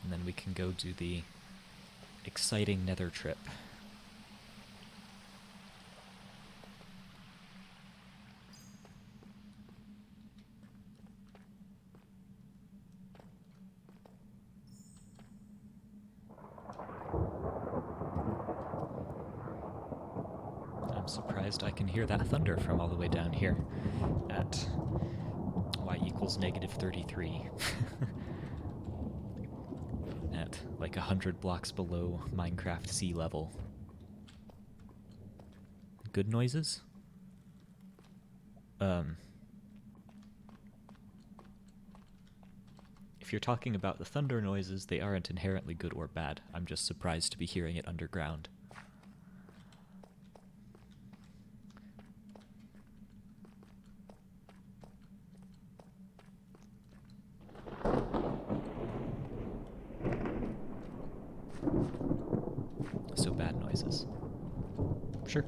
And then we can go do the exciting nether trip. I'm surprised I can hear that thunder from all the way down here at y equals -33. At like 100 blocks below Minecraft sea level. Good noises? If you're talking about the thunder noises, they aren't inherently good or bad. I'm just surprised to be hearing it underground. So bad noises. Sure.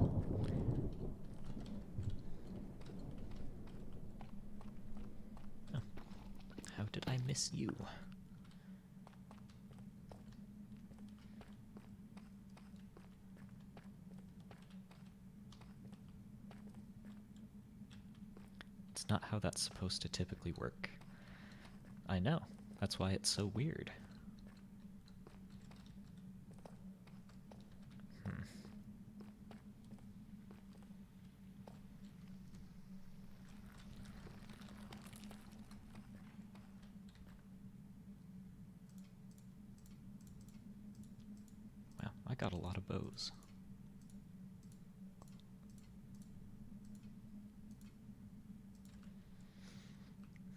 Oh. How did I miss you? It's not how that's supposed to typically work. I know. That's why it's so weird. Wow, I got a lot of bows.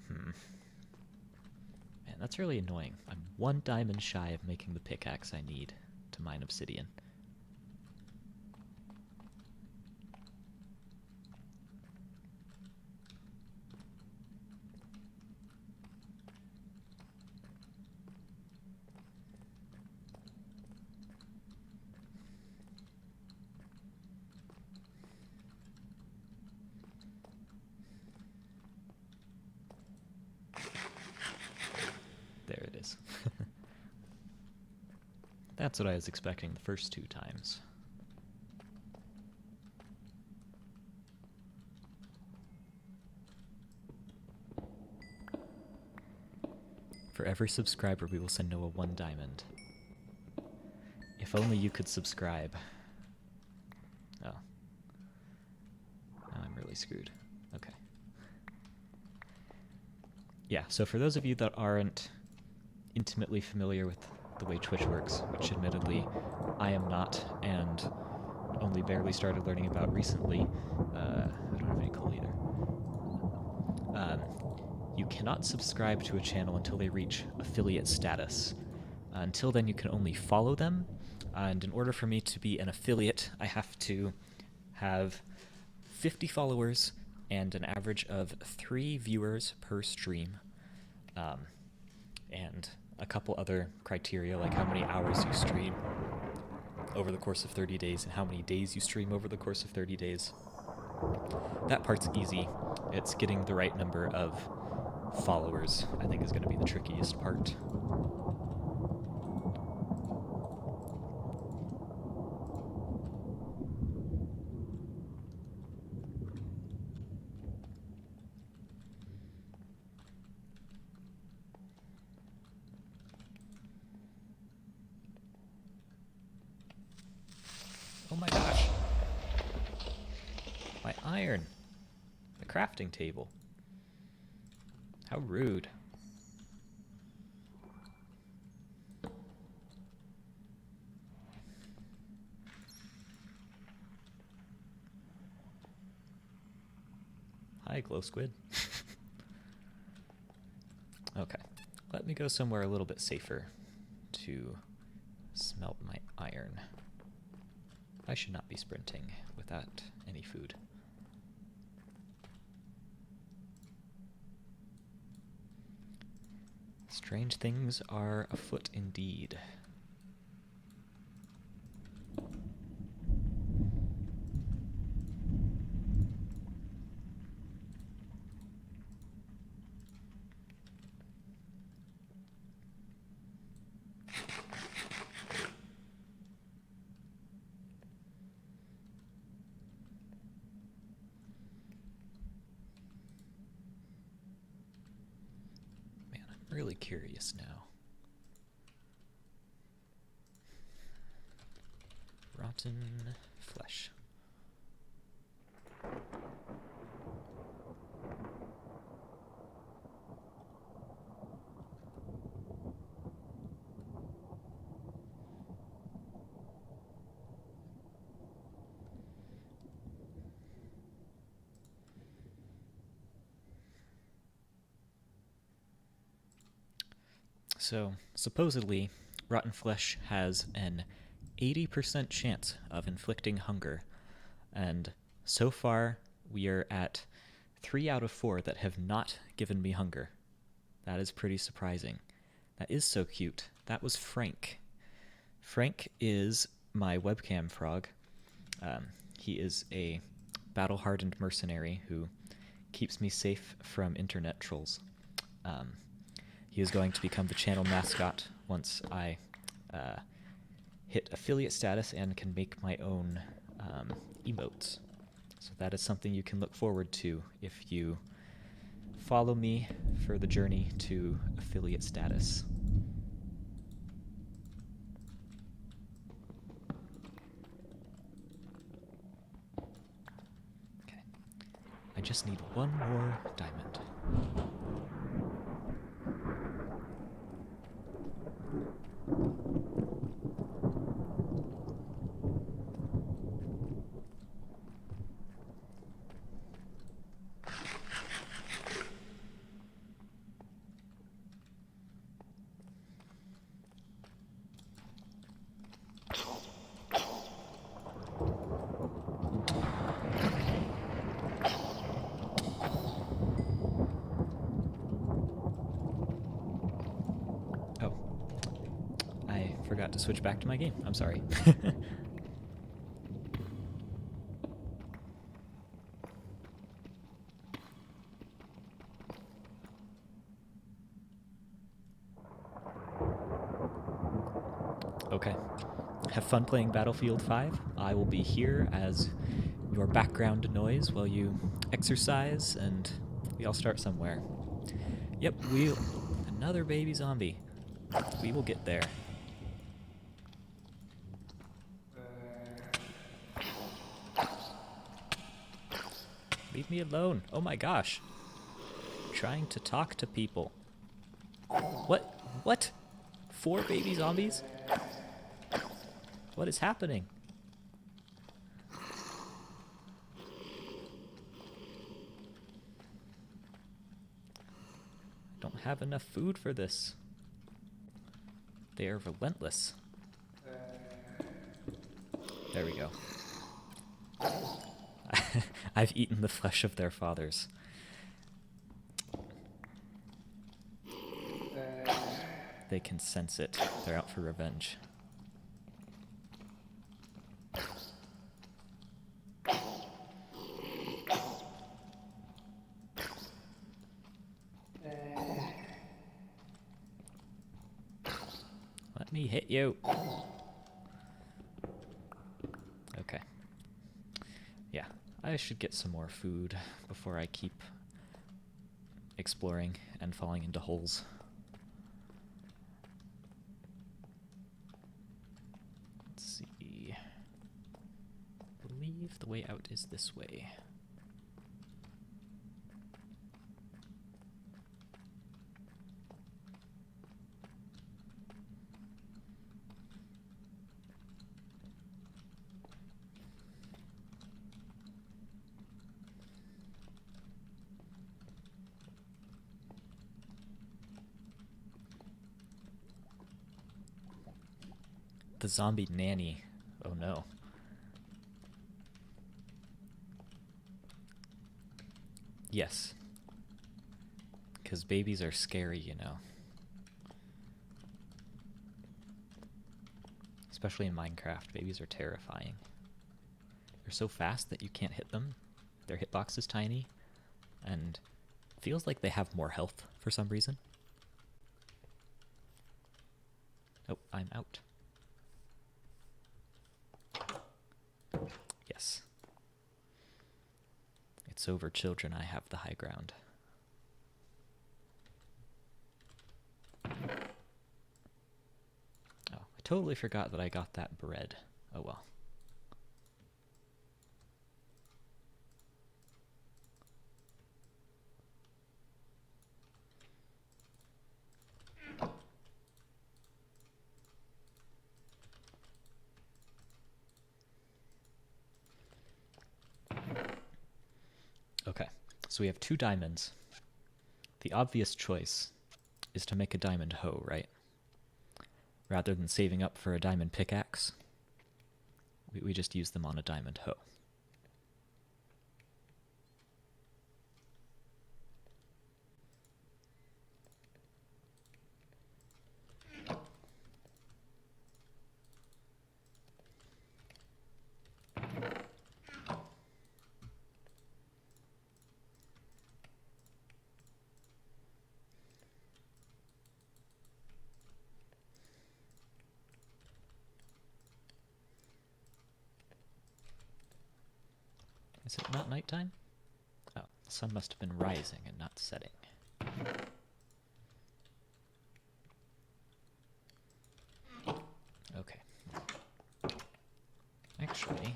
Man, that's really annoying. I'm 1 diamond shy of making the pickaxe I need to mine obsidian. That's what I was expecting the first 2 times. For every subscriber, we will send Noah 1 diamond. If only you could subscribe. Oh. Now I'm really screwed. Okay. Yeah, so for those of you that aren't intimately familiar with the way Twitch works, which admittedly I am not, and only barely started learning about recently, I don't have any coal either. You cannot subscribe to a channel until they reach affiliate status. Until then, you can only follow them, and in order for me to be an affiliate, I have to have 50 followers and an average of 3 viewers per stream, and a couple other criteria like how many hours you stream over the course of 30 days and how many days you stream over the course of 30 days. That part's easy. It's getting the right number of followers, I think, is going to be the trickiest part. Oh my gosh. My iron. The crafting table. How rude. Hi, glow squid. Okay, let me go somewhere a little bit safer to smelt my iron. I should not be sprinting without any food. Strange things are afoot indeed. Really curious now. Rotten flesh. So, supposedly, rotten flesh has an 80% chance of inflicting hunger, and so far we are at 3 out of 4 that have not given me hunger. That is pretty surprising. That is so cute. That was Frank. Frank is my webcam frog. He is a battle-hardened mercenary who keeps me safe from internet trolls. He is going to become the channel mascot once I hit affiliate status and can make my own emotes. So that is something you can look forward to if you follow me for the journey to affiliate status. Okay. I just need 1 more diamond. Forgot to switch back to my game. I'm sorry. Okay. Have fun playing Battlefield 5. I will be here as your background noise while you exercise, and we all start somewhere. Yep, we'll... Another baby zombie. We will get there. Leave me alone. Oh my gosh. Trying to talk to people. What? What? 4 baby zombies? What is happening? Don't have enough food for this. They are relentless. There we go. I've eaten the flesh of their fathers. They can sense it. They're out for revenge. Let me hit you. Okay. Yeah, I should get some more food before I keep exploring and falling into holes. Let's see. I believe the way out is this way. The zombie nanny. Oh no. Yes. Because babies are scary, you know. Especially in Minecraft, babies are terrifying. They're so fast that you can't hit them. Their hitbox is tiny, and feels like they have more health for some reason. Oh, I'm out. Yes. It's over, children. I have the high ground. Oh, I totally forgot that I got that bread. Oh well. Okay, so we have 2 diamonds. The obvious choice is to make a diamond hoe, right? Rather than saving up for a diamond pickaxe, we just use them on a diamond hoe. Is it not nighttime? Oh, the sun must have been rising and not setting. Okay. Actually...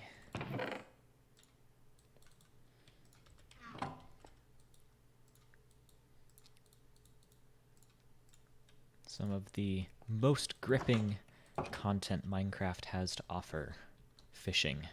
some of the most gripping content Minecraft has to offer. Fishing.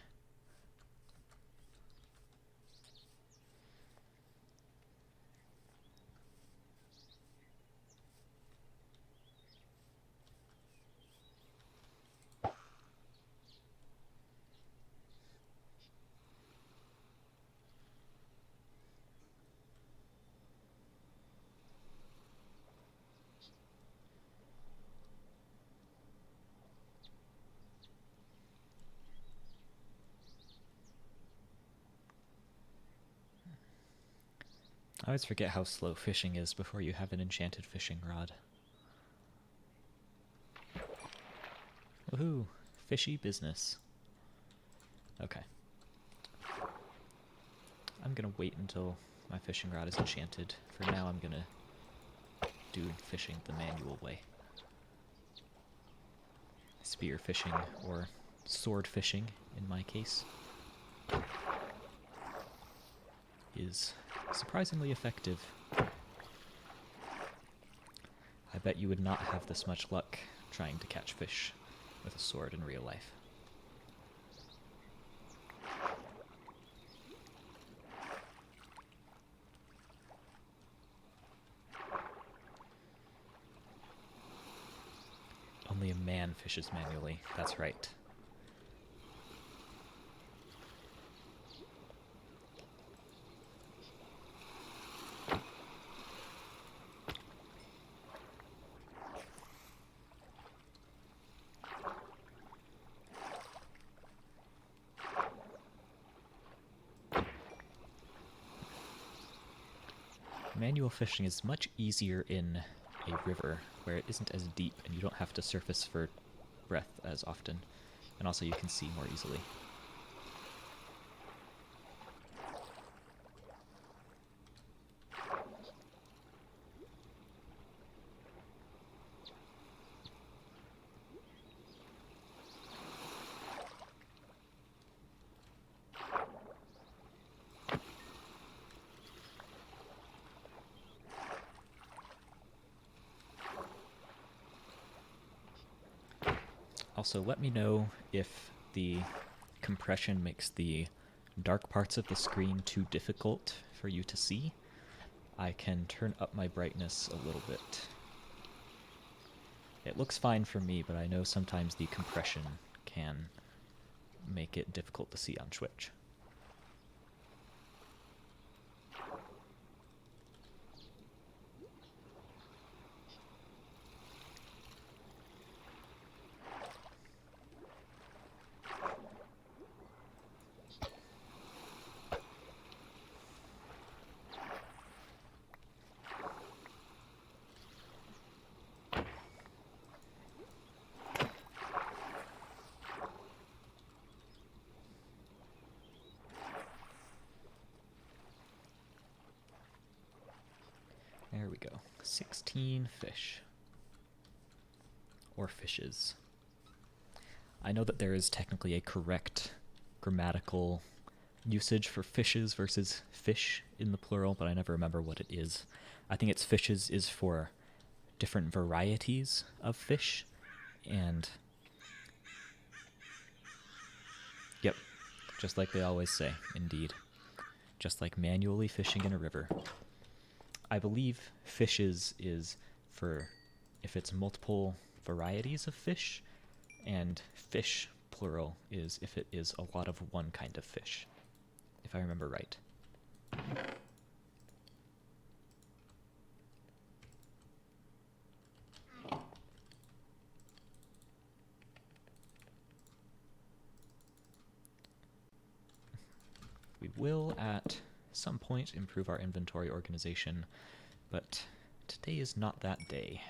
I always forget how slow fishing is before you have an enchanted fishing rod. Woohoo! Fishy business. Okay. I'm gonna wait until my fishing rod is enchanted. For now, I'm gonna do fishing the manual way. Spear fishing, or sword fishing in my case, is surprisingly effective. I bet you would not have this much luck trying to catch fish with a sword in real life. Only a man fishes manually, that's right. Manual fishing is much easier in a river where it isn't as deep and you don't have to surface for breath as often, and also you can see more easily. Also, let me know if the compression makes the dark parts of the screen too difficult for you to see. I can turn up my brightness a little bit. It looks fine for me, but I know sometimes the compression can make it difficult to see on Switch. There we go. 16 fish. Or fishes. I know that there is technically a correct grammatical usage for fishes versus fish in the plural, but I never remember what it is. I think it's fishes is for different varieties of fish, and yep, just like they always say, indeed. Just like manually fishing in a river. I believe fishes is for if it's multiple varieties of fish, and fish, plural, is if it is a lot of one kind of fish, if I remember right. We will, at some point, improve our inventory organization, but today is not that day.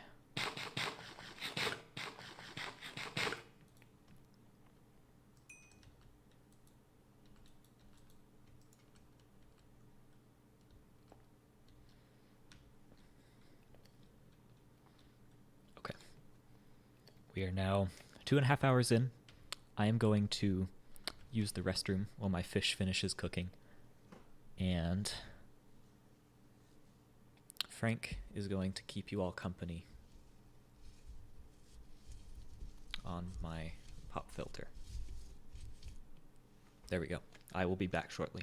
Okay. We are now 2.5 hours in. I am going to use the restroom while my fish finishes cooking. And Frank is going to keep you all company on my pop filter. There we go. I will be back shortly.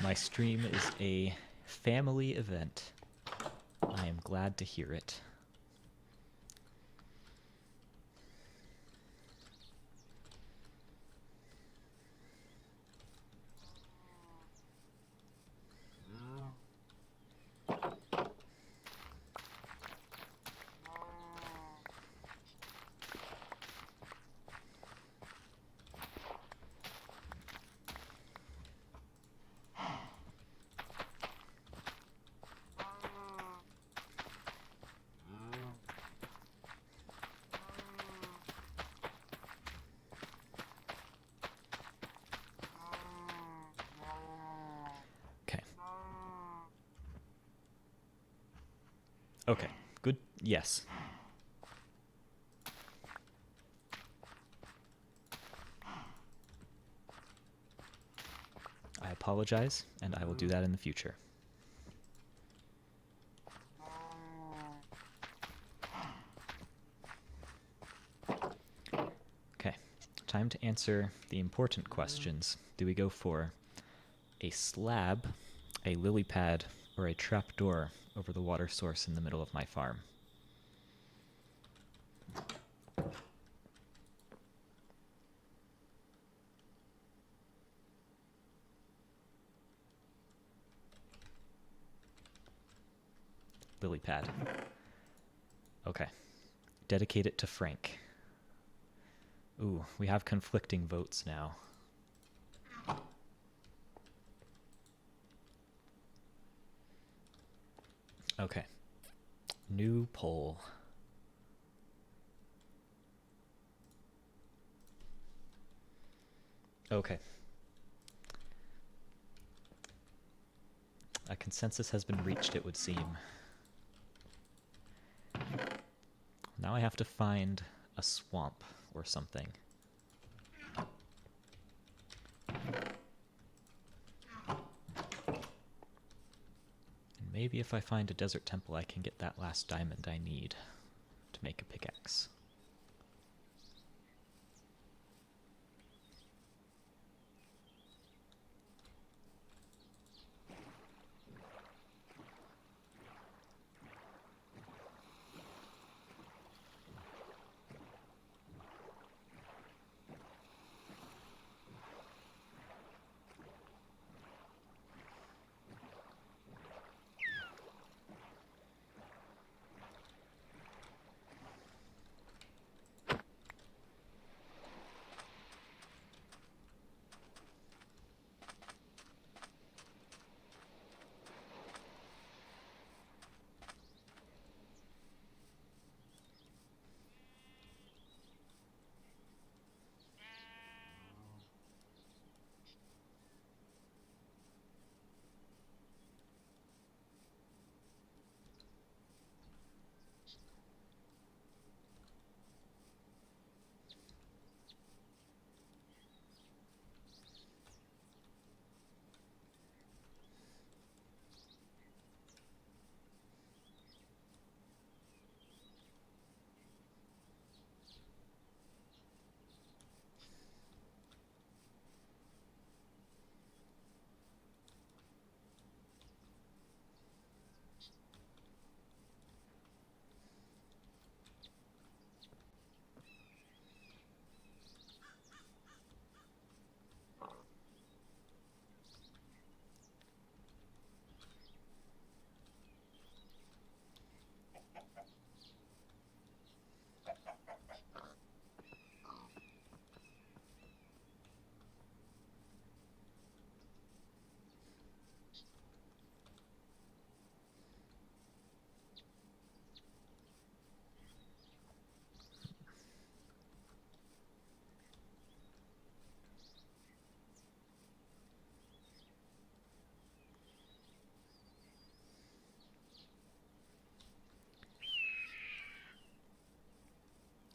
My stream is a family event. I am glad to hear it. Okay, good. Yes. I apologize, and I will do that in the future. Okay, time to answer the important questions. Do we go for a slab, a lily pad, or a trapdoor over the water source in the middle of my farm? Lily pad. Okay. Dedicate it to Frank. Ooh, we have conflicting votes now. Okay. New poll. Okay. A consensus has been reached, it would seem. Now I have to find a swamp or something. And maybe if I find a desert temple, I can get that last diamond I need to make a pickaxe.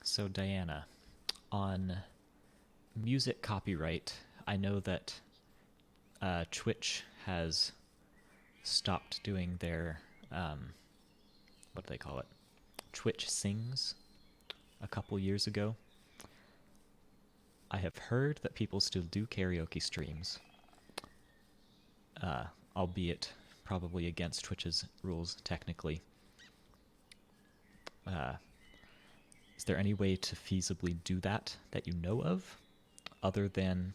So Diana, on music copyright, I know that Twitch has stopped doing their, what do they call it? Twitch Sings a couple years ago. I have heard that people still do karaoke streams. albeit probably against Twitch's rules technically. Is there any way to feasibly do that you know of, other than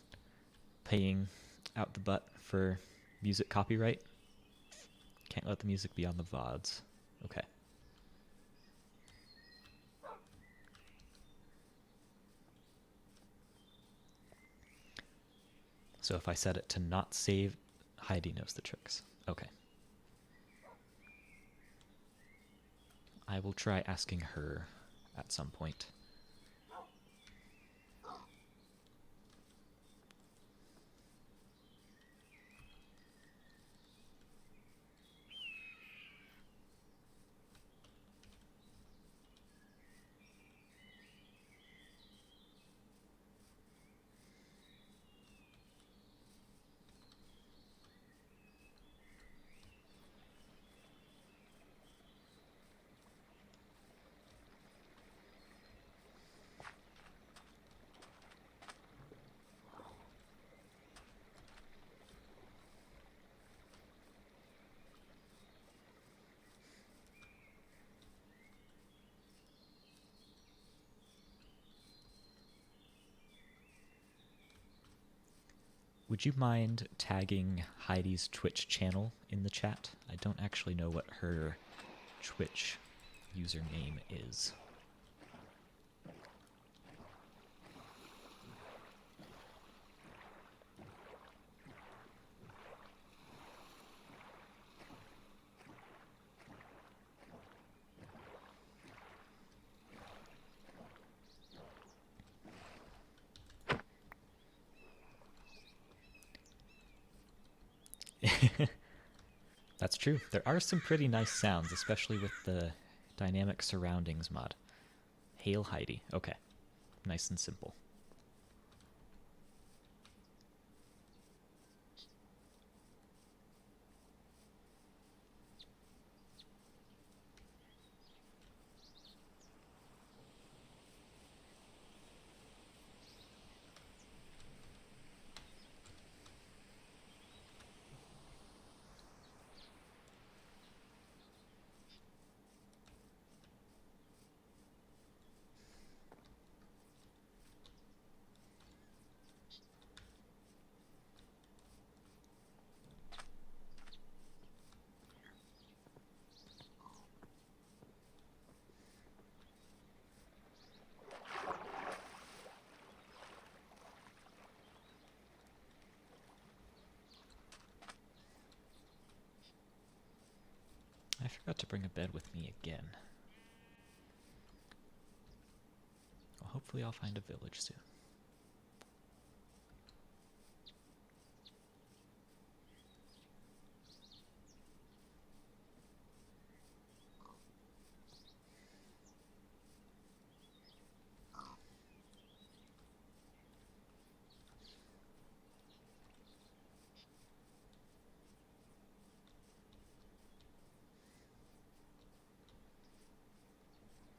paying out the butt for music copyright? Can't let the music be on the VODs. Okay. So if I set it to not save, Heidi knows the tricks. Okay. I will try asking her at some point. Would you mind tagging Heidi's Twitch channel in the chat? I don't actually know what her Twitch username is. That's true. There are some pretty nice sounds, especially with the dynamic surroundings mod. Hail Heidi. Okay. Nice and simple. I forgot to bring a bed with me again. Well, hopefully I'll find a village soon.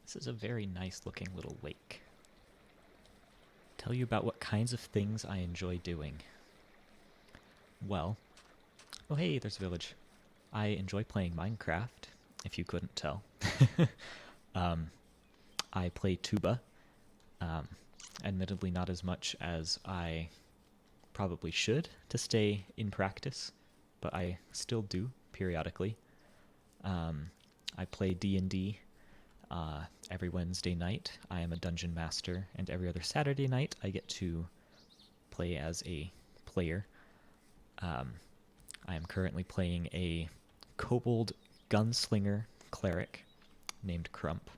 This is a very nice looking little lake. Tell you about what kinds of things I enjoy doing. Well, oh hey, there's a village. I enjoy playing Minecraft, if you couldn't tell. I play tuba. Admittedly not as much as I probably should to stay in practice, but I still do periodically. I play D&D every Wednesday night. I am a dungeon master, and every other Saturday night I get to play as a player. I am currently playing a kobold gunslinger cleric named Crump.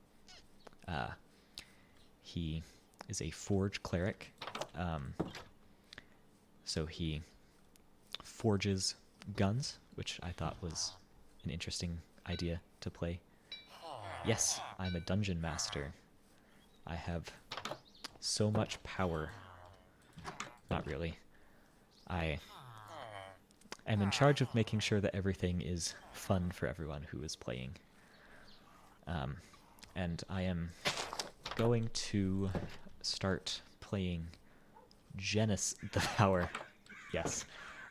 He is a forge cleric, so he forges guns, which I thought was an interesting idea to play. Yes, I'm a dungeon master. I have so much power. Not really. I am in charge of making sure that everything is fun for everyone who is playing. And I am going to start playing the Power. Yes.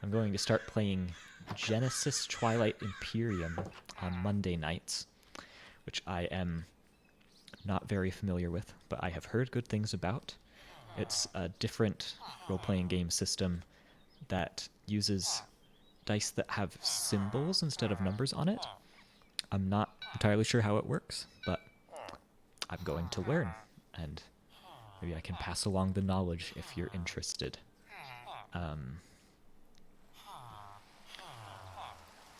I'm going to start playing Genesis Twilight Imperium on Monday nights, which I am not very familiar with, but I have heard good things about. It's a different role-playing game system that uses dice that have symbols instead of numbers on it. I'm not entirely sure how it works, but I'm going to learn, and maybe I can pass along the knowledge if you're interested.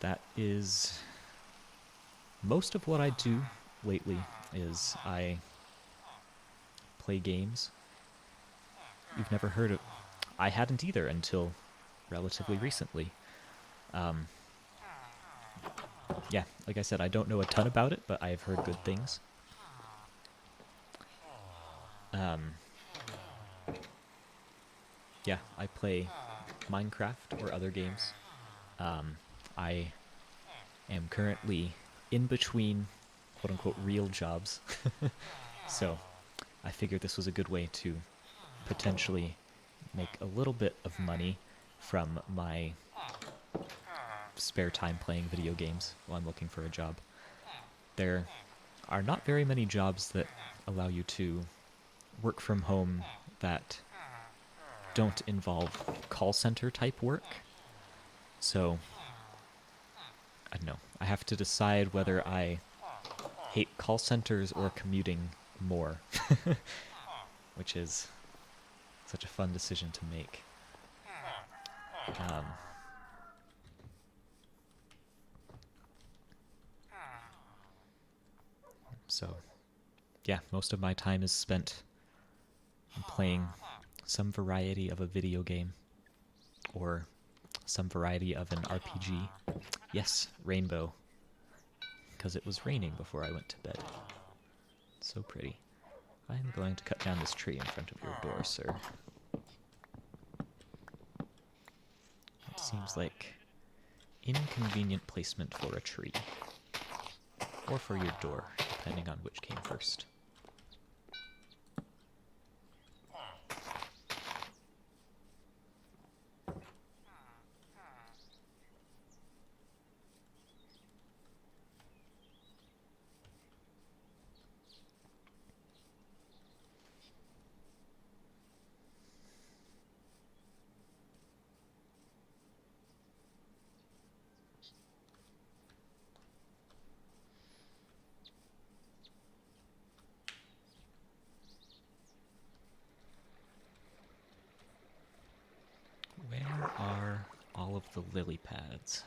That is most of what I do lately. Is I play games. You've never heard of... I hadn't either until relatively recently. Yeah, like I said, I don't know a ton about it, but I've heard good things. Yeah, I play Minecraft or other games. I am currently in between quote-unquote real jobs. So I figured this was a good way to potentially make a little bit of money from my spare time playing video games while I'm looking for a job. There are not very many jobs that allow you to work from home that don't involve call center type work. So, I don't know. I have to decide whether I hate call centers or commuting more, which is such a fun decision to make. So, yeah, most of my time is spent playing some variety of a video game or some variety of an RPG. Yes, rainbow, because it was raining before I went to bed. So pretty. I'm going to cut down this tree in front of your door, sir. It seems like inconvenient placement for a tree. Or for your door, depending on which came first. Where are all of the lily pads?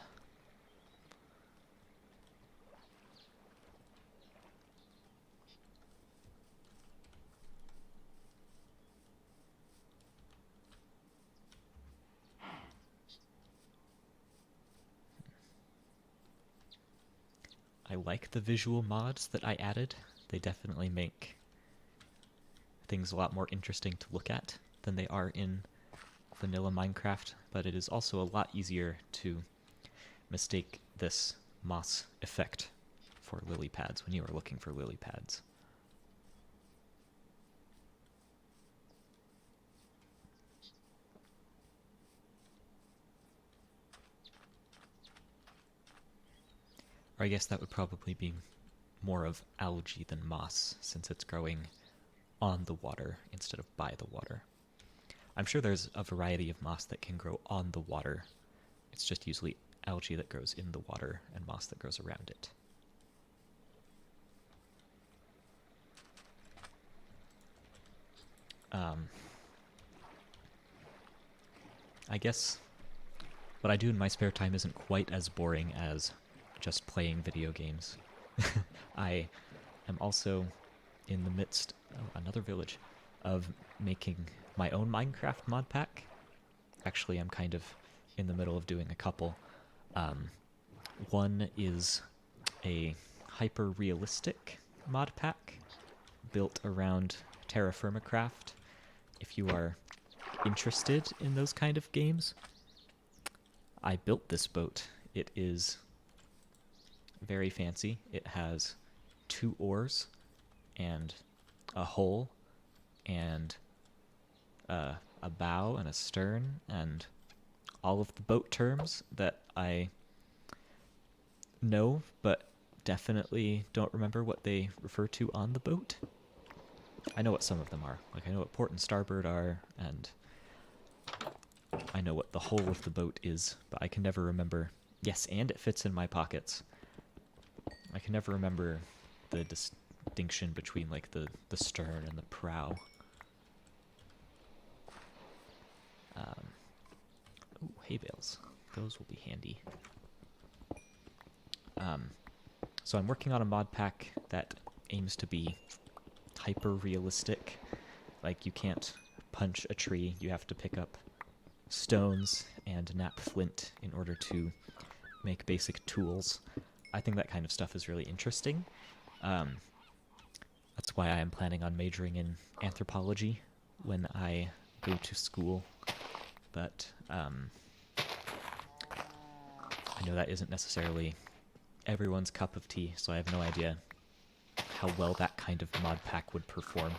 I like the visual mods that I added. They definitely make things a lot more interesting to look at than they are in vanilla Minecraft, but it is also a lot easier to mistake this moss effect for lily pads when you are looking for lily pads. Or I guess that would probably be more of algae than moss, since it's growing on the water instead of by the water. I'm sure there's a variety of moss that can grow on the water. It's just usually algae that grows in the water and moss that grows around it. I guess what I do in my spare time isn't quite as boring as just playing video games. I am also in the midst, another village, of making my own Minecraft mod pack. Actually, I'm kind of in the middle of doing a couple. One is a hyper-realistic mod pack built around terra firma craft. If you are interested in those kind of games, I built this boat. It is very fancy. It has 2 oars and a hull and a bow and a stern and all of the boat terms that I know, but definitely don't remember what they refer to on the boat. I know what some of them are. Like, I know what port and starboard are, and I know what the whole of the boat is, but I can never remember. Yes, and it fits in my pockets. I can never remember the distinction between, like, the stern and the prow. Ooh, hay bales. Those will be handy. So I'm working on a mod pack that aims to be hyper-realistic. Like, you can't punch a tree. You have to pick up stones and knap flint in order to make basic tools. I think that kind of stuff is really interesting. That's why I am planning on majoring in anthropology when I go to school. But I know that isn't necessarily everyone's cup of tea, so I have no idea how well that kind of mod pack would perform.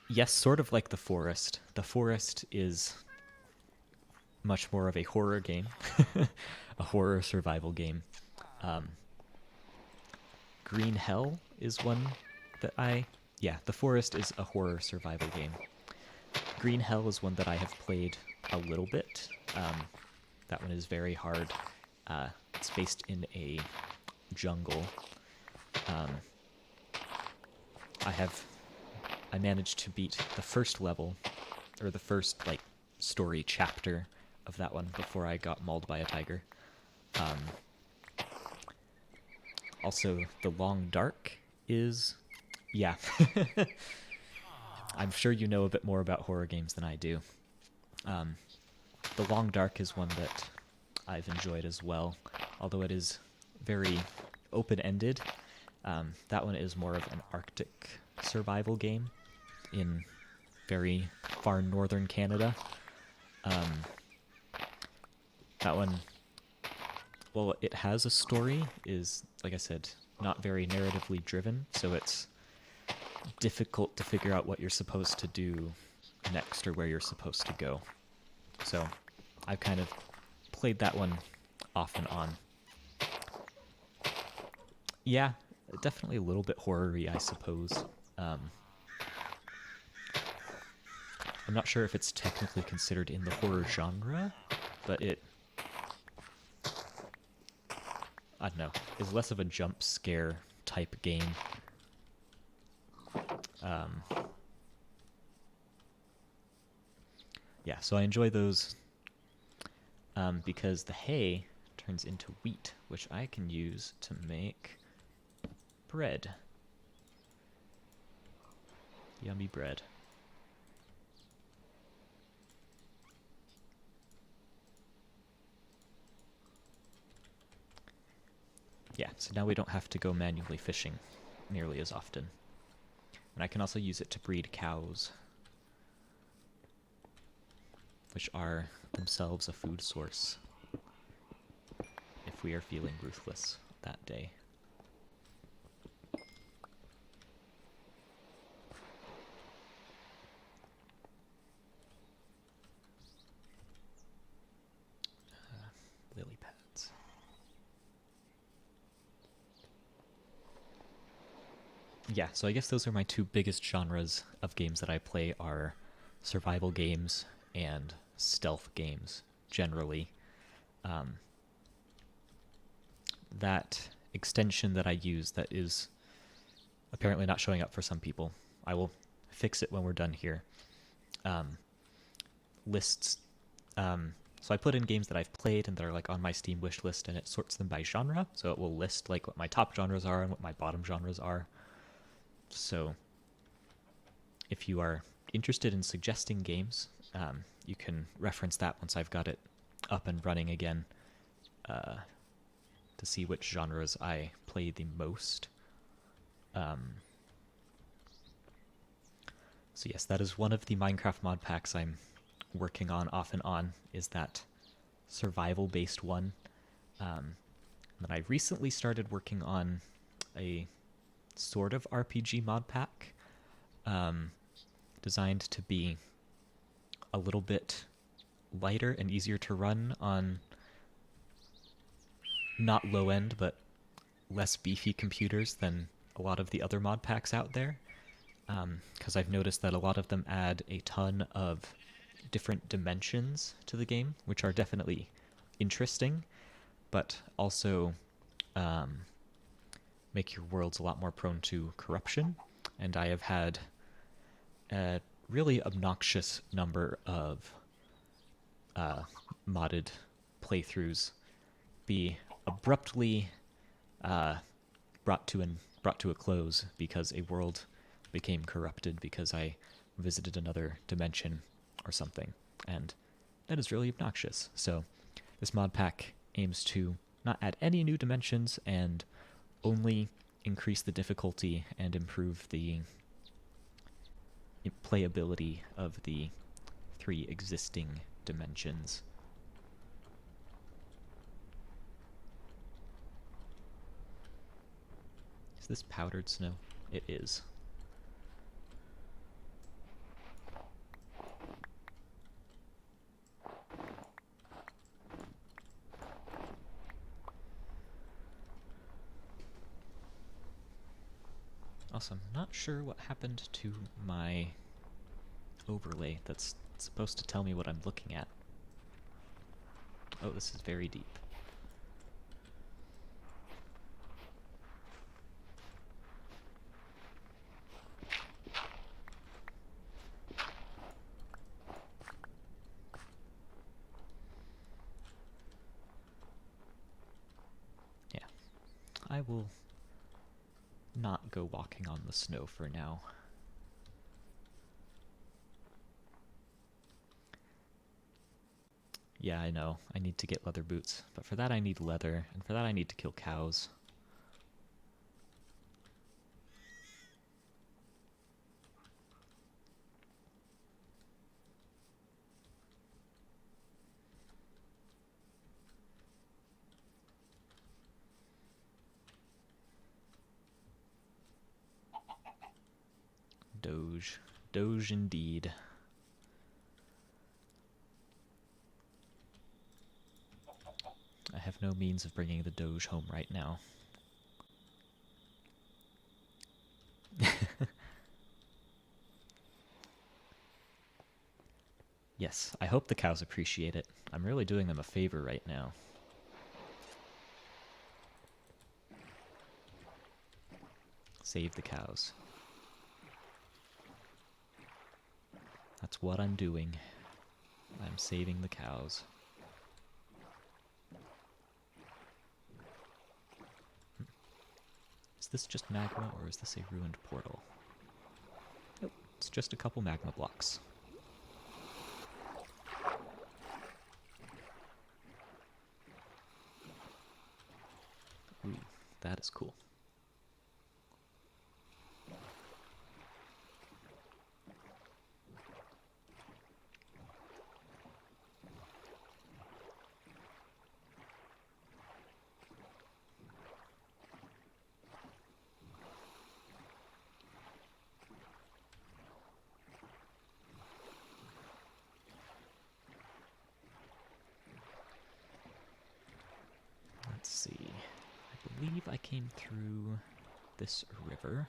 Yes, sort of like The Forest. The Forest is much more of a horror game, a horror survival game. Green Hell is one that yeah, The Forest is a horror survival game. Green Hell is one that I have played a little bit. That one is very hard. It's based in a jungle. I managed to beat the first level, or the first, like, story chapter of that one before I got mauled by a tiger. Also, The Long Dark is... yeah. I'm sure you know a bit more about horror games than I do. The Long Dark is one that I've enjoyed as well, although it is very open-ended. That one is more of an Arctic survival game in very far northern Canada. That one, well, it has a story, is, like I said, not very narratively driven, so it's difficult to figure out what you're supposed to do next or where you're supposed to go. So I've kind of played that one off and on. Yeah, definitely a little bit horror-y, I suppose. I'm not sure if it's technically considered in the horror genre, but it, I don't know, is less of a jump scare type game. Yeah, so I enjoy those because the hay turns into wheat, which I can use to make bread. Yummy bread. Yeah, so now we don't have to go manually fishing nearly as often. And I can also use it to breed cows, which are themselves a food source if we are feeling ruthless that day. Lily pads. Yeah, so I guess those are my two biggest genres of games that I play are survival games and stealth games, generally. That extension that I use that is apparently not showing up for some people, I will fix it when we're done here. Lists. So I put in games that I've played and that are like on my Steam wish list, and it sorts them by genre. So it will list like what my top genres are and what my bottom genres are. So if you are interested in suggesting games, you can reference that once I've got it up and running again to see which genres I play the most. So yes, that is one of the Minecraft mod packs I'm working on off and on, is that survival-based one. Then I recently started working on a sort of RPG mod pack designed to be a little bit lighter and easier to run on not low end, but less beefy computers than a lot of the other mod packs out there. Because I've noticed that a lot of them add a ton of different dimensions to the game, which are definitely interesting, but also make your worlds a lot more prone to corruption. And I have had a really obnoxious number of modded playthroughs be abruptly brought to a close because a world became corrupted because I visited another dimension or something, and that is really obnoxious. So this mod pack aims to not add any new dimensions and only increase the difficulty and improve the playability of the 3 existing dimensions. Is this powdered snow? It is. Awesome. Not sure what happened to my overlay that's supposed to tell me what I'm looking at. Oh, this is very deep. Yeah. I will not go walking on the snow for now. Yeah, I know. I need to get leather boots. But for that I need leather, and for that I need to kill cows. Doge. Doge indeed. I have no means of bringing the Doge home right now. Yes, I hope the cows appreciate it. I'm really doing them a favor right now. Save the cows. That's what I'm doing. I'm saving the cows. Is this just magma, or is this a ruined portal? Nope, it's just a couple magma blocks. Ooh, that is cool. Let's see. I believe I came through this river.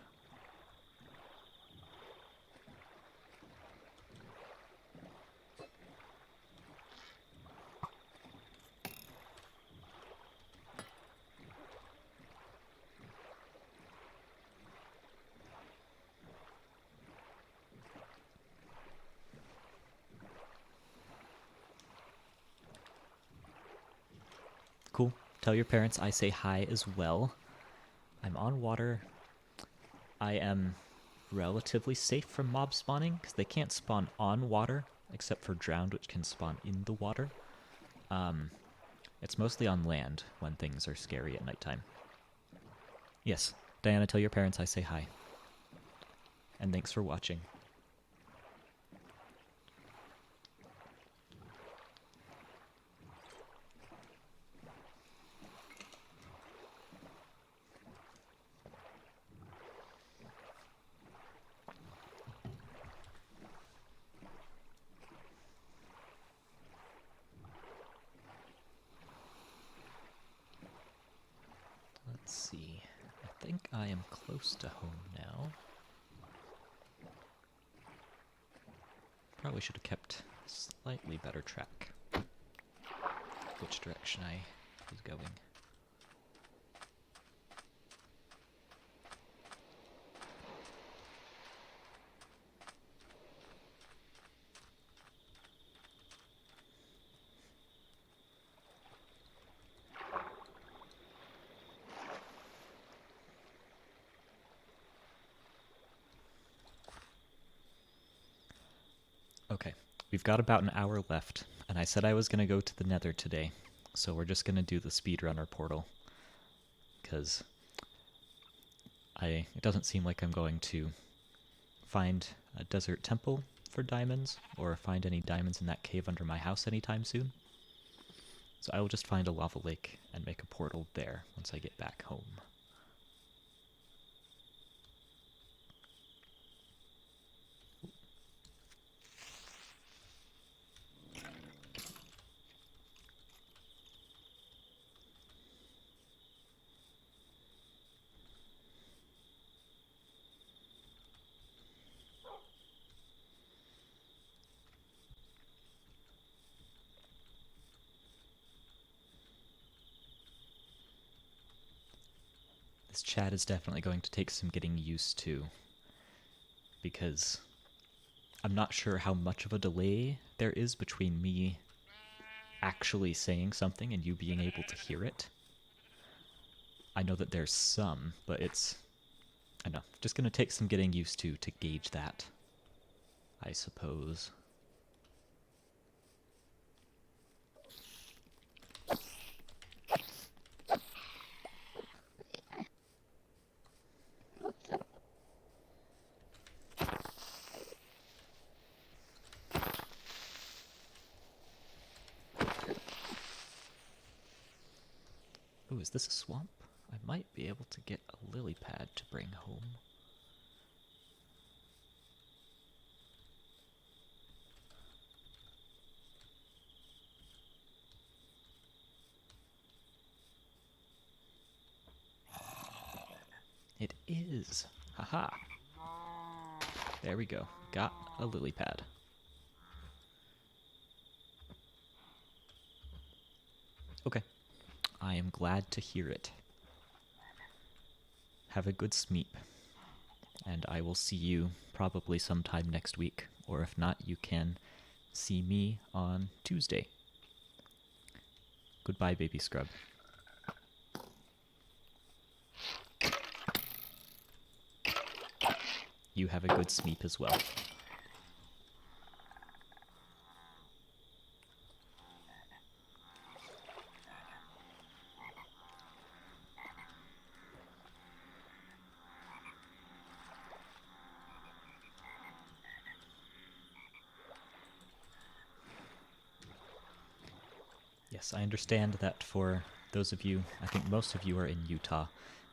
Cool. Tell your parents I say hi as well. I'm on water. I am relatively safe from mob spawning, because they can't spawn on water, except for drowned, which can spawn in the water. It's mostly on land when things are scary at nighttime. Yes, Diana, tell your parents I say hi. And thanks for watching. think I am close to home now. Probably should have kept slightly better track which direction I was going. Okay, we've got about an hour left, and I said I was going to go to the Nether today, so we're just going to do the speedrunner portal, because it doesn't seem like I'm going to find a desert temple for diamonds, or find any diamonds in that cave under my house anytime soon. So I will just find a lava lake and make a portal there once I get back home. This chat is definitely going to take some getting used to, because I'm not sure how much of a delay there is between me actually saying something and you being able to hear it. I know that there's some, but I don't know, just going to take some getting used to gauge that, I suppose. Ooh, is this a swamp? I might be able to get a lily pad to bring home. It is! Haha! There we go. Got a lily pad. Okay. I am glad to hear it. Have a good sleep, and I will see you probably sometime next week, or if not, you can see me on Tuesday. Goodbye, baby scrub. You have a good sleep as well. Yes, I understand that for those of you, I think most of you are in Utah,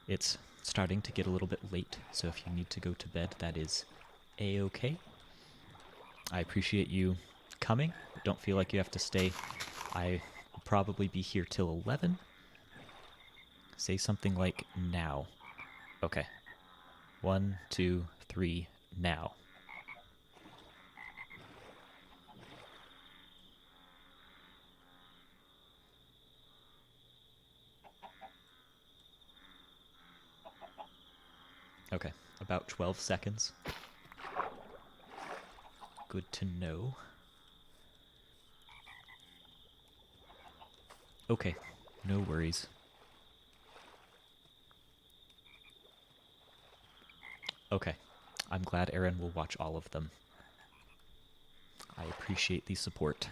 it's starting to get a little bit late, so if you need to go to bed, that is A-okay. I appreciate you coming. Don't feel like you have to stay. I will probably be here till 11. Say something like now. Okay. 1, 2, 3, now. Okay, about 12 seconds. Good to know. Okay, no worries. Okay, I'm glad Aaron will watch all of them. I appreciate the support.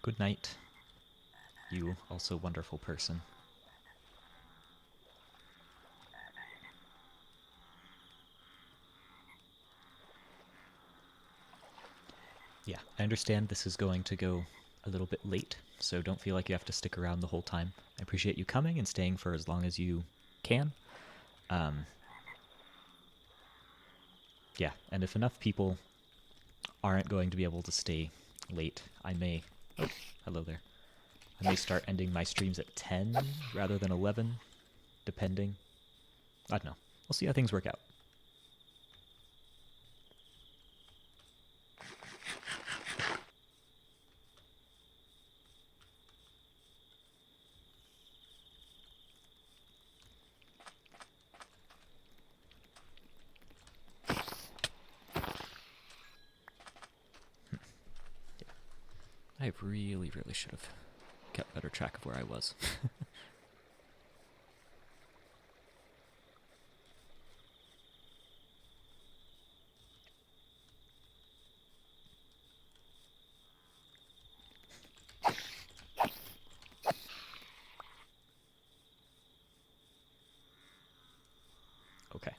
Good night. You also wonderful person. Yeah, I understand this is going to go a little bit late, so don't feel like you have to stick around the whole time. I appreciate you coming and staying for as long as you can. Yeah, and if enough people aren't going to be able to stay late, I may... Oh, hello there. I may start ending my streams at 10 rather than 11. depending. I don't know. We'll see how things work out. I really, really should have kept better track of where I was. Okay.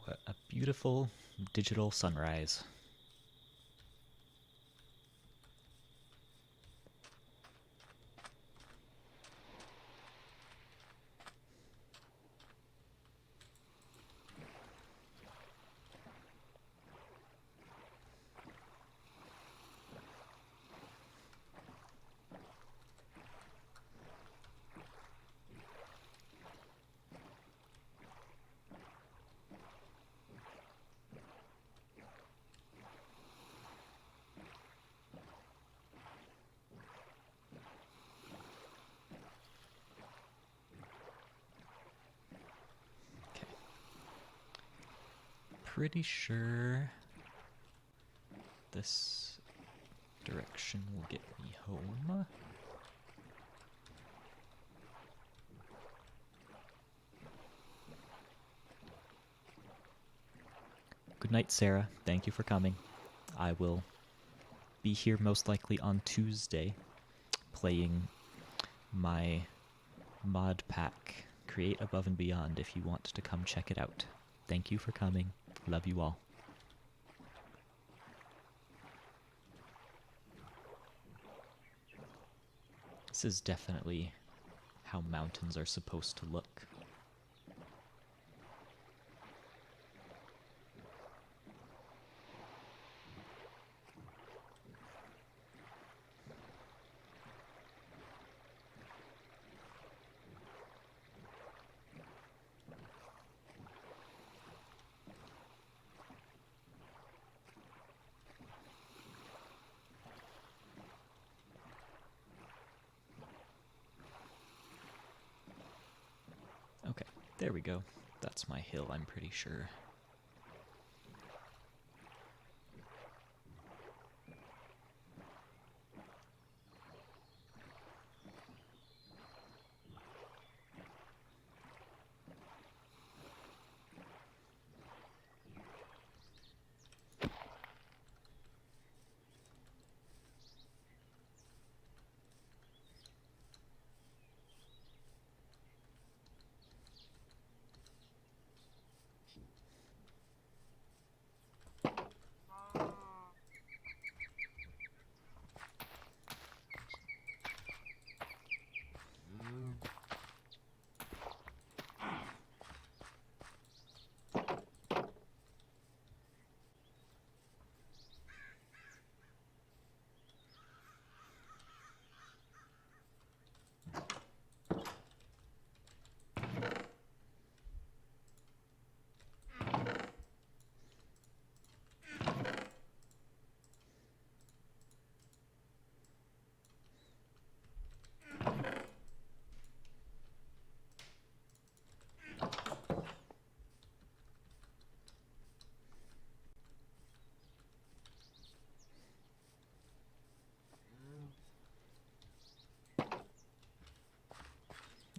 What a beautiful digital sunrise. Okay. Pretty sure this direction will get me home. Good night, Sarah. Thank you for coming. I will be here most likely on Tuesday playing my mod pack, Create Above and Beyond, if you want to come check it out. Thank you for coming. Love you all. This is definitely how mountains are supposed to look. Okay, there we go. That's my hill, I'm pretty sure.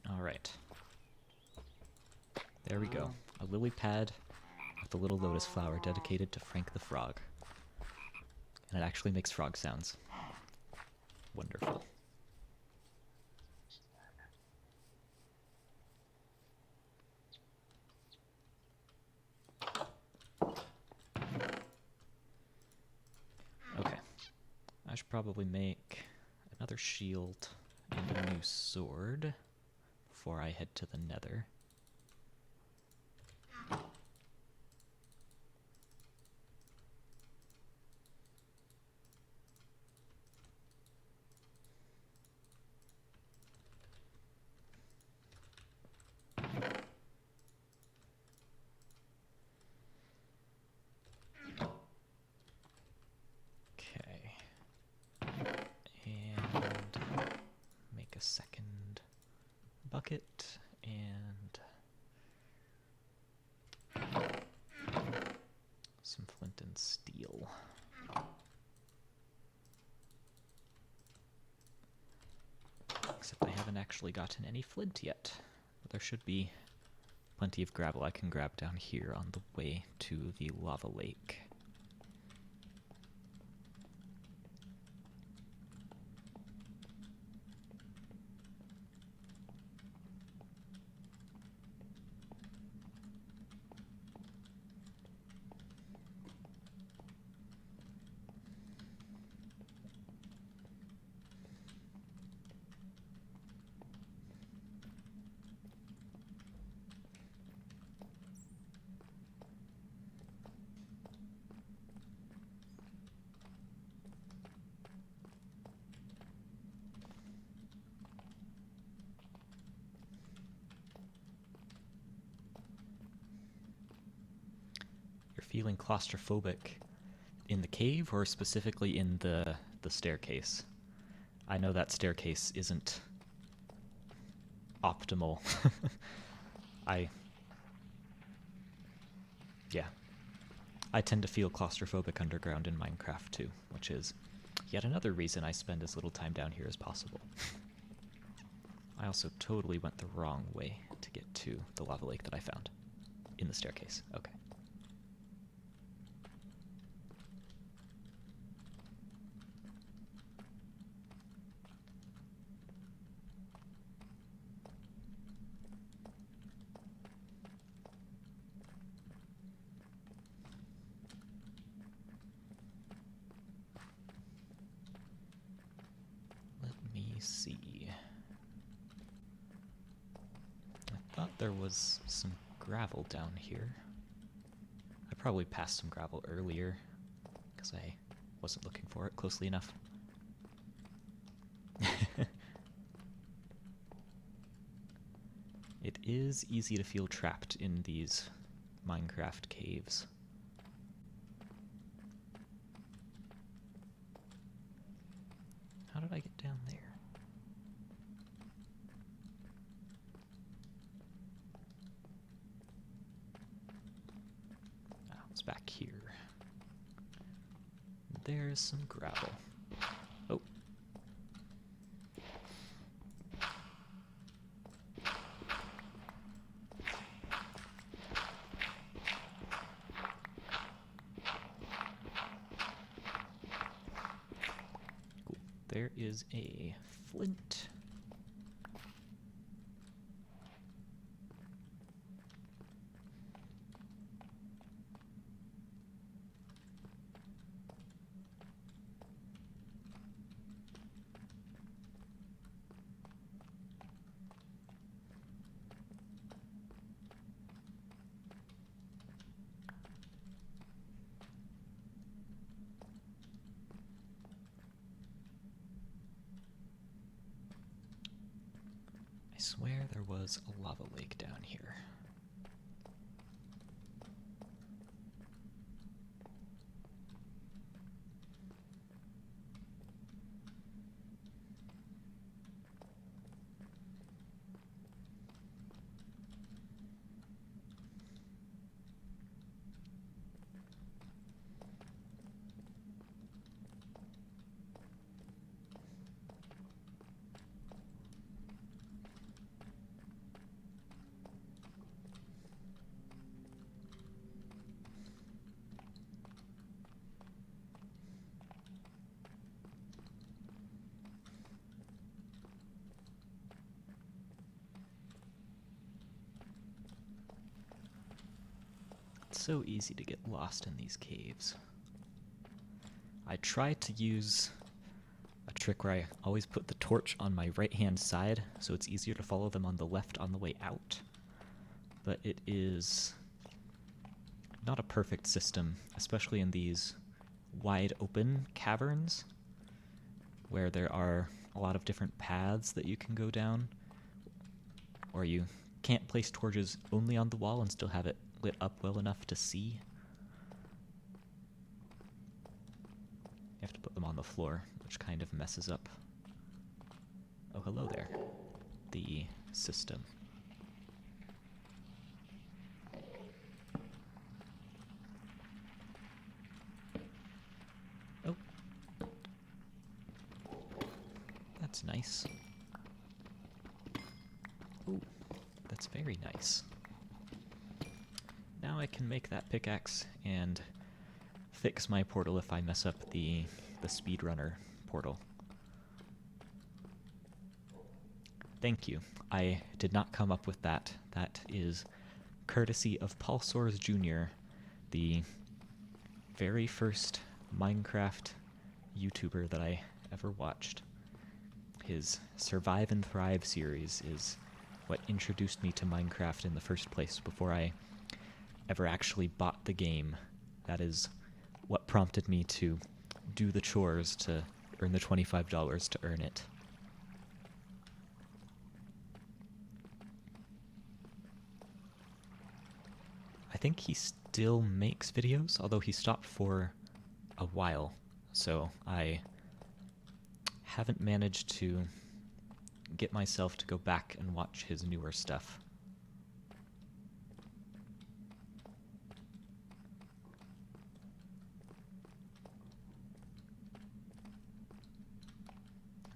Alright. There we go. A lily pad with a little lotus flower dedicated to Frank the Frog. And it actually makes frog sounds. Wonderful. should probably make another shield and a new sword before I head to the Nether. A second bucket and some flint and steel. Except I haven't actually gotten any flint yet. But there should be plenty of gravel I can grab down here on the way to the lava lake. Feeling claustrophobic in the cave or specifically in the staircase? I know that staircase isn't optimal. I tend to feel claustrophobic underground in Minecraft too, which is yet another reason I spend as little time down here as possible. I also totally went the wrong way to get to the lava lake that I found in the staircase. Okay. See. I thought there was some gravel down here. I probably passed some gravel earlier because I wasn't looking for it closely enough. It is easy to feel trapped in these Minecraft caves. How did I get down there? Back here. There's some gravel. Oh. Cool. There is a flint. I swear there was a lava lake down here. So easy to get lost in these caves. I try to use a trick where I always put the torch on my right-hand side so it's easier to follow them on the left on the way out. But it is not a perfect system, especially in these wide open caverns where there are a lot of different paths that you can go down, or you can't place torches only on the wall and still have it lit up well enough to see. You have to put them on the floor, which kind of messes up. Oh, hello there. The system. Oh. That's nice. Ooh, that's very nice. Now I can make that pickaxe and fix my portal if I mess up the speedrunner portal. Thank you. I did not come up with that. That is courtesy of Paul Soares Jr., the very first Minecraft YouTuber that I ever watched. His Survive and Thrive series is what introduced me to Minecraft in the first place before I ever actually bought the game. That is what prompted me to do the chores to earn the $25 to earn it. I think he still makes videos, although he stopped for a while, so I haven't managed to get myself to go back and watch his newer stuff.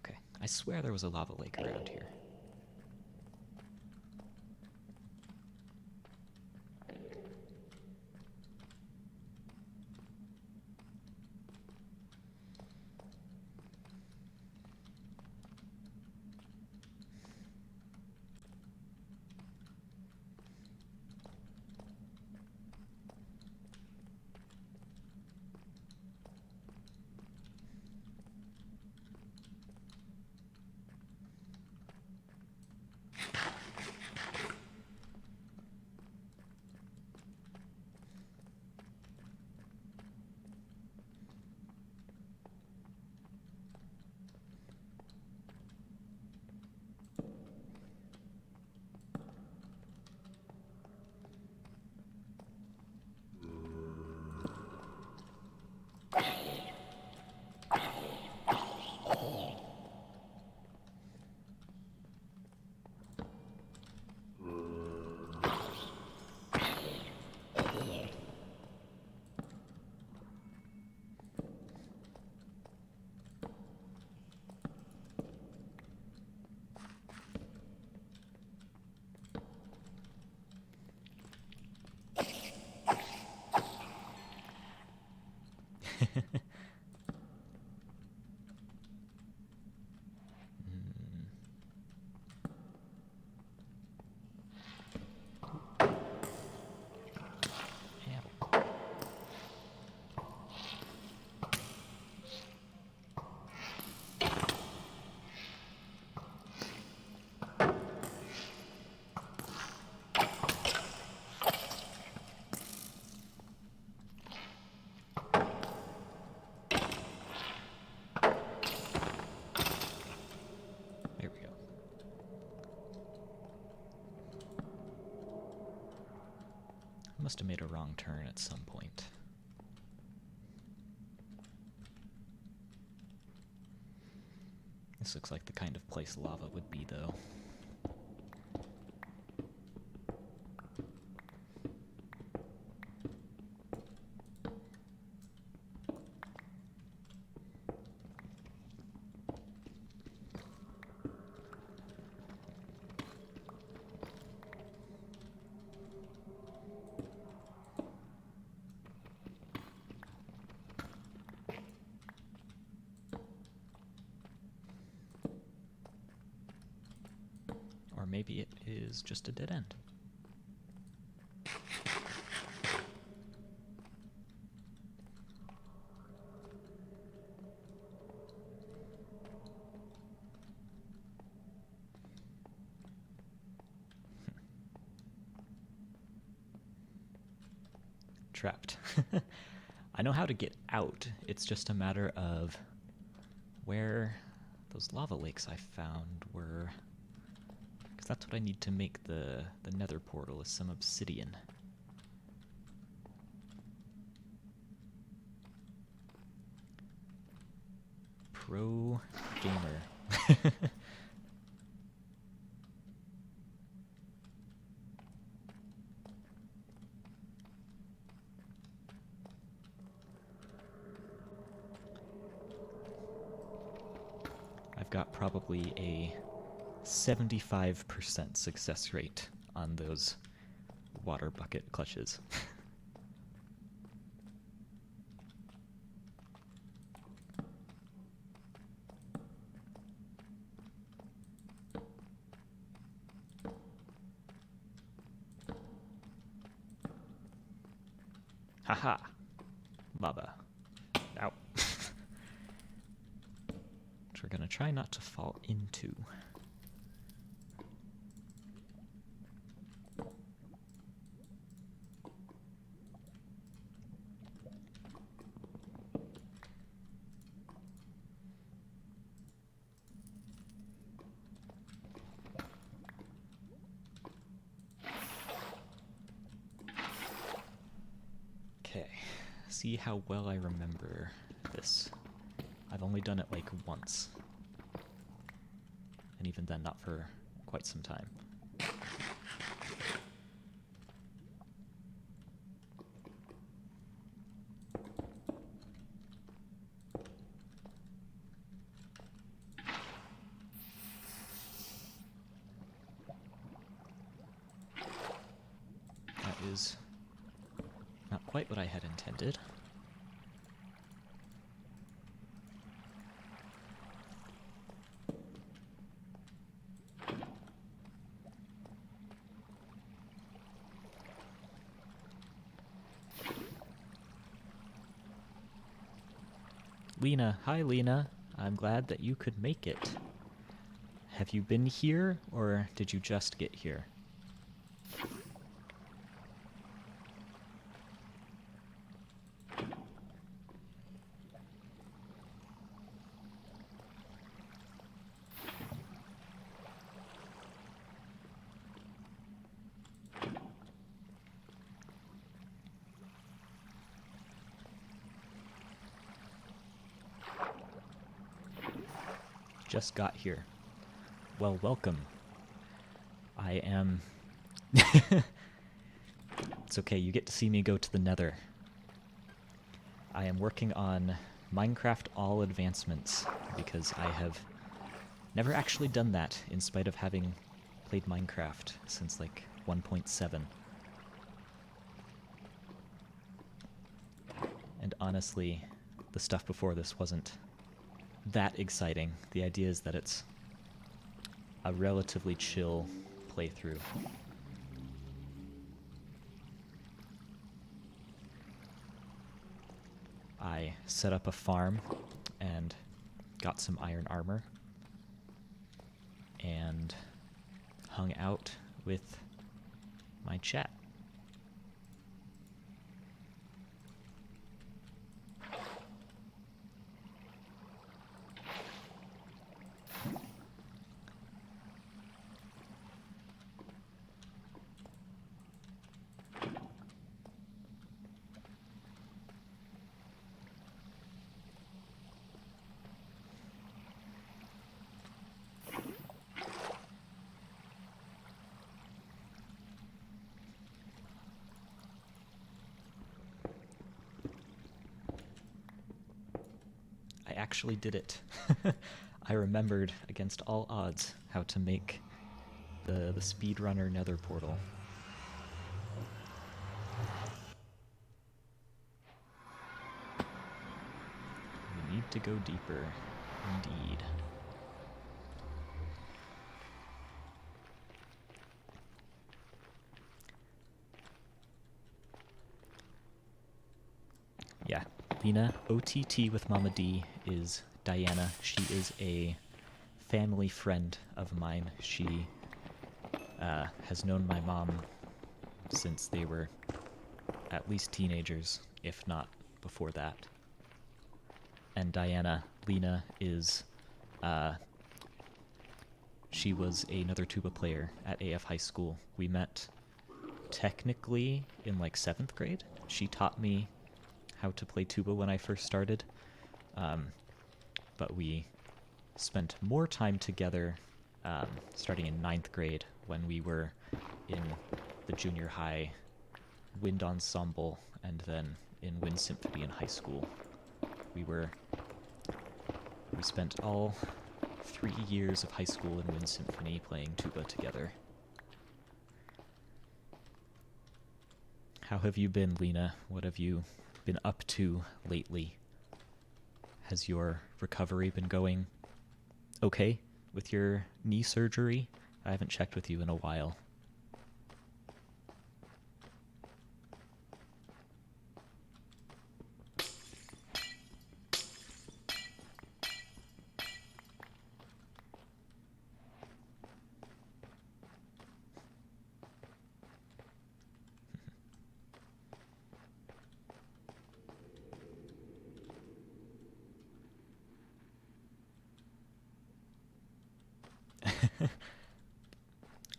Okay, I swear there was a lava lake around here. There we go. I must have made a wrong turn at some point. This looks like the kind of place lava would be, though. Or maybe it is just a dead end. trapped. I know how to get out. It's just a matter of where those lava lakes I found were. Because that's what I need to make the nether portal, is some obsidian. Pro gamer. I've got probably a 75% success rate on those water bucket clutches. Haha! Lava. Ow. Which we're gonna try not to fall into. Okay, see how well I remember this. I've only done it like once. And even then, not for quite some time. That is not quite what I had intended. Lena, hi Lena. I'm glad that you could make it. Have you been here, or did you just get here? Just got here. Well, welcome. I am... It's okay, you get to see me go to the nether. I am working on Minecraft All Advancements, because I have never actually done that, in spite of having played Minecraft since, like, 1.7. And honestly, the stuff before this wasn't that exciting. The idea is that it's a relatively chill playthrough. I set up a farm and got some iron armor and hung out with my chat. I actually did it. I remembered, against all odds, how to make the speedrunner nether portal. We need to go deeper, indeed. Yeah, Lena, OTT with Mama D is Diana. She is a family friend of mine. She has known my mom since they were at least teenagers, if not before that. And Diana, Lena, is she was another tuba player at AF High School. We met technically in like 7th grade. She taught me how to play tuba when I first started, but we spent more time together starting in 9th grade when we were in the junior high wind ensemble and then in wind symphony in high school. We spent all 3 years of high school in wind symphony playing tuba together. How have you been, Lena? What have you been up to lately? Has your recovery been going okay with your knee surgery? I haven't checked with you in a while.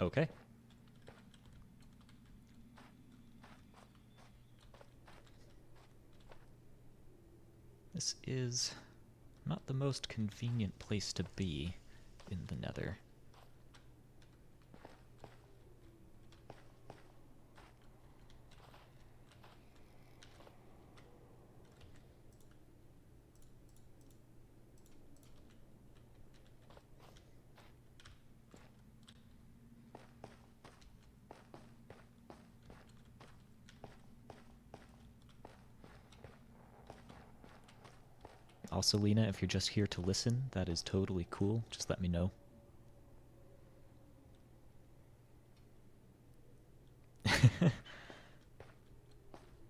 Okay. This is not the most convenient place to be in the Nether. Also, Lena, if you're just here to listen, that is totally cool. Just let me know.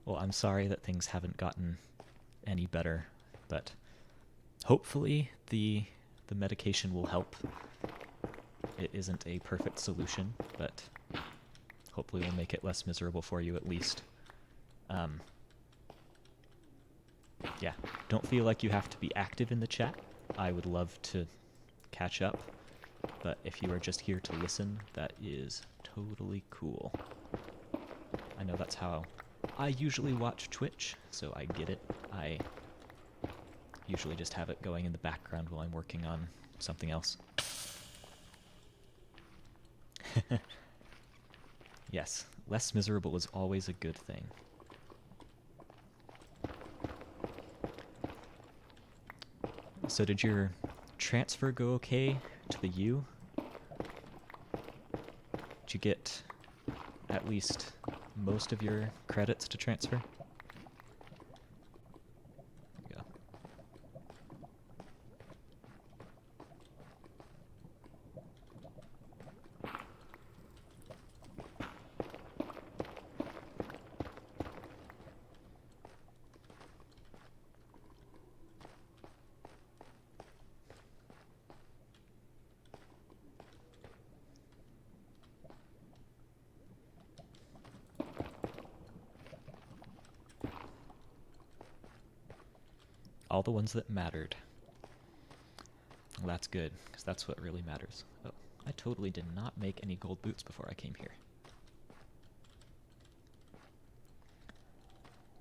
Well, I'm sorry that things haven't gotten any better, but hopefully the medication will help. It isn't a perfect solution, but hopefully will make it less miserable for you at least. Yeah, don't feel like you have to be active in the chat. I would love to catch up, but if you are just here to listen, that is totally cool. I know that's how I usually watch Twitch, so I get it. I usually just have it going in the background while I'm working on something else. Yes, less miserable is always a good thing. So did your transfer go okay to the U? Did you get at least most of your credits to transfer? There we go. All the ones that mattered. Well, that's good, because that's what really matters. Oh, I totally did not make any gold boots before I came here.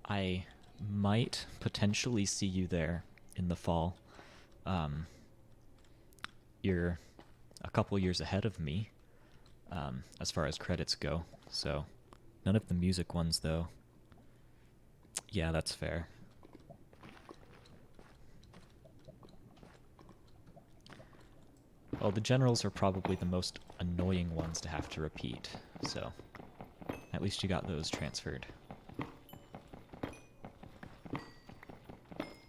I might potentially see you there in the fall. You're a couple years ahead of me as far as credits go, so none of the music ones, though. Yeah, that's fair. Well, the generals are probably the most annoying ones to have to repeat, so at least you got those transferred.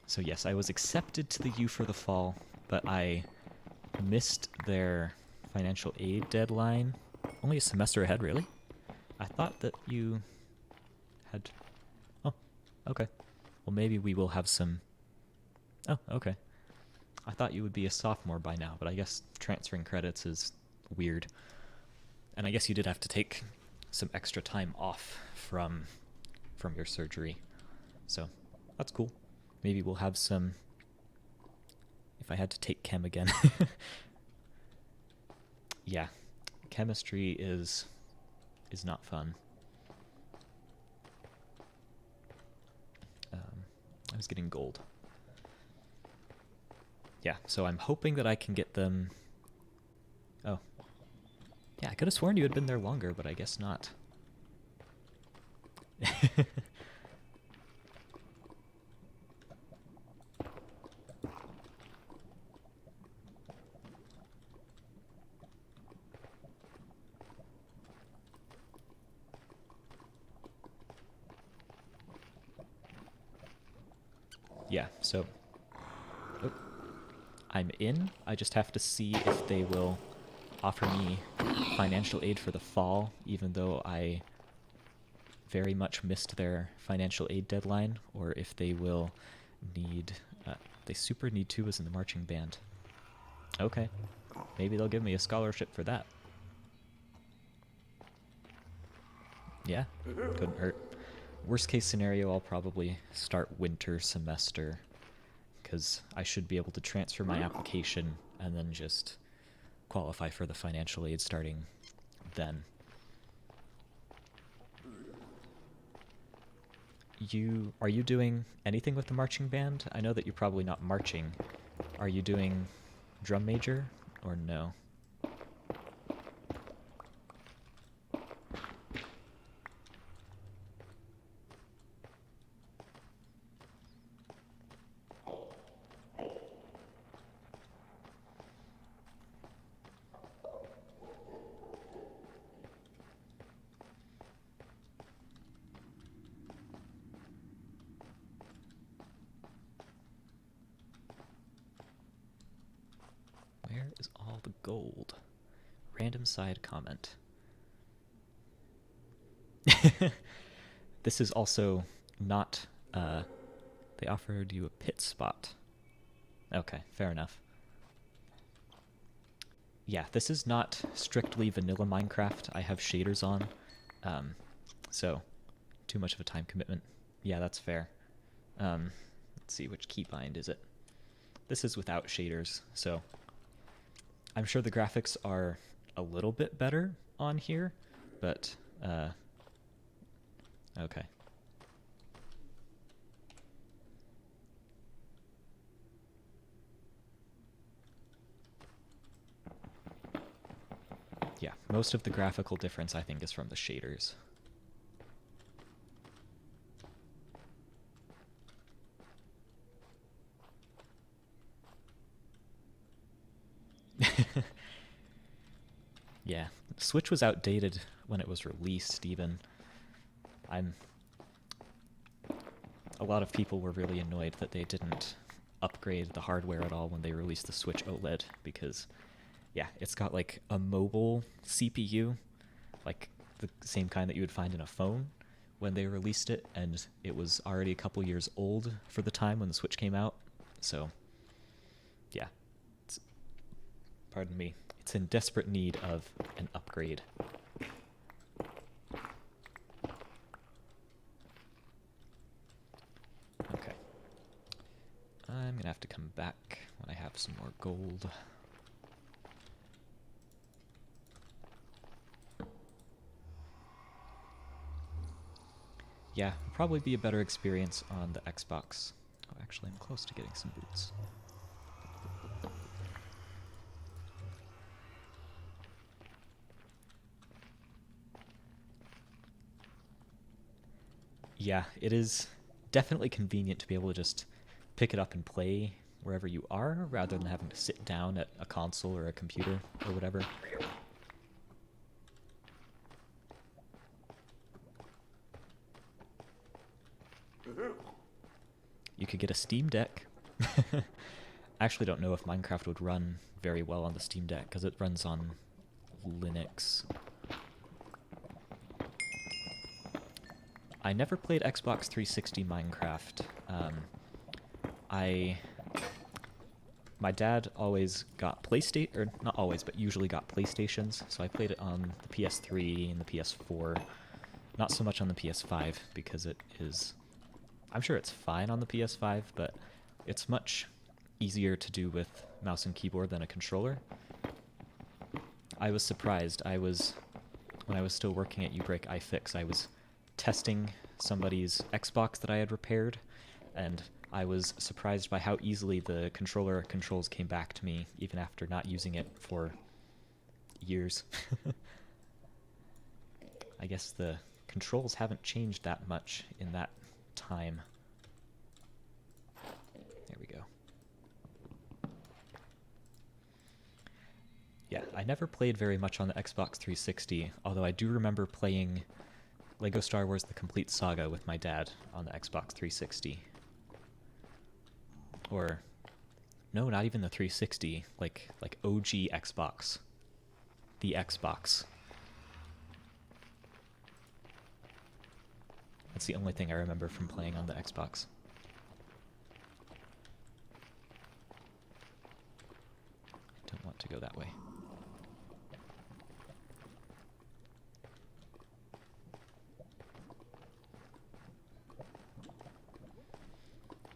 So yes, I was accepted to the U for the fall, but I missed their financial aid deadline. Only a semester ahead, really? I thought that you had... Oh, okay. Well, maybe we will have some... Oh, okay. I thought you would be a sophomore by now, but I guess transferring credits is weird. And I guess you did have to take some extra time off from from your surgery. So that's cool. Maybe we'll have some, if I had to take chem again. Yeah, chemistry is not fun. I was getting gold. Yeah, so I'm hoping that I can get them. Oh. Yeah, I could have sworn you had been there longer, but I guess not. Yeah, so I'm in. I just have to see if they will offer me financial aid for the fall, even though I very much missed their financial aid deadline, or if they will need... they super need tubas in the marching band. Okay. Maybe they'll give me a scholarship for that. Yeah, couldn't hurt. Worst case scenario, I'll probably start winter semester, because I should be able to transfer my application and then just qualify for the financial aid starting then. Are you doing anything with the marching band? I know that you're probably not marching. Are you doing drum major or no? Where is all the gold? Random side comment. This is also not... they offered you a pit spot. Okay, fair enough. Yeah, this is not strictly vanilla Minecraft. I have shaders on, so too much of a time commitment. Yeah, that's fair. Let's see, which keybind is it? This is without shaders, so I'm sure the graphics are a little bit better on here, but okay. Yeah, most of the graphical difference I think is from the shaders. Yeah, Switch was outdated when it was released even. A lot of people were really annoyed that they didn't upgrade the hardware at all when they released the Switch OLED because, yeah, it's got like a mobile CPU, like the same kind that you would find in a phone when they released it, and it was already a couple years old for the time when the Switch came out. So, yeah, pardon me, it's in desperate need of an upgrade. Okay. I'm gonna have to come back when I have some more gold. Yeah, probably be a better experience on the Xbox. Oh, actually, I'm close to getting some boots. Yeah, it is definitely convenient to be able to just pick it up and play wherever you are, rather than having to sit down at a console or a computer or whatever. You could get a Steam Deck. I actually don't know if Minecraft would run very well on the Steam Deck, because it runs on Linux. I never played Xbox 360 Minecraft. My dad always got PlayStation, or not always, but usually got PlayStations, so I played it on the PS3 and the PS4. Not so much on the PS5 because it is... I'm sure it's fine on the PS5, but it's much easier to do with mouse and keyboard than a controller. I was surprised. When I was still working at Ubreak iFix, I was testing somebody's Xbox that I had repaired, and I was surprised by how easily the controller controls came back to me, even after not using it for years. I guess the controls haven't changed that much in that time. There we go. Yeah, I never played very much on the Xbox 360, although I do remember playing Lego Star Wars The Complete Saga with my dad on the Xbox 360. Or, no, not even the 360, like OG Xbox. The Xbox. That's the only thing I remember from playing on the Xbox. I don't want to go that way.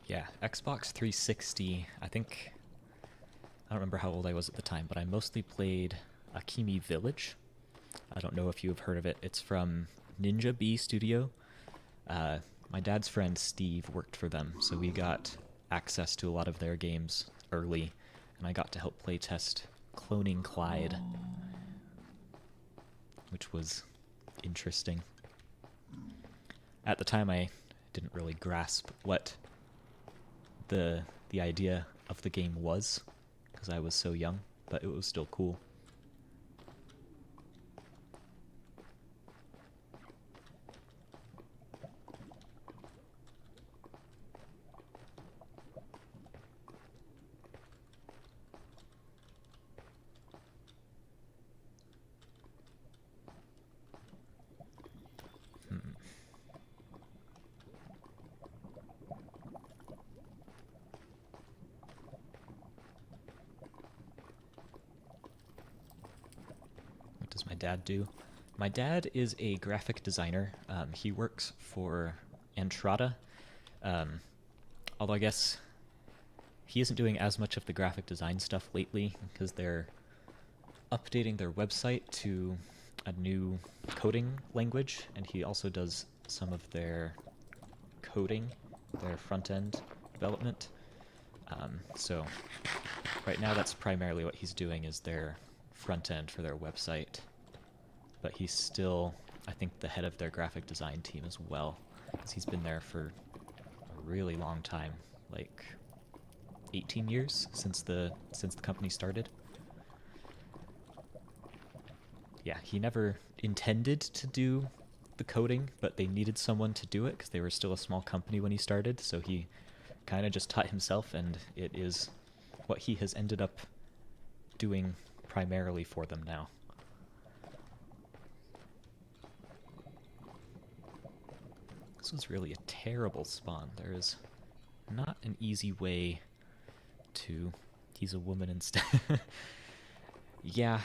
Yeah, Xbox 360, I don't remember how old I was at the time, but I mostly played Akimi Village. I don't know if you have heard of it. It's from Ninja Bee Studio. My dad's friend Steve worked for them, so we got access to a lot of their games early, and I got to help play test Cloning Clyde, which was interesting. At the time, I didn't really grasp what the idea of the game was, because I was so young, but it was still cool. What does my dad do? My dad is a graphic designer. He works for Entrada, although I guess he isn't doing as much of the graphic design stuff lately because they're updating their website to a new coding language, and he also does some of their coding, their front-end development. So right now that's primarily what he's doing, is their front end for their website. But he's still, I think, the head of their graphic design team as well, because he's been there for a really long time, like 18 years since the company started. Yeah, he never intended to do the coding, but they needed someone to do it because they were still a small company when he started, so he kind of just taught himself, and it is what he has ended up doing primarily for them now. This was really a terrible spawn. There is not an easy way to... He's a woman instead. Yeah.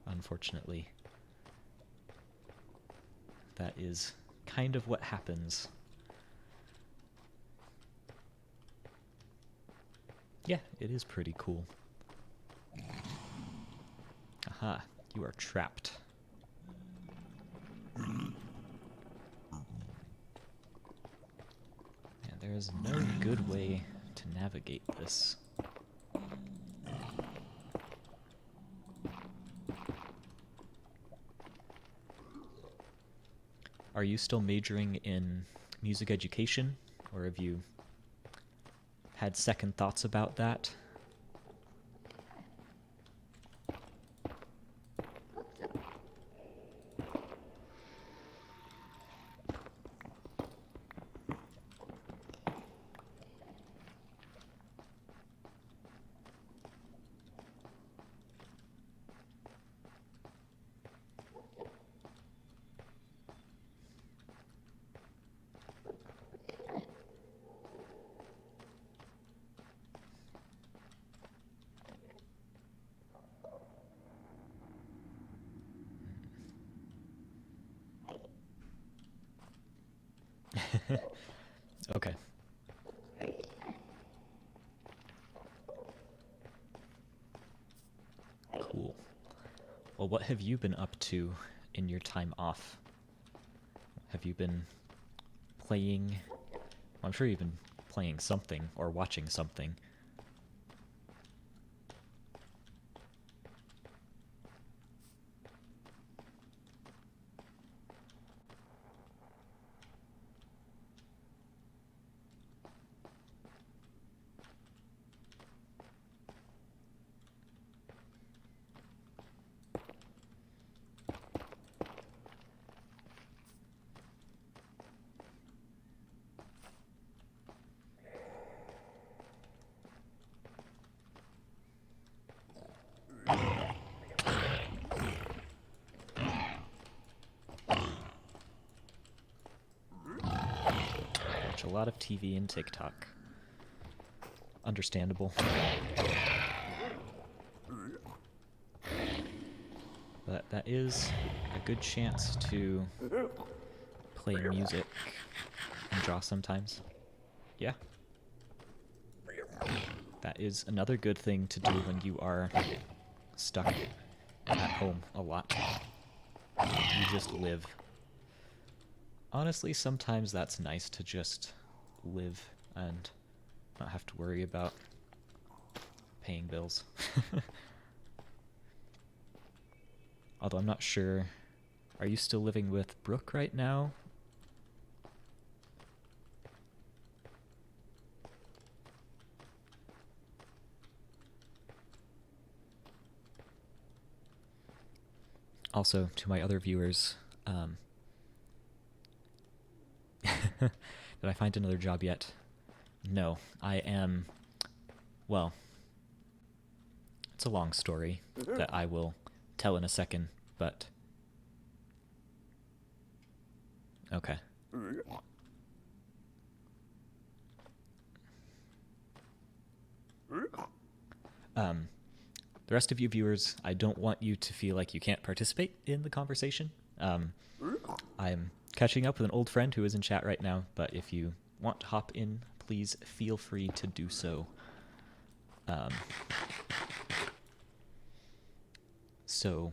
Unfortunately. That is kind of what happens. Yeah, it is pretty cool. Aha, you are trapped. And there is no good way to navigate this. Are you still majoring in music education, or have you had second thoughts about that? Okay. Cool. Well, what have you been up to in your time off? Have you been playing? I'm sure you've been playing something or watching something. Watch a lot of TV and TikTok. Understandable. But that is a good chance to play music and draw sometimes. Yeah. That is another good thing to do when you are stuck at home a lot. You just live. Honestly, sometimes that's nice to just live and not have to worry about paying bills. Although I'm not sure. Are you still living with Brooke right now? Also, to my other viewers, did I find another job yet? No, I am. Well, it's a long story that I will tell in a second, but. Okay. The rest of you viewers, I don't want you to feel like you can't participate in the conversation. I'm catching up with an old friend who is in chat right now, but if you want to hop in, please feel free to do so. So,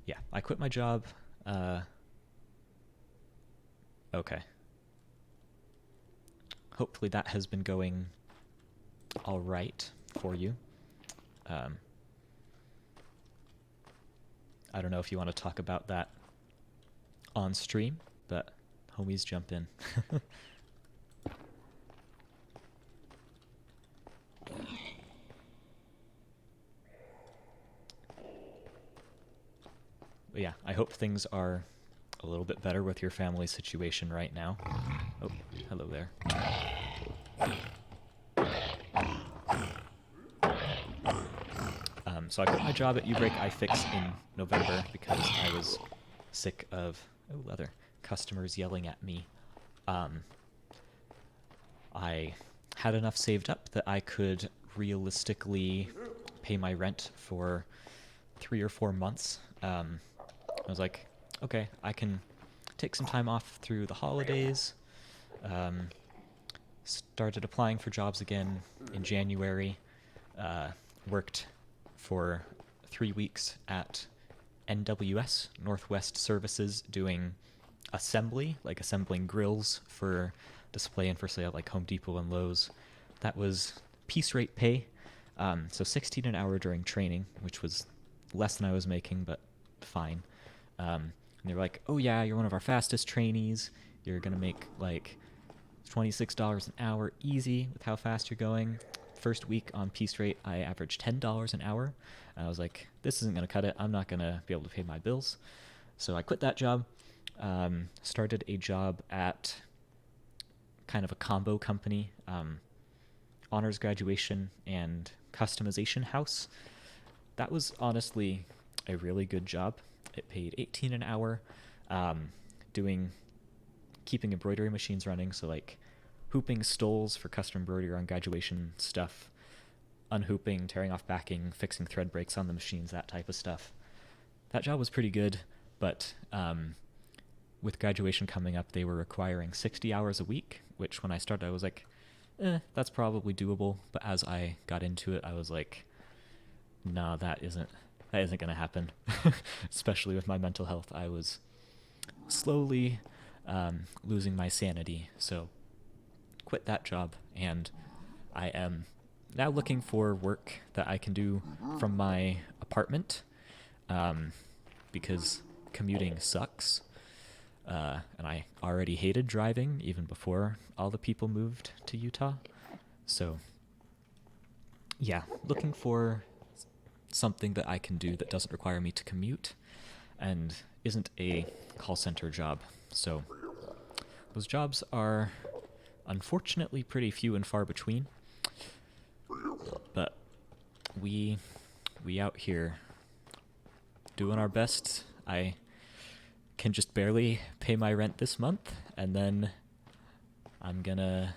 yeah, I quit my job. Okay. Hopefully that has been going all right for you. I don't know if you want to talk about that on stream, but homies, jump in. But yeah, I hope things are a little bit better with your family situation right now. Oh, hello there. So I quit my job at Ubreak iFix in November because I was sick of customers yelling at me. I had enough saved up that I could realistically pay my rent for 3 or 4 months. I was like, okay, I can take some time off through the holidays. Started applying for jobs again in January. Worked for 3 weeks at NWS, Northwest Services, doing assembly, like assembling grills for display and for sale, like Home Depot and Lowe's. That was piece rate pay, so 16 an hour during training, which was less than I was making, but fine. And they were like, oh yeah, you're one of our fastest trainees. You're going to make like $26 an hour easy with how fast you're going. First week on piece rate, I averaged $10 an hour. And I was like, this isn't going to cut it. I'm not going to be able to pay my bills. So I quit that job, started a job at kind of a combo company, honors graduation and customization house. That was honestly a really good job. It paid 18 an hour, keeping embroidery machines running, so like hooping stoles for custom embroidery on graduation stuff, unhooping, tearing off backing, fixing thread breaks on the machines, that type of stuff. That job was pretty good, but with graduation coming up, they were requiring 60 hours a week, which when I started, I was like, that's probably doable. But as I got into it, I was like, nah, that isn't going to happen. Especially with my mental health, I was slowly losing my sanity. So quit that job, and I am now looking for work that I can do from my apartment, because commuting sucks. And I already hated driving even before all the people moved to Utah. So, yeah, looking for something that I can do that doesn't require me to commute and isn't a call center job. So, those jobs are unfortunately pretty few and far between. But we out here doing our best. I can just barely pay my rent this month, and then I'm gonna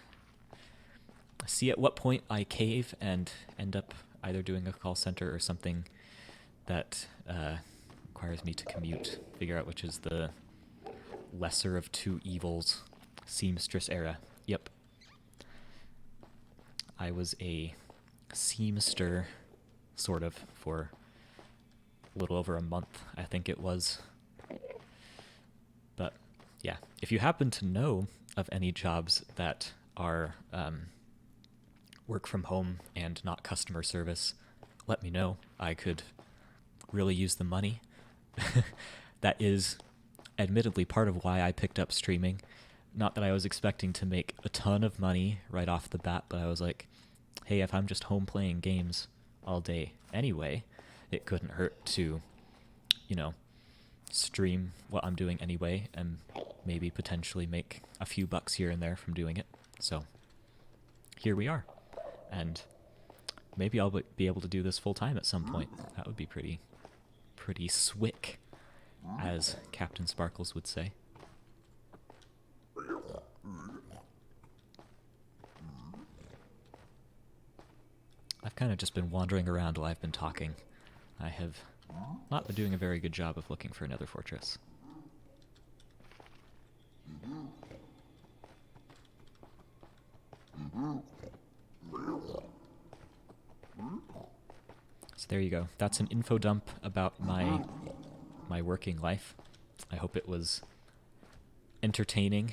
see at what point I cave and end up either doing a call center or something that requires me to commute. Figure out which is the lesser of two evils. Seamstress era. Yep. I was a seamster, sort of, for a little over a month, I think it was. But yeah, if you happen to know of any jobs that are work from home and not customer service, let me know. I could really use the money. That is admittedly part of why I picked up streaming. Not that I was expecting to make a ton of money right off the bat, but I was like, hey, if I'm just home playing games all day anyway, it couldn't hurt to, stream what I'm doing anyway and maybe potentially make a few bucks here and there from doing it. So here we are. And maybe I'll be able to do this full time at some point. That would be pretty swick, as Captain Sparkles would say. I've kind of just been wandering around while I've been talking. I have not been doing a very good job of looking for another fortress. So there you go. That's an info dump about my working life. I hope it was entertaining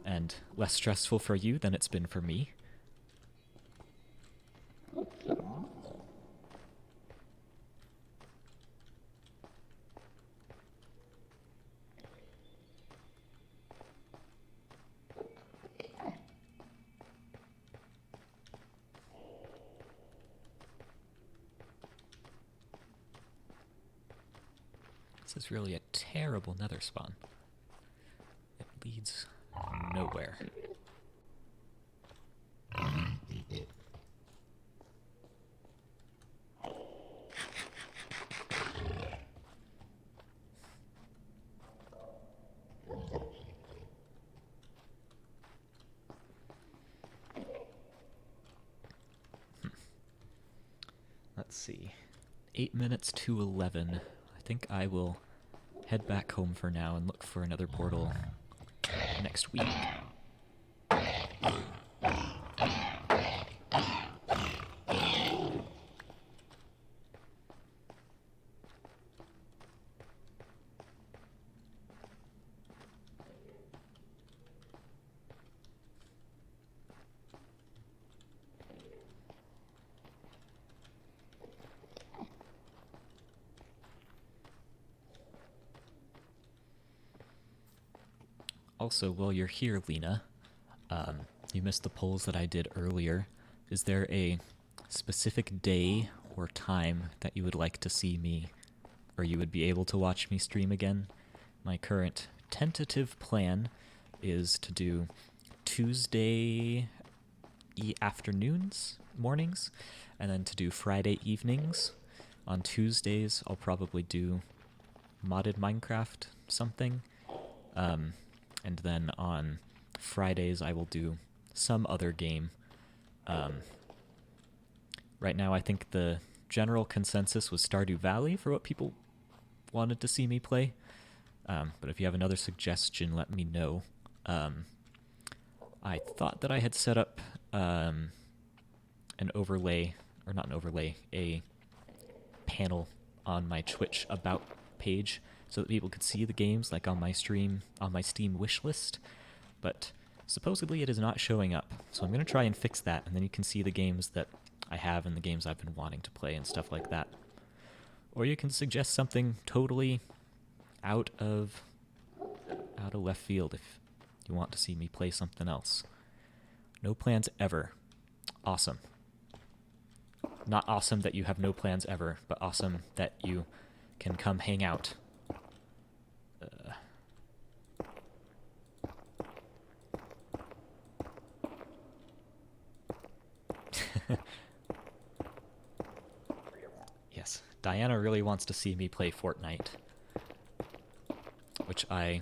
and less stressful for you than it's been for me. This is really a terrible nether spawn. It leads nowhere. Let's see. 8 minutes to 11. I think I will head back home for now and look for another portal next week. Also, while you're here, Lena, you missed the polls that I did earlier. Is there a specific day or time that you would like to see me, or you would be able to watch me stream again? My current tentative plan is to do Tuesday afternoons, mornings, and then to do Friday evenings. On Tuesdays, I'll probably do modded Minecraft something. And then on Fridays, I will do some other game. Right now, I think the general consensus was Stardew Valley for what people wanted to see me play. But if you have another suggestion, let me know. I thought that I had set up an overlay, or not an overlay, a panel on my Twitch about page so that people could see the games like on my stream, on my Steam wish list, but supposedly it is not showing up. So I'm going to try and fix that, and then you can see the games that I have and the games I've been wanting to play and stuff like that. Or you can suggest something totally out of left field if you want to see me play something else. No plans ever. Awesome. Not awesome that you have no plans ever, but awesome that you can come hang out. Yes, Diana really wants to see me play Fortnite, which I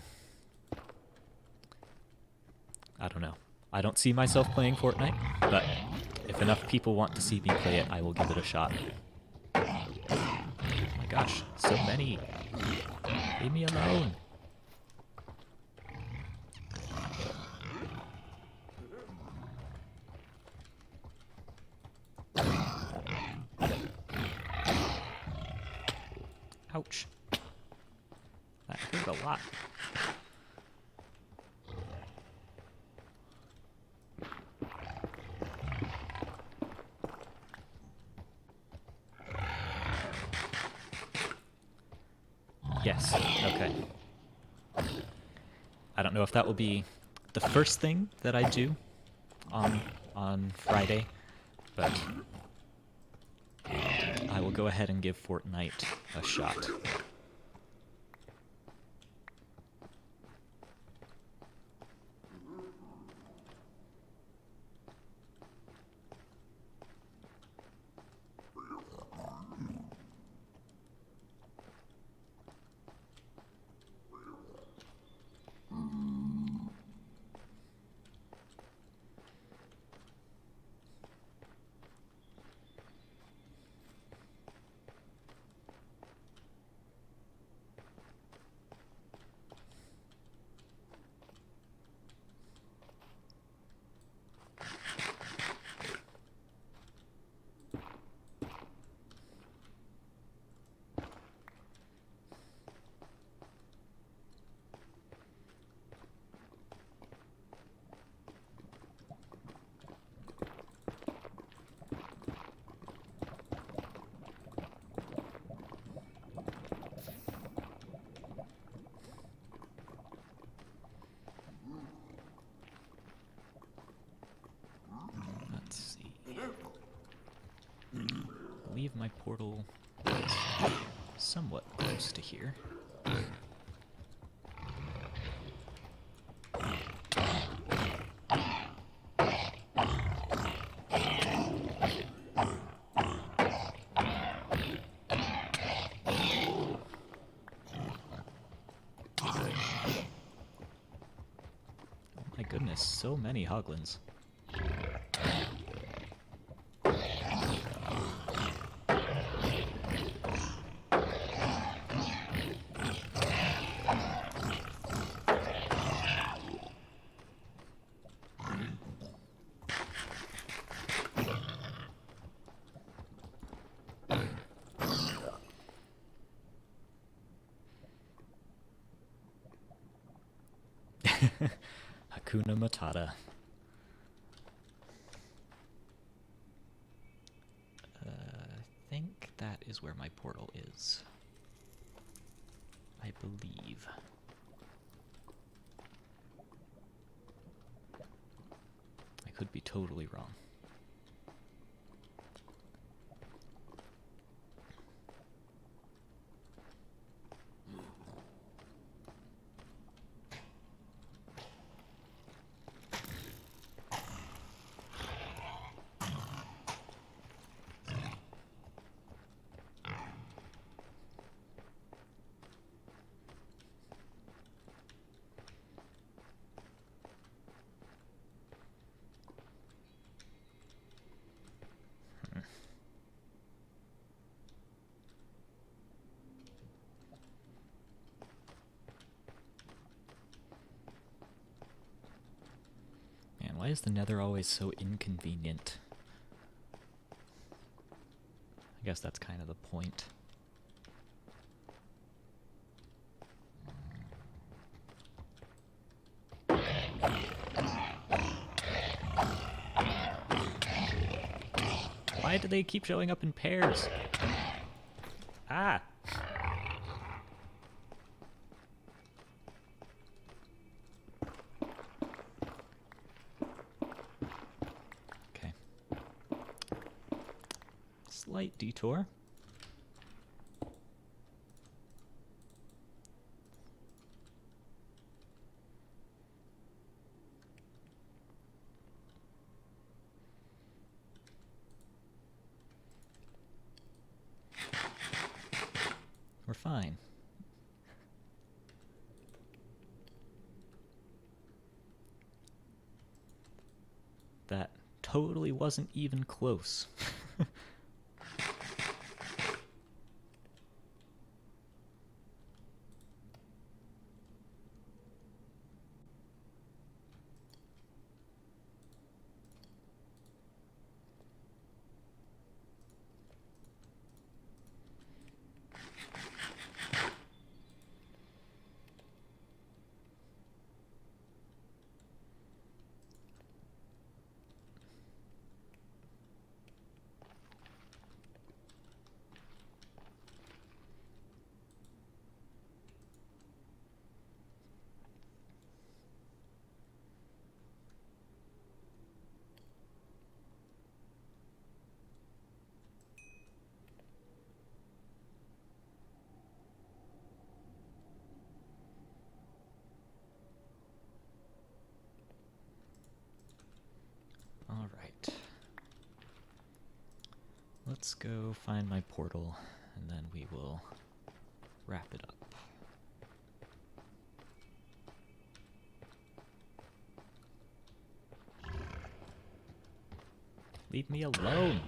don't know. I don't see myself playing Fortnite, but if enough people want to see me play it, I will give it a shot. Oh my gosh, so many. Leave me alone. Ouch. That hurt a lot. Yes, okay. I don't know if that will be the first thing that I do on Friday, but I will go ahead and give Fortnite a shot. Let's see. I believe my portal is somewhat close to here. My goodness, so many hoglins. Hakuna Matata. I think that is where my portal is. I believe. I could be totally wrong. Why is the Nether always so inconvenient? I guess that's kind of the point. Why do they keep showing up in pairs? Ah! Okay. Slight detour. We're fine. That totally wasn't even close. Alright. Let's go find my portal, and then we will wrap it up. Leave me alone!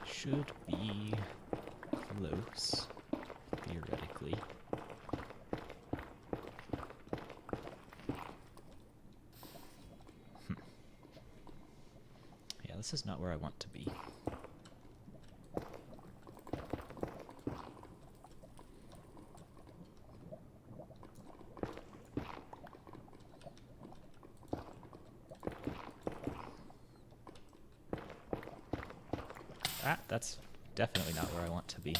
Should be close, theoretically. Yeah, this is not where I want to be. Ah, that's definitely not where I want to be.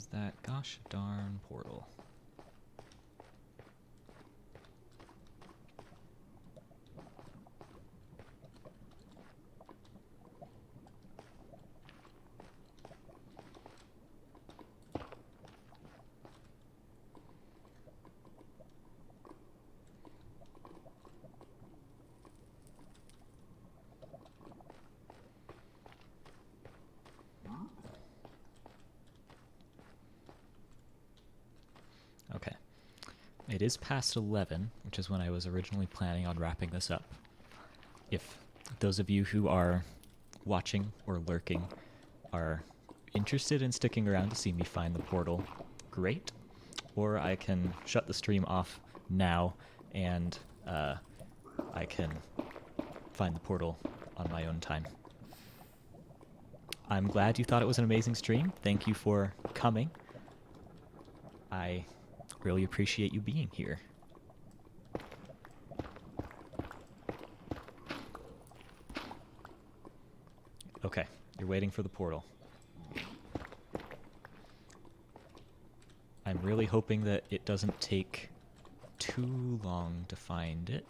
is that gosh darn portal? Okay. It is past 11, which is when I was originally planning on wrapping this up. If those of you who are watching or lurking are interested in sticking around to see me find the portal, great. Or I can shut the stream off now and I can find the portal on my own time. I'm glad you thought it was an amazing stream. Thank you for coming. I really appreciate you being here. Okay, you're waiting for the portal. I'm really hoping that it doesn't take too long to find it.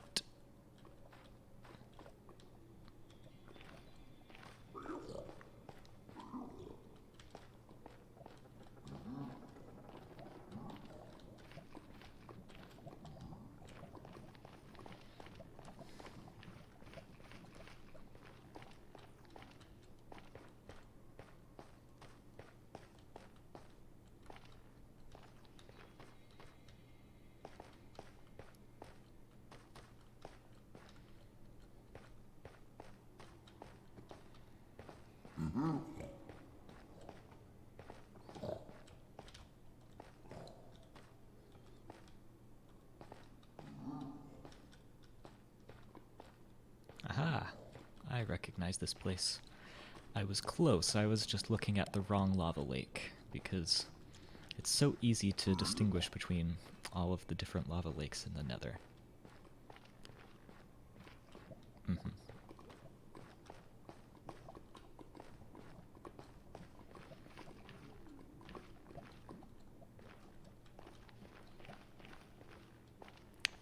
Aha! I recognize this place. I was close. I was just looking at the wrong lava lake, because it's so easy to distinguish between all of the different lava lakes in the Nether. Mm-hmm.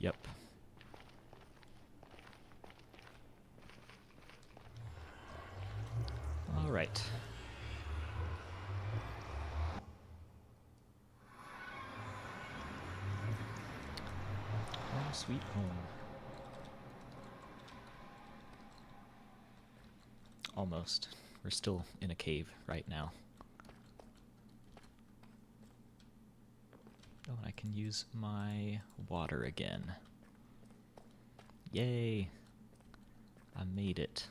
Yep. All right. Home sweet home. Almost. We're still in a cave right now. Oh, and I can use my water again. Yay! I made it.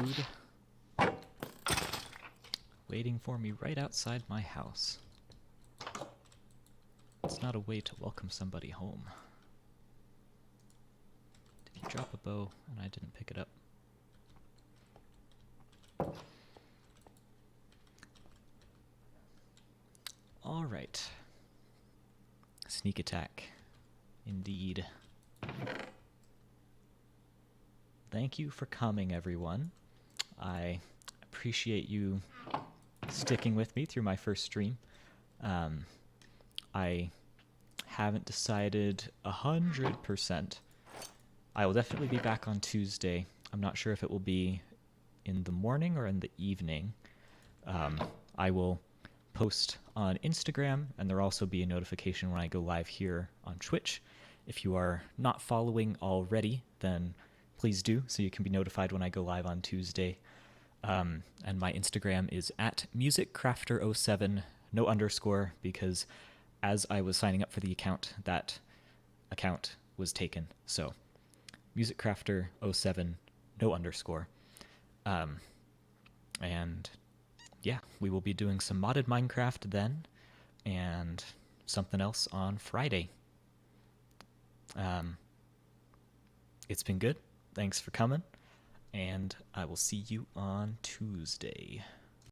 food waiting for me right outside my house. It's not a way to welcome somebody home. Did you drop a bow and I didn't pick it up? All right. Sneak attack. Indeed. Thank you for coming, everyone. I appreciate you sticking with me through my first stream. I haven't decided 100%. I will definitely be back on Tuesday. I'm not sure if it will be in the morning or in the evening. I will post on Instagram, and there'll also be a notification when I go live here on Twitch. If you are not following already, then please do, so you can be notified when I go live on Tuesday. And my Instagram is at musiccrafter07, no underscore, because as I was signing up for the account, that account was taken. So musiccrafter07, no underscore. And yeah, we will be doing some modded Minecraft then, and something else on Friday. It's been good. Thanks for coming, and I will see you on Tuesday.